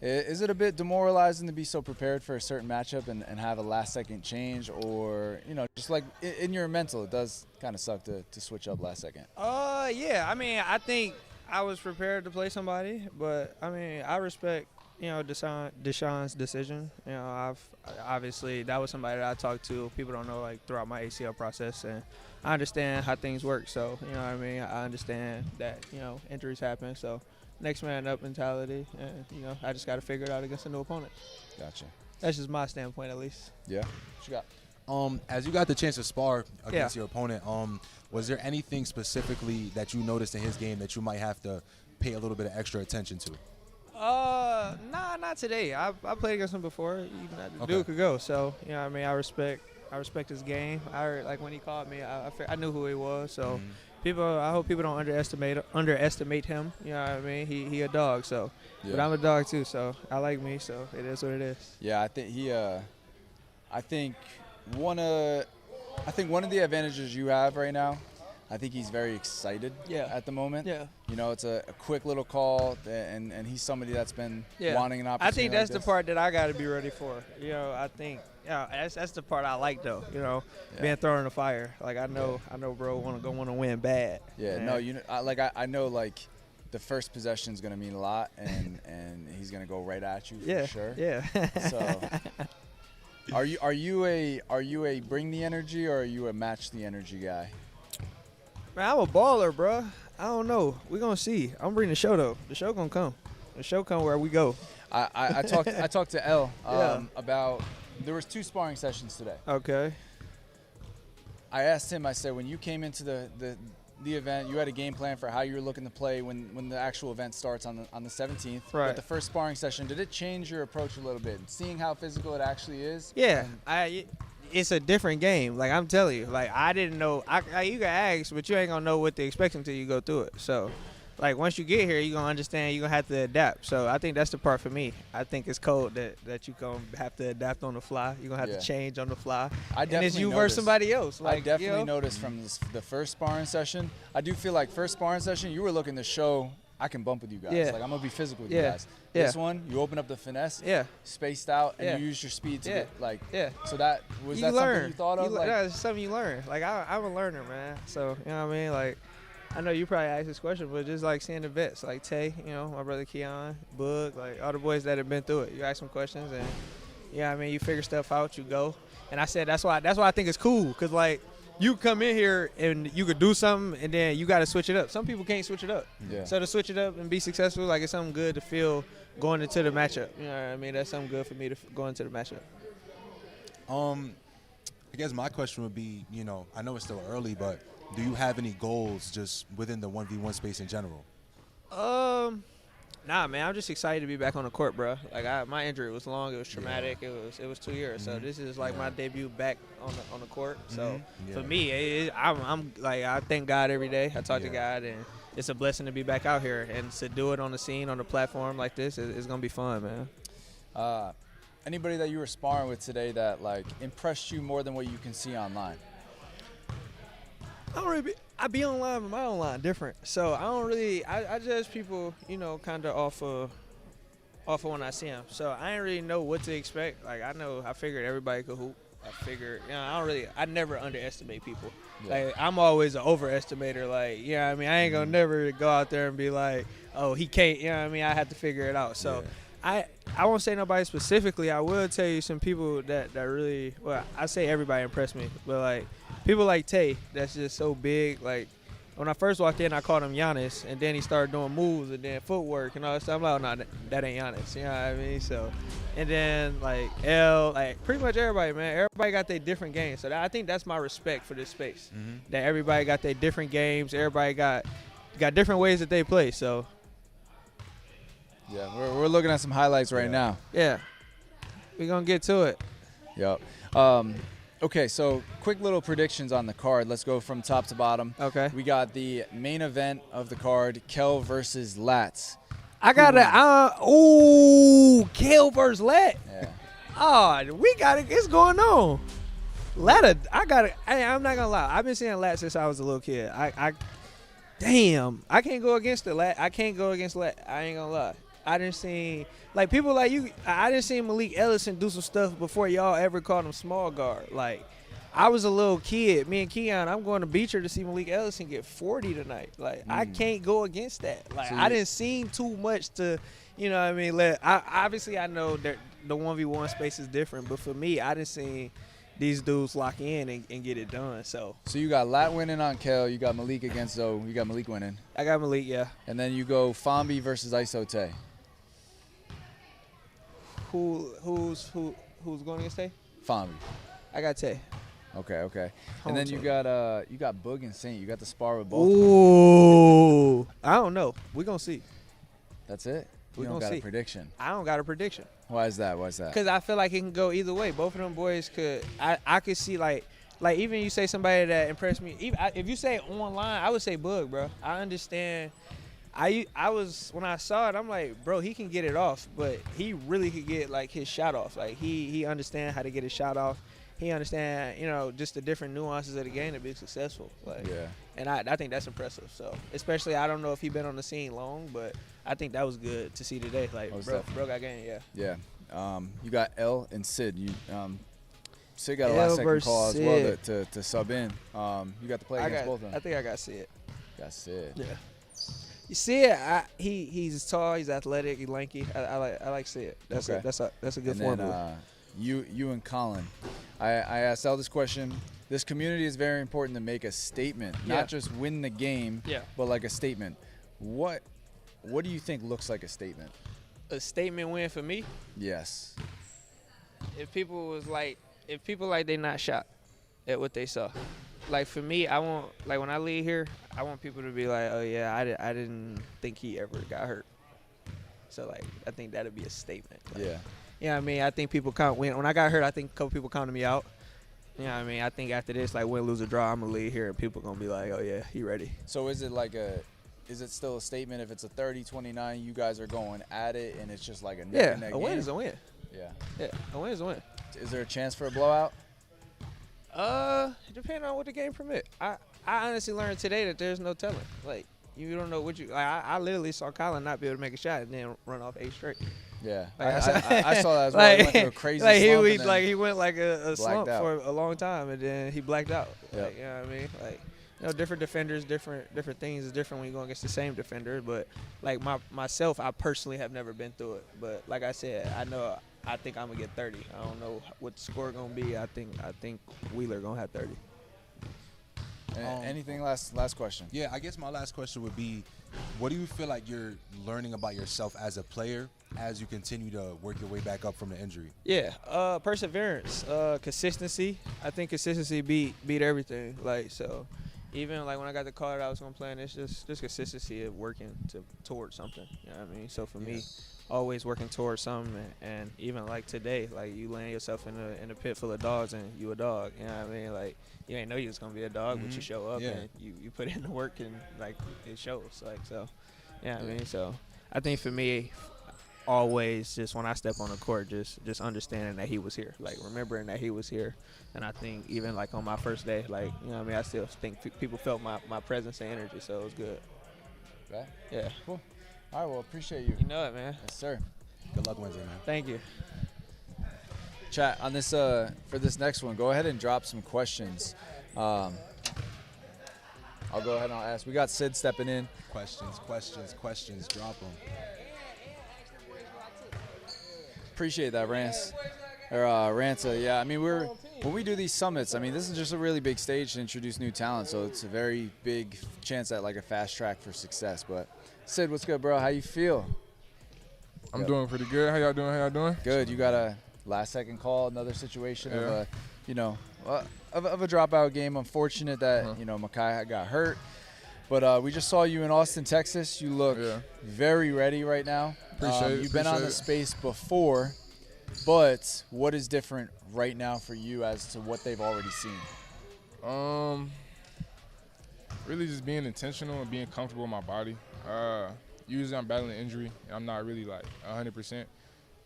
Is it a bit demoralizing to be so prepared for a certain matchup and have a last-second change? Or, just like in your mental, it does kind of suck to switch up last second? Yeah. I mean, I think I was prepared to play somebody. But, I mean, I respect, Deshaun's decision. Obviously, that was somebody that I talked to. People don't know, throughout my ACL process. And I understand how things work. So, you know what I mean? I understand that, injuries happen. So, next man up mentality, and I just got to figure it out against a new opponent. Gotcha. That's just my standpoint, at least. Yeah. What you got? As you got the chance to spar against your opponent, was there anything specifically that you noticed in his game that you might have to pay a little bit of extra attention to? Nah, not today. I played against him before. The Okay. dude could go. So you know, what I mean, I respect his game. Like when he called me, I knew who he was. So I hope people don't underestimate him. You know what I mean? He a dog. So, but Yeah. I'm a dog too. So I like me. So it is what it is. Yeah, I think I think one of the advantages you have right now, I think he's very excited at the moment. Yeah. You know, it's a quick little call, and he's somebody that's been wanting an opportunity. I think that's like the this. part that I got to be ready for. You know, I think that's the part I like though. You know, being thrown in the fire. Like I know, bro, want to win bad. Yeah, man. no, you know, I know like the first possession is gonna mean a lot, and he's gonna go right at you for sure. Yeah. So, are you a bring the energy or are you a match the energy guy? Man, I'm a baller, bro. I don't know. We're gonna see. I'm bringing the show though. The show gonna come. The show come where we go. I talked to L about there was 2 sparring sessions today. Okay. I asked him. I said, when you came into the event, you had a game plan for how you were looking to play when the actual event starts on the 17th. Right. But the first sparring session, did it change your approach a little bit? Seeing how physical it actually is. Yeah. It's a different game. Like I'm telling you. Like I didn't know. You can ask, but you ain't gonna know what to expect until you go through it. So. Like once you get here, you're gonna understand. You're gonna have to adapt. So I think that's the part for me. I think it's cold that you gonna have to adapt on the fly. You're gonna have to change on the fly. I definitely and it's you noticed. versus somebody else. Like I definitely noticed from the first sparring session. I do feel like first sparring session, you were looking to show I can bump with you guys. Yeah. Like I'm gonna be physical with Yeah. you guys. Yeah. This one, you open up the finesse. Yeah. Spaced out, and Yeah. you use your speed to Yeah. get like. Yeah. So that was you that learn. something you thought of? Like, That's something you learn. Like I'm a learner, man. So you know what I mean. Like I know you probably asked this question, but just like seeing the vets, like Tay, you know, my brother Keon, Boog, like all the boys that have been through it. You ask them questions, and yeah, I mean, you figure stuff out, you go. And I said that's why I think it's cool, cause like you come in here and you could do something, and then you got to switch it up. Some people can't switch it up. Yeah. So to switch it up and be successful, like it's something good to feel going into the matchup. You know what I mean? That's something good for me to go into the matchup. I guess my question would be, you know, I know it's still early, but do you have any goals just within the 1v1 space in general? Nah, man, I'm just excited to be back on the court, bro. Like my injury was long, it was traumatic, it was 2 years. So this is like my debut back on the court. So for me, I'm like I thank God every day. I talk to God, and it's a blessing to be back out here and to do it on the scene, on the platform like this. It's gonna be fun, man. Anybody that you were sparring with today that like impressed you more than what you can see online? I be online, but my online different. So I don't really. I judge people, you know, kind of off of when I see them. So I ain't really know what to expect. Like I figured everybody could hoop. I figured, you know, I never underestimate people. Yeah. Like I'm always an overestimator. Like, you know what I mean? I ain't gonna never go out there and be like, oh, he can't. You know what I mean? I have to figure it out. So. I won't say nobody specifically. I will tell you some people that really, well, I say everybody impressed me, but like people like Tay, that's just so big. Like when I first walked in, I called him Giannis, and then he started doing moves and then footwork and all that stuff. I'm like, oh, no, that ain't Giannis. You know what I mean? So, and then like L, like pretty much everybody, man. Everybody got their different games. So I think that's my respect for this space. That everybody got their different games. Everybody got different ways that they play. So. Yeah, we're looking at some highlights right now. Yeah, we're going to get to it. Yep. Okay, so quick little predictions on the card. Let's go from top to bottom. Okay. We got the main event of the card, Kel versus Lats. I got Kel versus Lat. Yeah. Oh, we got it. It's going on. Lat, I'm not going to lie. I've been seeing Lat since I was a little kid. Damn, I can't go against the Lat. I can't go against Lat. I ain't going to lie. I didn't see like people like you. I didn't see Malik Ellison do some stuff before y'all ever called him small guard. Like I was a little kid. Me and Keon, I'm going to Beecher to see Malik Ellison get 40 tonight. Like I can't go against that. Like I didn't see too much to, you know what I mean. Obviously I know that the 1v1 space is different, but for me, I didn't see these dudes lock in and get it done. So you got Lat winning on Kel. You got Malik against Zoe. You got Malik winning. I got Malik, yeah. And then you go Fambi versus Iso Tay. Who's going against Tay? Fambi. I got Tay. Okay. And then you got Boog and Saint. You got the spar with both. Ooh, I don't know. We're gonna see. That's it. You don't got a prediction. I don't got a prediction. Why is that? Because I feel like it can go either way. Both of them boys could. I could see like even you say somebody that impressed me. Even if you say online, I would say Bug, bro. I understand. I was when I saw it, I'm like, bro, he can get it off, but he really could get like his shot off. Like he understand how to get his shot off. He understand, just the different nuances of the game to be successful. Like, yeah. And I think that's impressive. So especially, I don't know if he been on the scene long, but I think that was good to see today. Like, bro got game, yeah. Yeah. You got L and Sid. Sid got a last second call as well to sub in. You got to play against both of them. I think I got Sid. Got Sid. Yeah. You see it. He's tall. He's athletic. He's lanky. I like Sid. That's okay. That's a good and formula. Then, you and Colin. I asked Al this question. This community is very important to make a statement, not just win the game, but like a statement. What do you think looks like a statement? A statement win for me? Yes. If people they not shocked at what they saw. Like for me, I want when I leave here, I want people to be like, oh yeah, I didn't think he ever got hurt. So like I think that'd be a statement. Like, yeah. You know what I mean? I think people count when I got hurt, I think a couple people counted me out. You know what I mean? I think after this, like win, lose, or draw, I'm gonna leave here and people gonna be like, oh yeah, he ready. So is it still a statement if it's a 30-29, you guys are going at it and it's just like a neck and neck a win game? is a win. Yeah, a win is a win. Is there a chance for a blowout? Depending on what the game permit. I honestly learned today that there's no telling. Like you don't know what you. I literally saw Colin not be able to make a shot and then run off 8 straight. Yeah, like, I saw that as well. He went through a crazy slump he went like a slump out for a long time and then he blacked out. Yep. Like, you know what I mean? Like, different defenders, different things is different when you go against the same defender. But like myself, I personally have never been through it. But like I said, I think I'm gonna get 30. I don't know what the score gonna be. I think Wheeler gonna have 30. Anything last question? Yeah, I guess my last question would be, what do you feel like you're learning about yourself as a player as you continue to work your way back up from the injury? Yeah, perseverance, consistency. I think consistency beat everything. Like so, even like when I got the call that I was gonna play, and it's just consistency of working towards something. You know what I mean? So for me, always working towards something, and even like today, like you land yourself in a pit full of dogs, and you a dog. You know what I mean? Like you ain't know you was gonna be a dog, but you show up and you put in the work, and like it shows. Like so, yeah. I mean, so I think for me, always just when I step on the court, just understanding that he was here, like remembering that he was here. And I think even like on my first day, like, you know what I mean, I still think people felt my presence and energy, so it was good. Right? Yeah. Cool. All right, well, appreciate you. You know it, man. Yes, sir. Good luck Wednesday, man. Thank you. Chat, on this for this next one, go ahead and drop some questions. I'll go ahead and I'll ask. We got Sid stepping in. Questions, drop them. Appreciate that, Rance. Ransa, yeah. I mean, when we do these summits, I mean, this is just a really big stage to introduce new talent, so it's a very big chance at like a fast track for success. But Sid, what's good, bro? How you feel? I'm doing pretty good. How y'all doing? Good. You got a last-second call, another situation of a, of a dropout game. Unfortunate that Makai got hurt, but we just saw you in Austin, Texas. You look very ready right now. Appreciate it. You've been on the space before, but what is different right now for you as to what they've already seen? Really just being intentional and being comfortable in my body. Usually I'm battling injury and I'm not really like 100%.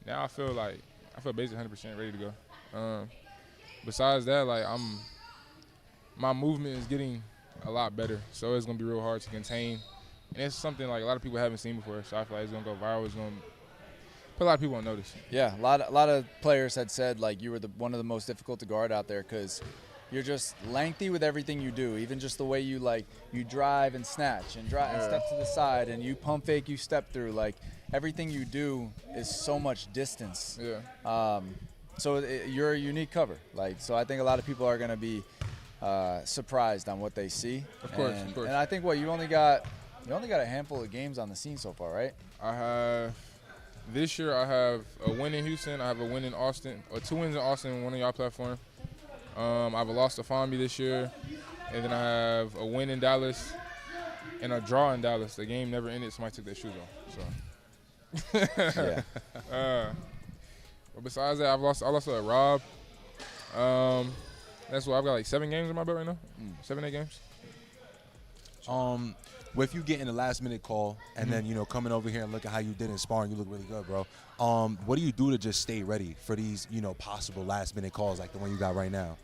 Now I feel basically 100% ready to go. Besides that, like my movement is getting a lot better, so it's gonna be real hard to contain. And it's something like a lot of people haven't seen before, so I feel like it's gonna go viral. It's gonna put a lot of people on notice. Yeah, a lot of players had said like you were one of the most difficult to guard out there because you're just lengthy with everything you do. Even just the way you drive and snatch and drive and step to the side and you pump fake, you step through. Like everything you do is so much distance. Yeah. So you're a unique cover. Like so, I think a lot of people are gonna be surprised on what they see. Of course. And I think you only got a handful of games on the scene so far, right? This year I have a win in Houston, I have a win in Austin, or 2 wins in Austin and 1 on y'all platform. I have a loss to Fonby this year, and then I have a win in Dallas and a draw in Dallas. The game never ended, somebody took their shoes off. So Yeah. But besides that, I lost to Rob. That's what I've got, like 7 games in my belt right now. 7, 8 games. With you getting the last minute call and then, you know, coming over here and look at how you did in sparring, you look really good, bro. What do you do to just stay ready for these, you know, possible last minute calls like the one you got right now?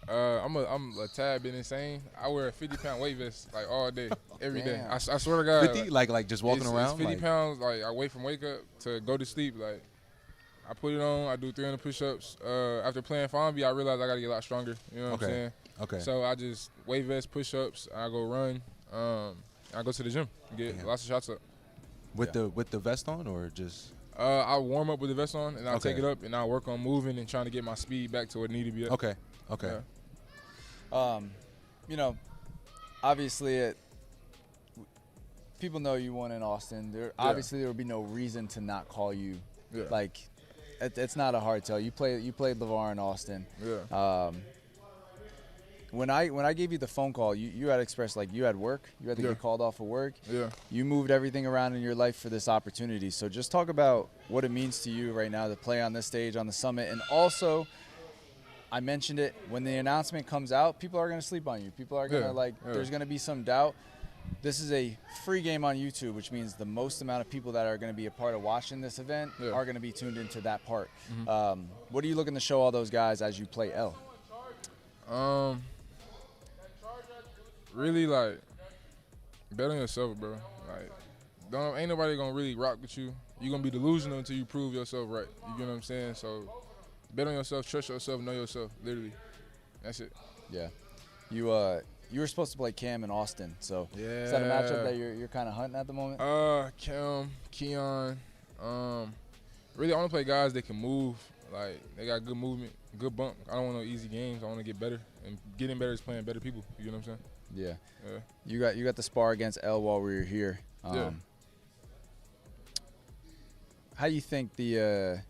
I'm a tad bit insane. I wear a 50-pound weight vest like all day, every day. Damn. I swear to God. 50? Like just walking around? It's 50 like, pounds. Like I wait from wake up to go to sleep. Like I put it on. I do 300 push-ups. After playing Fonby, I realized I got to get a lot stronger. You know what I'm saying? Okay. So I just weight vest, push-ups. I go run. I go to the gym, get lots of shots up. With the vest on or just? I warm up with the vest on and I'll Okay. take it up and I'll work on moving and trying to get my speed back to where it needed to be at. Okay. Yeah. You know, obviously, people know you won in Austin. Obviously, there would be no reason to not call you. Yeah. Like, it's not a hard tell. You played LeVar in Austin. Yeah. When I gave you the phone call, you had expressed like you had work. You had to get called off of work. Yeah. You moved everything around in your life for this opportunity. So just talk about what it means to you right now to play on this stage on the summit. And also, I mentioned it, when the announcement comes out, people are going to sleep on you. People are going to there's going to be some doubt. This is a free game on YouTube, which means the most amount of people that are going to be a part of watching this event are going to be tuned into that part. What are you looking to show all those guys as you play L? Really, like, bet on yourself, bro. Like, ain't nobody gonna really rock with you. You're gonna be delusional until you prove yourself right. You get what I'm saying? So, bet on yourself, trust yourself, know yourself. Literally, that's it. Yeah. You were supposed to play Cam in Austin, so is that a matchup that you're kind of hunting at the moment? Cam, Keon. Really, I want to play guys that can move. Like, they got good movement, good bump. I don't want no easy games. I want to get better, and getting better is playing better people. You know what I'm saying? Yeah. Yeah. You got the spar against L while we were here. How do you think you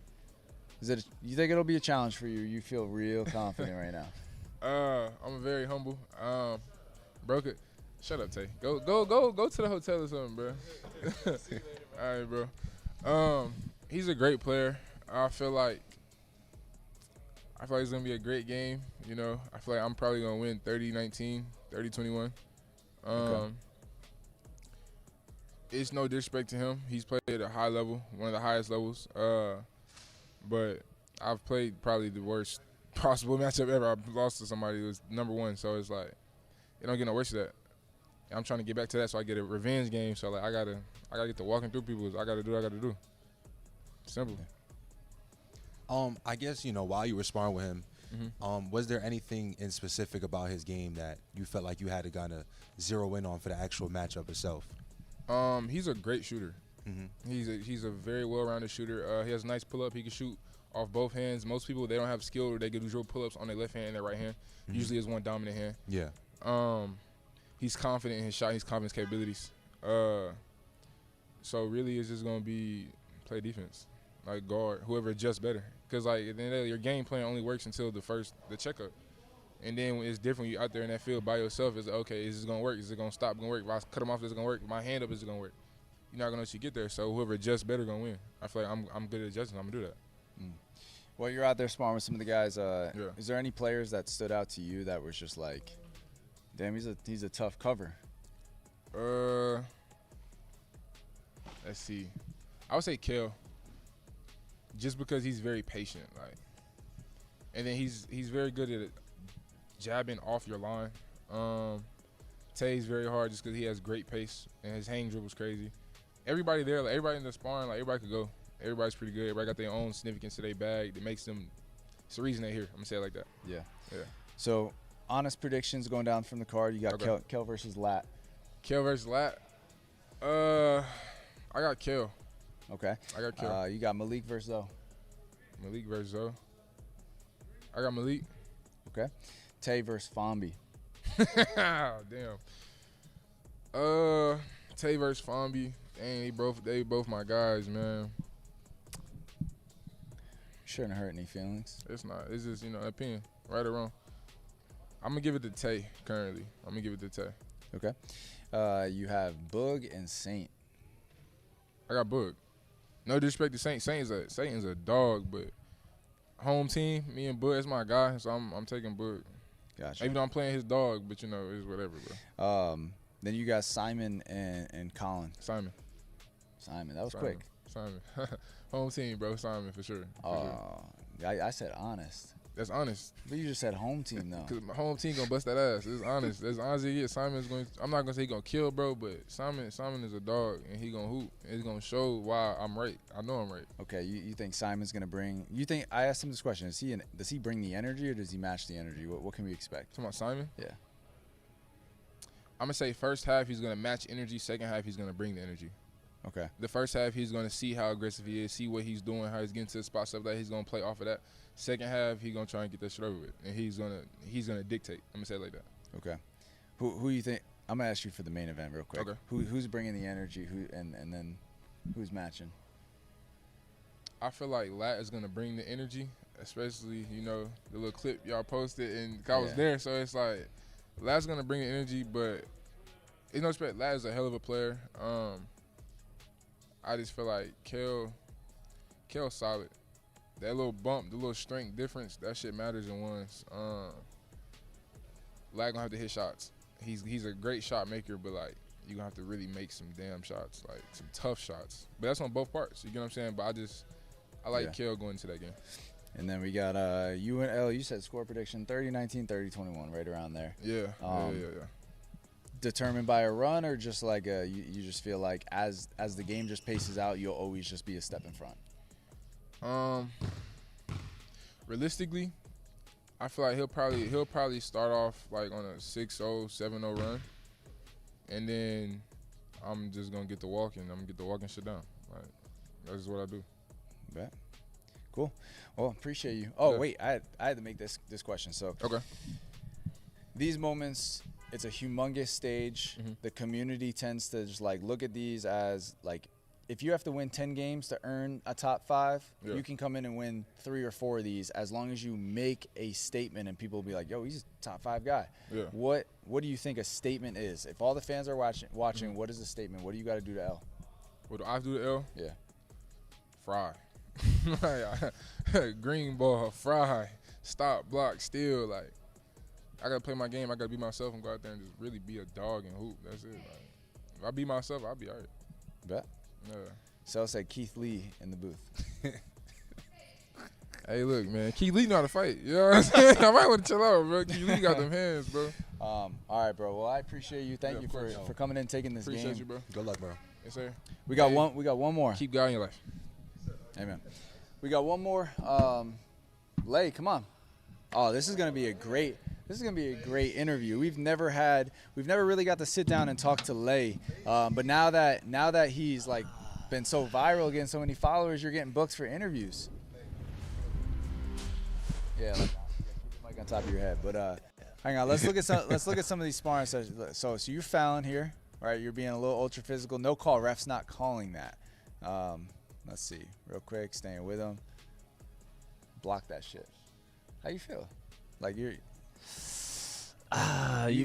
think it'll be a challenge for you? You feel real confident right now. I'm very humble. Broke it. Shut up, Tay. Go to the hotel or something, bro. All right, bro. He's a great player. I feel like it's gonna be a great game. You know, I feel like I'm probably gonna win 30-19, 30-21. It's no disrespect to him. He's played at a high level, one of the highest levels. But I've played probably the worst possible matchup ever. I've lost to somebody who was number 1, so it's like it don't get no worse than that. I'm trying to get back to that, so I get a revenge game. So like I gotta get to walking through people. I gotta do what I gotta do. Simple. I guess, you know, while you were sparring with him, was there anything in specific about his game that you felt like you had to kind of zero in on for the actual matchup itself? He's a great shooter. He's a very well-rounded shooter. He has a nice pull-up. He can shoot off both hands. Most people, they don't have skill or they can do drill pull-ups on their left hand and their right hand. Usually is one dominant hand. Yeah. He's confident in his shot. He's confident in his capabilities. So really it's just going to be play defense, like guard, whoever adjusts better. Because like at the end of the day, your game plan only works until the checkup. And then it's different. You out there in that field by yourself. It's like, okay, is this going to work? Is it going to stop? Going to work? If I cut him off, is it going to work? If my hand up, is it going to work? You're not going to know until you get there. So whoever adjusts better going to win. I feel like I'm good at adjusting. I'm going to do that. Well, you're out there sparring with some of the guys. Is there any players that stood out to you that was just like, damn, he's a tough cover? Let's see. I would say Kel. Just because he's very patient, like, and then he's very good at jabbing off your line. Tay's very hard just because he has great pace and his hang dribble's crazy. Everybody there, like everybody in the sparring, like everybody could go. Everybody's pretty good. Everybody got their own significance to their bag that makes them. It's the reason they're here. I'm gonna say it like that. Yeah. Yeah. So, honest predictions going down from the card. You got Kel versus Lat. Kel versus Lat. I got Kel. Okay. I got Kel. You got Malik versus Zoe. Malik versus Zoe. I got Malik. Okay. Tay versus Fonby. Damn. Tay versus Fonby. Dang, they both my guys, man. Shouldn't hurt any feelings. It's not. It's just, you know, an opinion, right or wrong. I'm gonna give it to Tay currently. I'm gonna give it to Tay. Okay. You have Boog and Saint. I got Boog. No disrespect to Saint. Satan's a dog, but home team, me and Bud, that's my guy, so I'm taking Bud. Gotcha. Even though I'm playing his dog, but it's whatever, bro. Then you got Simon and Colin. Simon, that was quick. Simon. Home team, bro. Simon for sure. I said honest. That's honest. But you just said home team though. Cause my home team gonna bust that ass. It's honest. As honest as it gets. Simon's going. I'm not gonna say he gonna kill, bro, but Simon is a dog, and he gonna hoop. And he's gonna show why I'm right. I know I'm right. Okay, you think Simon's gonna bring? You think I asked him this question? Does he bring the energy or does he match the energy? What can we expect? Talking about Simon? Yeah. I'm gonna say first half he's gonna match energy. Second half he's gonna bring the energy. Okay. The first half he's gonna see how aggressive he is, see what he's doing, how he's getting to the spot, stuff like that. He's gonna play off of that. Second half he's gonna try and get that shit over with, and he's gonna dictate. I'm gonna say it like that. Okay. Who you think? I'm gonna ask you for the main event real quick. Okay. Who's bringing the energy? And then who's matching? I feel like Lat is gonna bring the energy, especially the little clip y'all posted, and I was there, so it's like Lat's gonna bring the energy, but it's no respect. Lat is a hell of a player. I just feel like Kel's solid. That little bump, the little strength difference, that shit matters in ones. Lat gonna have to hit shots. He's a great shot maker, but like you gonna have to really make some damn shots, like some tough shots. But that's on both parts. You get what I'm saying? But I like Kel going into that game. And then we got UNL. You said score prediction 30-19, 30-21, right around there. Yeah. Yeah. Determined by a run, or just like you just feel like as the game just paces out, you'll always just be a step in front. Realistically, I feel like he'll probably start off like on a 6-0, 7-0 run, and then I'm just gonna get the walking. I'm gonna get the walking shit down. Like that's just what I do. Bet. Cool. Well, appreciate you. Oh wait, I had to make this question. So okay. These moments, it's a humongous stage. Mm-hmm. The community tends to just like look at these as like, if you have to win 10 games to earn a top 5, you can come in and win 3 or 4 of these as long as you make a statement and people will be like, yo, he's a top 5 guy. Yeah. What do you think a statement is? If all the fans are watching, what is the statement? What do you got to do to L? What do I do to L? Yeah. Fry. Green ball, fry, stop, block, steal. Like, I got to play my game. I got to be myself and go out there and just really be a dog and hoop. That's it. Like, if I be myself, I'll be all right. Bet. Yeah. So said Keith Lee in the booth. Hey, look, man. Keith Lee know how to fight. You know what I'm saying? I might want to chill out, bro. Keith Lee got them hands, bro. All right, bro. Well, I appreciate you. Thank you for coming in and taking this game. Appreciate you, bro. Good luck, bro. Yes, sir. We got one more. Keep God in your life. Amen. We got one more. Lay, come on. Oh, this is gonna be a great interview. We've never really got to sit down and talk to Lay. But now that he's like been so viral, getting so many followers, you're getting booked for interviews. Yeah, like, keep the mic on top of your head. But hang on, let's look at some of these sparring sessions. So you're fouling here, right? You're being a little ultra physical. No call. Ref's not calling that. Let's see, real quick, staying with him. Block that shit. How you feel? Like you're.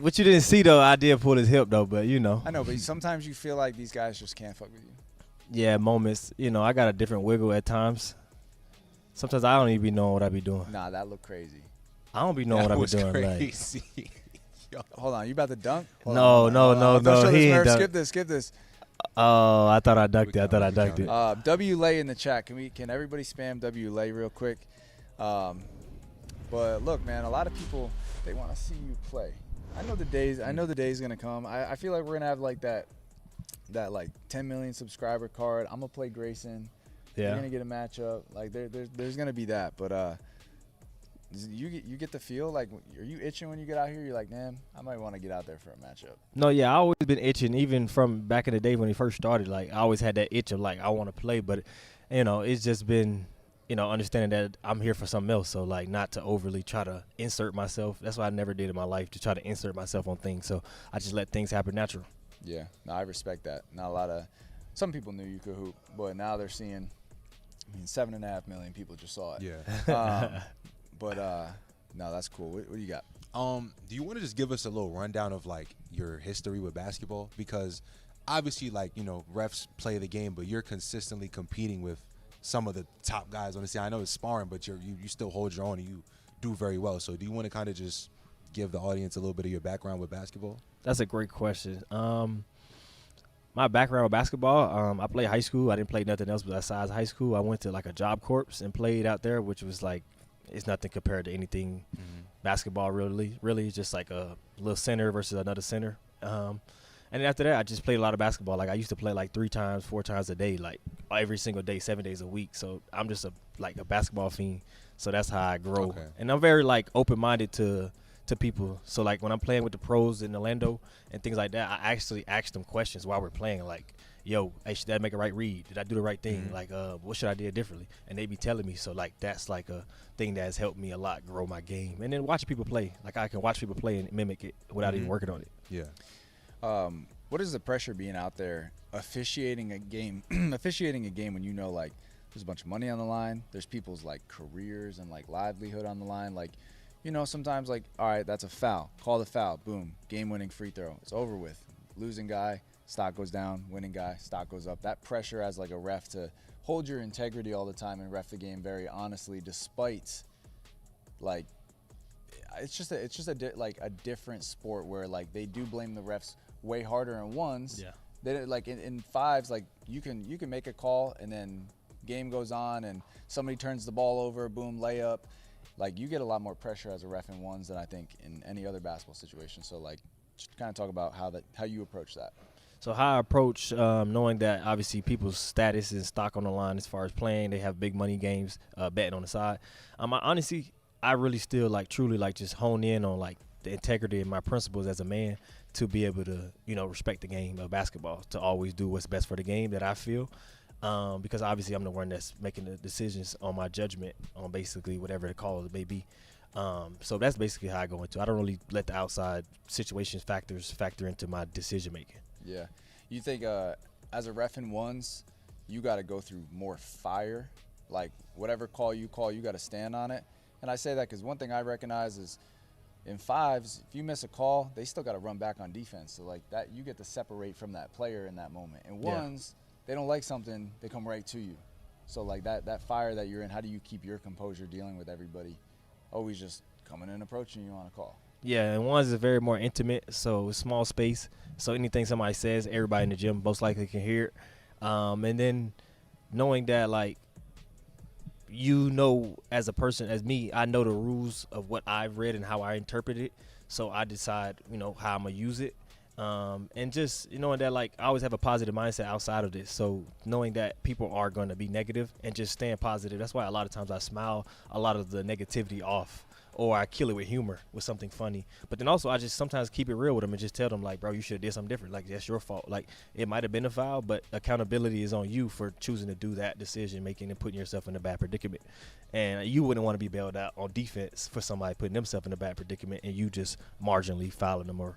What you didn't see though, I did pull his hip though, but you know. I know, but sometimes you feel like these guys just can't fuck with you. Yeah, moments. You know, I got a different wiggle at times. Sometimes I don't even be knowing what I be doing. Nah, that look crazy. I don't be knowing what I be doing. Crazy. Like, hold on, you about to dunk? No. He ain't dunk. Skip this. Oh, I thought I dunked it. W Lay in the chat. Can everybody spam W Lay real quick? But look, man, a lot of people, they want to see you play. I know the day's gonna come. I feel like we're gonna have like that like 10 million subscriber card. I'm gonna play Grayson. Yeah. You're gonna get a matchup. Like there's gonna be that. But you get the feel like, are you itching when you get out here? You're like, man, I might want to get out there for a matchup. No, yeah, I always been itching, even from back in the day when he first started. Like I always had that itch of like I want to play, but you know, it's just been, you know, understanding that I'm here for something else. So like not to overly try to insert myself. That's what I never did in my life, to try to insert myself on things. So I just let things happen natural. Yeah, no, I respect that. Some people knew you could hoop, but now they're seeing. I mean, 7.5 million people just saw it. Yeah. But no, that's cool. What do you got? Do you want to just give us a little rundown of like your history with basketball? Because obviously, like, refs play the game, but you're consistently competing with some of the top guys on the scene. I know it's sparring, but you still hold your own and you do very well. So do you want to kind of just give the audience a little bit of your background with basketball? That's a great question. My background with basketball, I played high school. I didn't play nothing else besides high school. I went to like a job corps and played out there, which was like, it's nothing compared to anything basketball really. Really, it's just like a little center versus another center. And then after that, I just played a lot of basketball. Like I used to play like 3 times, 4 times a day, like every single day, 7 days a week. So I'm just a basketball fiend. So that's how I grow. Okay. And I'm very like open-minded to people. So like when I'm playing with the pros in Orlando and things like that, I actually ask them questions while we're playing. Like, yo, hey, should I make a right read? Did I do the right thing? Like, what should I do differently? And they be telling me. So like that's like a thing that has helped me a lot grow my game. And then watching people play. Like I can watch people play and mimic it without even working on it. Yeah. What is the pressure being out there officiating a game when you know like there's a bunch of money on the line, there's people's like careers and like livelihood on the line, like, sometimes like, all right, that's a foul, call the foul, boom, game-winning free throw, it's over with. Losing guy, stock goes down, winning guy, stock goes up. That pressure as like a ref to hold your integrity all the time and ref the game very honestly, despite like it's just a different sport where like they do blame the refs way harder in ones. Yeah. They like in fives, like you can make a call and then game goes on and somebody turns the ball over, boom, layup. Like you get a lot more pressure as a ref in ones than I think in any other basketball situation. So like, just kind of talk about how you approach that. So how I approach knowing that obviously people's status and stock on the line as far as playing, they have big money games, betting on the side. I really still like truly like just hone in on like the integrity and my principles as a man to be able to, respect the game of basketball, to always do what's best for the game that I feel. Because obviously I'm the one that's making the decisions on my judgment on basically whatever the call may be. So that's basically how I go into it. I don't really let the outside situations factor into my decision making. Yeah. You think as a ref in ones, you got to go through more fire? Like whatever call, you got to stand on it? And I say that because one thing I recognize is in fives, if you miss a call, they still got to run back on defense. So like that, you get to separate from that player in that moment. In ones, they don't like something, they come right to you. So like that fire that you're in, how do you keep your composure dealing with everybody always just coming and approaching you on a call? Yeah, and ones is very more intimate, so small space. So anything somebody says, everybody in the gym most likely can hear it. And then knowing that, like, as a person, as me, I know the rules of what I've read and how I interpret it. So I decide, how I'm going to use it. And just knowing that, like, I always have a positive mindset outside of this. So knowing that people are going to be negative and just staying positive. That's why a lot of times I smile a lot of the negativity off, or I kill it with humor, with something funny. But then also I just sometimes keep it real with them and just tell them, like, bro, you should have did something different. Like, that's your fault. Like, it might have been a foul, but accountability is on you for choosing to do that decision making and putting yourself in a bad predicament. And you wouldn't want to be bailed out on defense for somebody putting themselves in a bad predicament and you just marginally fouling them or,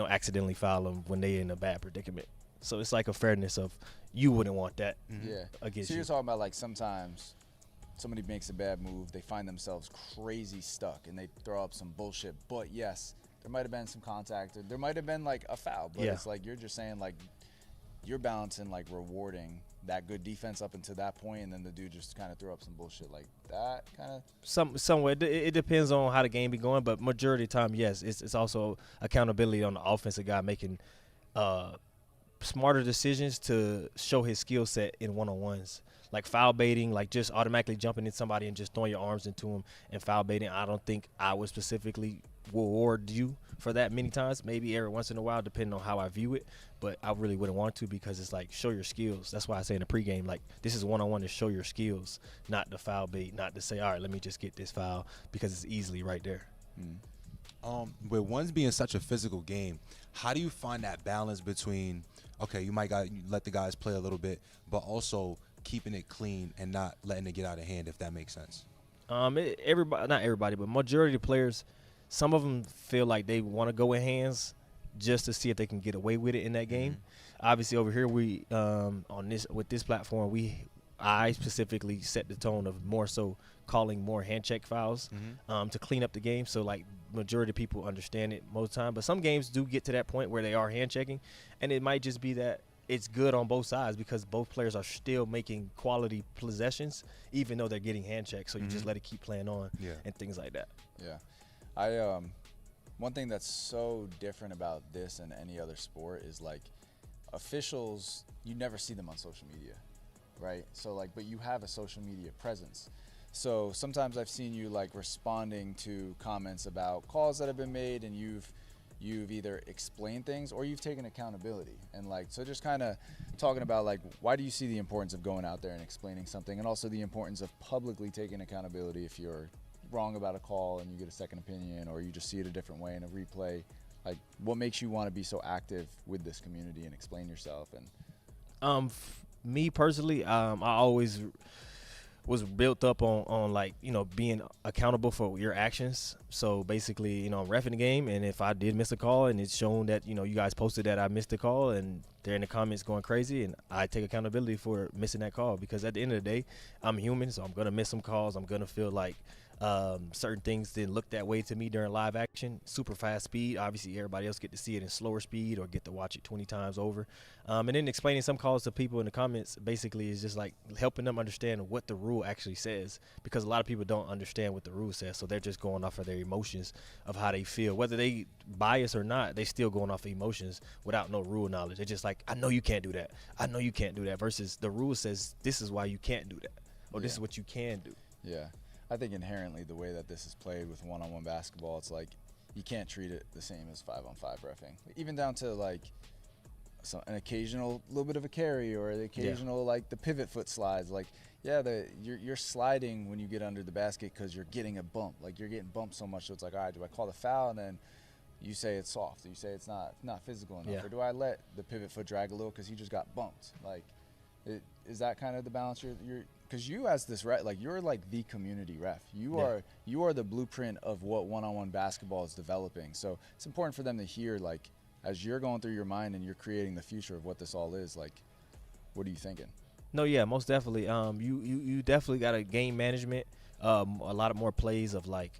accidentally foul them when they're in a bad predicament. So it's like a fairness of you wouldn't want that against So you. you're talking about like sometimes somebody makes a bad move, they find themselves crazy stuck and they throw up some bullshit. But yes, there might have been some contact, or there might have been like a foul, but it's like you're just saying like you're balancing like rewarding that good defense up until that point, and then the dude just kind of throw up some bullshit like that kind of. Somewhere it depends on how the game be going, but majority of the time, yes, it's also accountability on the offensive guy making smarter decisions to show his skill set in one-on-ones. Like foul baiting, like just automatically jumping at somebody and just throwing your arms into him and foul baiting. I don't think I would specifically reward you for that many times. Maybe every once in a while, depending on how I view it. But I really wouldn't want to, because it's like, show your skills. That's why I say in the pregame, like, this is one-on-one to show your skills, not the foul bait, not to say, all right, let me just get this foul, because it's easily right there. With ones being such a physical game, how do you find that balance between, okay, you might let the guys play a little bit, but also keeping it clean and not letting it get out of hand, if that makes sense? Everybody, not everybody, but majority of the players, some of them feel like they want to go in hands just to see if they can get away with it in that game. Obviously, over here we with this platform, I specifically set the tone of more so calling more hand check fouls to clean up the game. So like majority of people understand it most of the time, but some games do get to that point where they are hand checking, and it might just be that it's good on both sides because both players are still making quality possessions, even though they're getting hand checks. So you just let it keep playing on and things like that. Yeah. One thing that's so different about this and any other sport is like officials, you never see them on social media, right? So like, but you have a social media presence. So sometimes I've seen you like responding to comments about calls that have been made, and you've either explained things or you've taken accountability. And like, so just kind of talking about like, why do you see the importance of going out there and explaining something, and also the importance of publicly taking accountability if you're wrong about a call and you get a second opinion, or you just see it a different way in a replay? Like, what makes you want to be so active with this community and explain yourself? And Me personally, I always was built up on like, you know, being accountable for your actions. So basically, you know, I'm reffing the game, and if I did miss a call and it's shown that, you know, you guys posted that I missed a call and they're in the comments going crazy, and I take accountability for missing that call, because at the end of the day, I'm human, so I'm gonna miss some calls. I'm gonna feel like certain things didn't look that way to me during live action. Super fast speed, obviously everybody else get to see it in slower speed or get to watch it 20 times over. And then explaining some calls to people in the comments basically is just like helping them understand what the rule actually says, because a lot of people don't understand what the rule says, so they're just going off of their emotions of how they feel. Whether they bias or not, they still going off of emotions without no rule knowledge. They're just like, I know you can't do that, I know you can't do that, versus the rule says this is why you can't do that, or this is what you can do. yeah, I think inherently the way that this is played with one-on-one basketball, it's like you can't treat it the same as 5-on-5 reffing. Even down to like an occasional little bit of a carry, or the occasional like the pivot foot slides. Like, yeah, you're sliding when you get under the basket because you're getting a bump. Like, you're getting bumped so much, so it's like, all right, do I call the foul? And then you say it's soft, or you say it's not physical enough, or do I let the pivot foot drag a little because he just got bumped? Like, is that kind of the balance you're because you as this ref, like, you're like the community ref. You are the blueprint of what one-on-one basketball is developing. So it's important for them to hear, like, as you're going through your mind and you're creating the future of what this all is, like, what are you thinking? No, yeah, most definitely. You definitely got a game management, a lot of more plays of like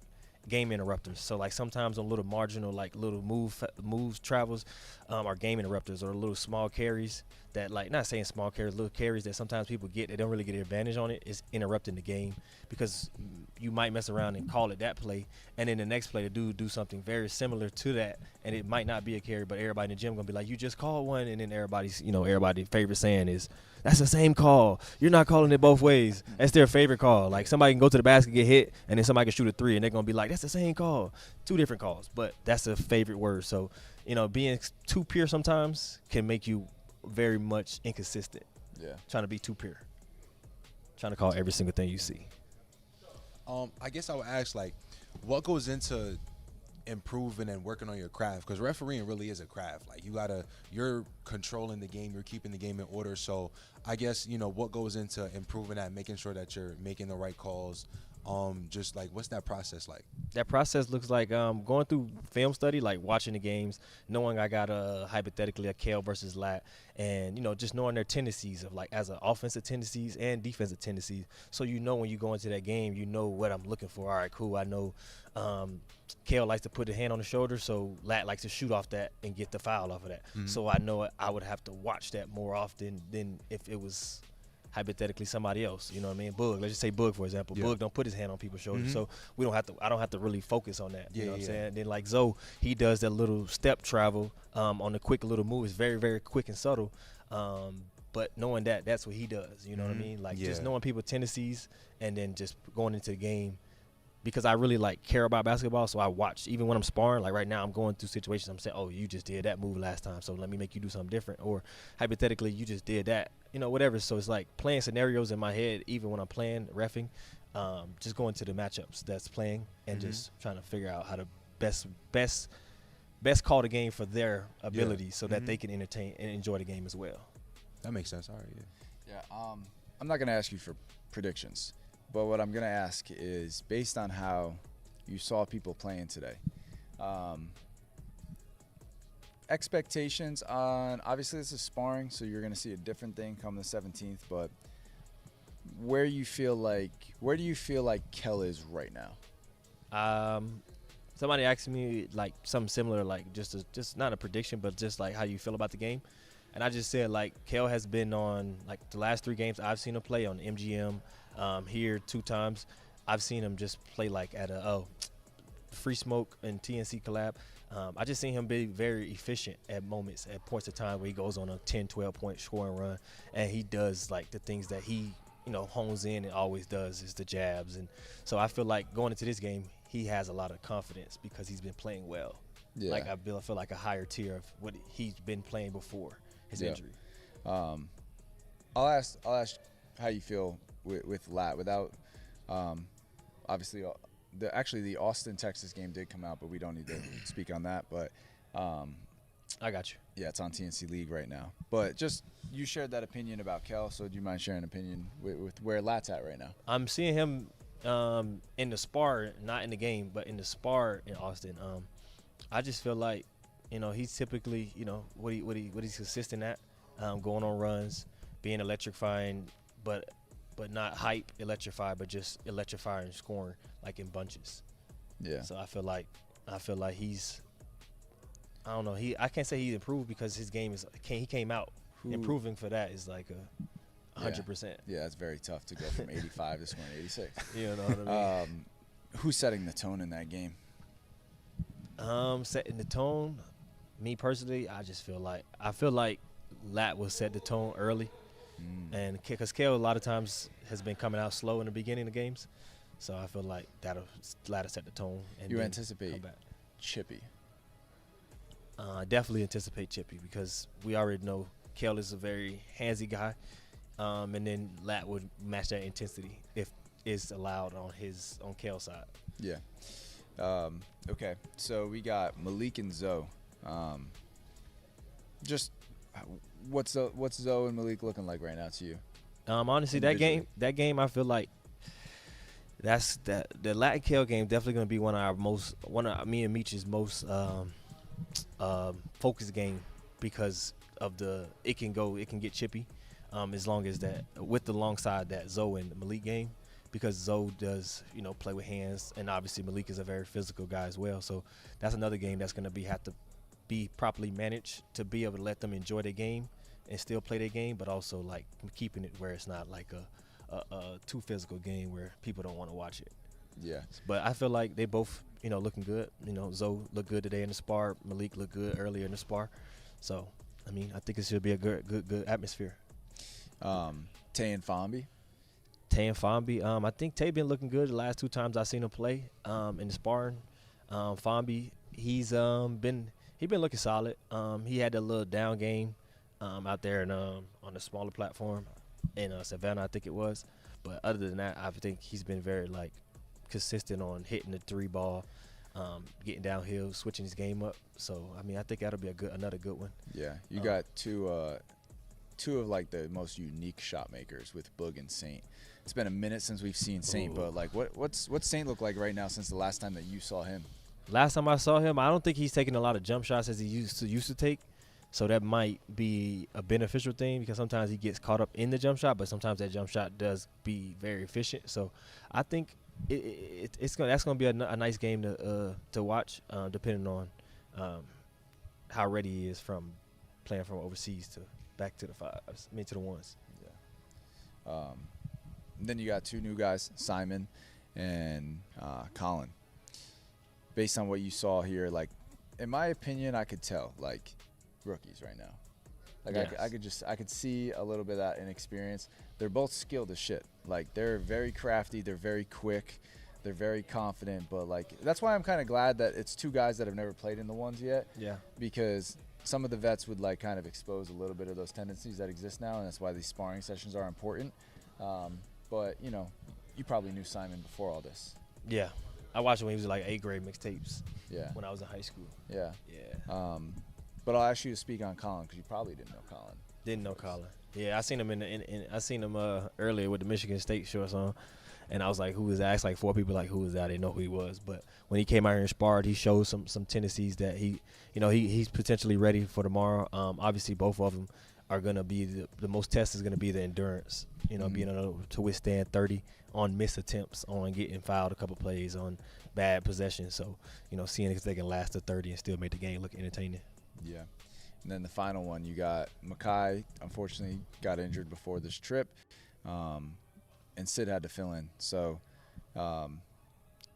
game interrupters. So like sometimes on little marginal, like little moves travels, are game interrupters, or little small carries that, like, not saying small carries, little carries that sometimes people get, they don't really get an advantage on it, is interrupting the game, because you might mess around and call it that play, and then the next play the dude do something very similar to that, and it might not be a carry, but everybody in the gym gonna be like, you just called one, and then everybody's favorite saying is, that's the same call, you're not calling it both ways. That's their favorite call. Like, somebody can go to the basket, get hit, and then somebody can shoot a three, and they're gonna be like, that's the same call. Two different calls, but that's a favorite word. So, you know, being too pure sometimes can make you very much inconsistent. Yeah. Trying to be too pure. Trying to call every single thing you see. I guess I would ask, like, what goes into improving and working on your craft? Because refereeing really is a craft. Like, you're controlling the game, you're keeping the game in order. So I guess, you know, what goes into improving that, making sure that you're making the right calls? Just like, what's that process like? That process looks like going through film study, like watching the games, knowing I got hypothetically a Kale versus Lat, and, you know, just knowing their tendencies of, like, as an offensive tendencies and defensive tendencies. So, you know, when you go into that game, you know what I'm looking for. All right, cool. I know Kale likes to put a hand on the shoulder, so Lat likes to shoot off that and get the foul off of that. So I know I would have to watch that more often than if it was hypothetically somebody else, you know what I mean? Boog, let's just say Boog, for example. Boog don't put his hand on people's shoulders, so I don't have to really focus on that. You know what I'm saying? Then, like, Zoe, he does that little step travel on the quick little move. It's very, very quick and subtle. But knowing that's what he does, you know what I mean? Like, just knowing people's tendencies and then just going into the game, because I really, like, care about basketball, so I watch. Even when I'm sparring, like right now I'm going through situations, I'm saying, oh, you just did that move last time, so let me make you do something different. Or hypothetically, you just did that, you know, whatever. So it's like playing scenarios in my head, even when I'm playing reffing, just going to the matchups that's playing and just trying to figure out how to best call the game for their ability so that they can entertain and enjoy the game as well. That makes sense. All right, Yeah, I'm not going to ask you for predictions, but what I'm going to ask is, based on how you saw people playing today, expectations on, obviously this is sparring, so you're going to see a different thing come the 17th, but where do you feel like Kel is right now? Somebody asked me, like, something similar, like just not a prediction, but just like how you feel about the game. And I just said, like, Kel has been on, like, the last 3 games I've seen him play on MGM here 2 times. I've seen him just play, like, at a Free Smoke and TNC collab. I just seen him be very efficient at moments, at points of time where he goes on a 10, 12-point scoring run. And he does, like, the things that he, hones in and always does is the jabs. And so I feel like going into this game, he has a lot of confidence because he's been playing well. Yeah. Like, I feel like a higher tier of what he's been playing before his injury. I'll ask how you feel with Lat without obviously the Austin Texas game did come out, but we don't need to speak on that. But I got you. Yeah, it's on TNC League right now. But just you shared that opinion about Kel, so do you mind sharing an opinion with where Lat's at right now? I'm seeing him in the spar, not in the game, but in the spar in Austin. I just feel like, he's typically, what he's consistent at, going on runs, being electrifying, but not hype electrified, but just electrifying, scoring like in bunches. Yeah. So I feel like he's, I don't know, I can't say he's improved because his game he came out. Improving for that is like 100%. Yeah, it's very tough to go from 85 to scoring 86. You know what I mean? Who's setting the tone in that game? Setting the tone, me personally, I feel like Lat will set the tone early, and because Kel a lot of times has been coming out slow in the beginning of games, so I feel like Lat will set the tone. And you then anticipate come back. Chippy? Definitely anticipate Chippy because we already know Kel is a very handsy guy, and then Lat would match that intensity if it's allowed on Kel's side. Yeah. Okay, so we got Malik and Zoe. Just what's Zoe and Malik looking like right now to you? Honestly, that game, I feel like the Latin Kel game definitely going to be one of me and Meech's most focused game because of it can get chippy, as long as that alongside that Zoe and Malik game. Because Zoe does, play with hands, and obviously Malik is a very physical guy as well. So that's another game that's going to have to be properly managed to be able to let them enjoy their game and still play their game, but also like keeping it where it's not like a too physical game where people don't want to watch it. Yeah. But I feel like they both, looking good. Zoe looked good today in the spar. Malik looked good earlier in the spar. So, I think it should be a good atmosphere. Tay and Fomby. Tay and Fomby. I think Tay been looking good the last 2 times I've seen him play in the sparring. Fomby, he's been looking solid. He had a little down game out there on the smaller platform in Savannah, I think it was. But other than that, I think he's been very consistent on hitting the 3 ball, getting downhill, switching his game up. So I think that'll be another good one. Yeah, you got two of the most unique shot makers with Boog and Saint. It's been a minute since we've seen Saint, but what's Saint look like right now since the last time that you saw him? Last time I saw him, I don't think he's taking a lot of jump shots as he used to take. So that might be a beneficial thing because sometimes he gets caught up in the jump shot, but sometimes that jump shot does be very efficient. So I think that's going to be a nice game to watch, depending on how ready he is from playing from overseas to back to the fives, to the ones. Yeah. Then you got 2 new guys, Simon and Colin. Based on what you saw here, in my opinion, I could tell, rookies right now. Yes. I could see a little bit of that inexperience. They're both skilled as shit. They're very crafty, they're very quick, they're very confident, but that's why I'm kind of glad that it's 2 guys that have never played in the ones yet. Yeah. Because some of the vets would kind of expose a little bit of those tendencies that exist now, and that's why these sparring sessions are important. But you probably knew Simon before all this. Yeah, I watched him when he was 8th grade mixtapes. Yeah. When I was in high school. Yeah. Yeah. But I'll ask you to speak on Colin because you probably didn't know Colin. Didn't know Colin. Yeah, I seen him I seen him earlier with the Michigan State shorts on, and I was like, "Who is that?" I asked 4 people who is that? I didn't know who he was. But when he came out here and sparred, he showed some tendencies that he's potentially ready for tomorrow. Obviously, both of them are gonna be the most test is gonna be the endurance. Being able to withstand 30 on missed attempts, on getting fouled a couple plays, on bad possession. So seeing if they can last to 30 and still make the game look entertaining. Yeah. And then the final one, you got Makai, unfortunately got injured before this trip, and Sid had to fill in. So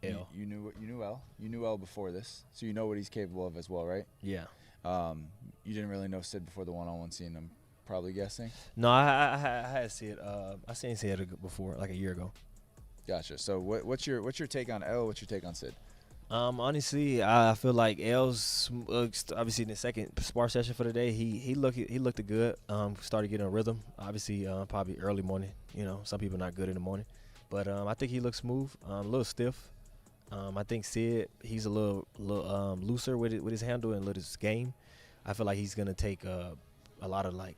you knew L before this, so you know what he's capable of as well, right? Yeah. You didn't really know Sid before the one-on-one scene, I'm probably guessing. No, I had Sid. I seen Sid before, like a year ago. Gotcha. So what's your take on L? What's your take on Sid? Honestly, I feel like L's obviously in the second spar session for the day. He looked good. Started getting a rhythm. Obviously, probably early morning. You know, some people not good in the morning, but I think he looks smooth. A little stiff. I think Sid, he's a little looser with his handle and with his game. I feel like he's gonna take a lot of like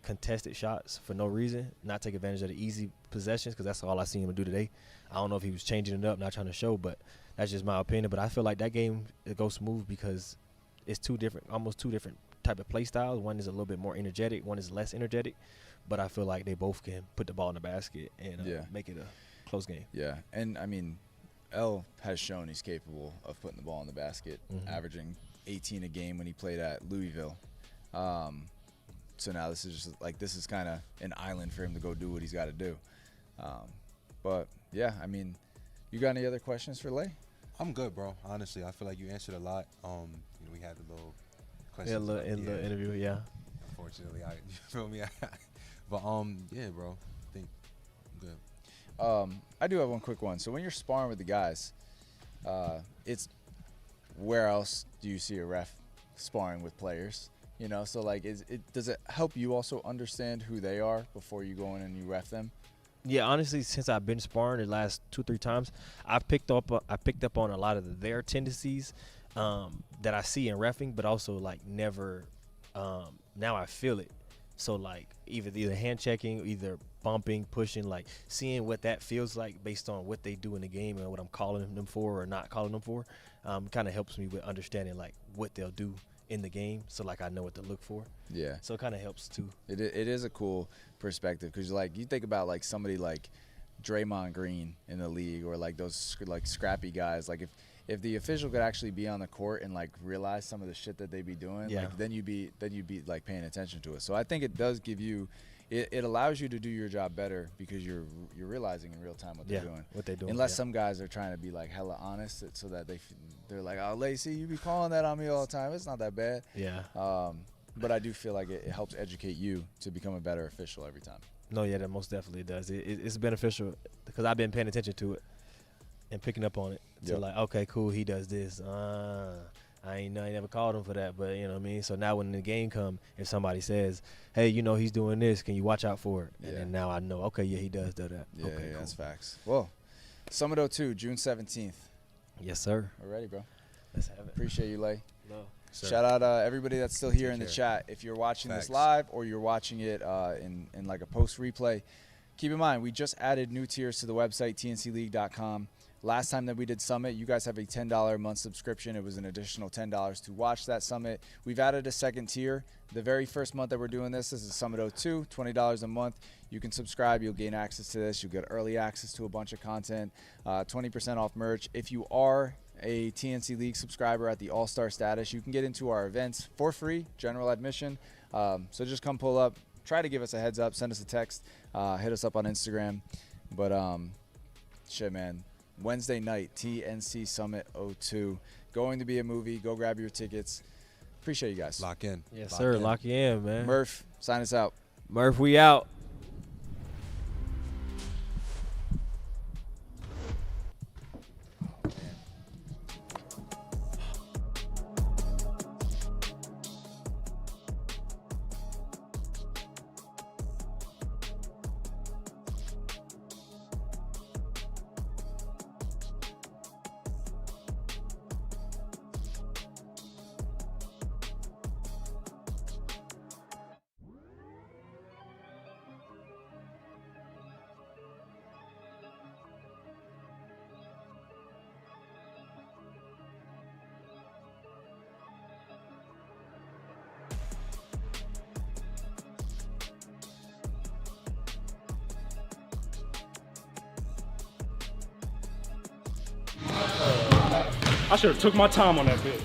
contested shots for no reason, not take advantage of the easy possessions, because that's all I seen him do today. I don't know if he was changing it up, not trying to show, but that's just my opinion. But I feel like that game, it goes smooth because it's almost two different type of play styles. One is a little bit more energetic, one is less energetic, but I feel like they both can put the ball in the basket and make it a close game. Yeah, and I mean, L has shown he's capable of putting the ball in the basket, averaging 18 a game when he played at Louisville. So now this is kind of an island for him to go do what he's got to do. But yeah, I mean, you got any other questions for Lay? I'm good, bro. Honestly, I feel like you answered a lot. We had a little questions. Yeah, little interview, yeah. Unfortunately, you feel me? But yeah, bro. I think I'm good. I do have one quick one. So when you're sparring with the guys, it's where else do you see a ref sparring with players? You know, so like, does it help you also understand who they are before you go in and you ref them? Yeah, honestly, since I've been sparring the last 2-3 times, I picked up on a lot of their tendencies that I see in reffing, but also like never. Now I feel it. So like either hand checking, either bumping, pushing, like seeing what that feels like based on what they do in the game and what I'm calling them for or not calling them for, kind of helps me with understanding like what they'll do in the game, so like I know what to look for. Yeah. So it kind of helps too. It is a cool perspective, because like you think about like somebody like Draymond Green in the league, or like those like scrappy guys. Like if the official could actually be on the court and like realize some of the shit that they be doing, like then you'd be like paying attention to it. So I think it does give you. It allows you to do your job better because you're realizing in real time what they're doing. What they're doing. Unless some guys are trying to be like hella honest, so that they're like, oh, Lacey, you be calling that on me all the time. It's not that bad. Yeah. But I do feel like it helps educate you to become a better official every time. No, yeah, that most definitely does. It's beneficial because I've been paying attention to it and picking up on it. So like, okay, cool, he does this. I never called him for that, but you know what I mean? So now when the game come, if somebody says, hey, you know, he's doing this, can you watch out for it? And then now I know, okay, yeah, he does do that. Yeah, okay, yeah, cool. That's facts. Well, Summit 02, June 17th. Yes, sir. Alrighty, bro. Let's have it. Appreciate you, Lay. No. Sir. Shout out everybody that's still here in the chat. If you're watching this live or you're watching it in like a post replay, keep in mind, we just added new tiers to the website, tncleague.com. Last time that we did Summit, you guys have a $10 a month subscription. It was an additional $10 to watch that Summit. We've added a second tier. The very first month that we're doing this is Summit 02, $20 a month. You can subscribe. You'll gain access to this. You'll get early access to a bunch of content, 20% off merch. If you are a TNC League subscriber at the All-Star status, you can get into our events for free, general admission. So just come pull up. Try to give us a heads up. Send us a text. Hit us up on Instagram. But shit, man. Wednesday night, TNC Summit 02. Going to be a movie. Go grab your tickets. Appreciate you guys. Lock in. Yes, sir. Lock you in, man. Murph, sign us out. Murph, we out. I should have took my time on that bitch.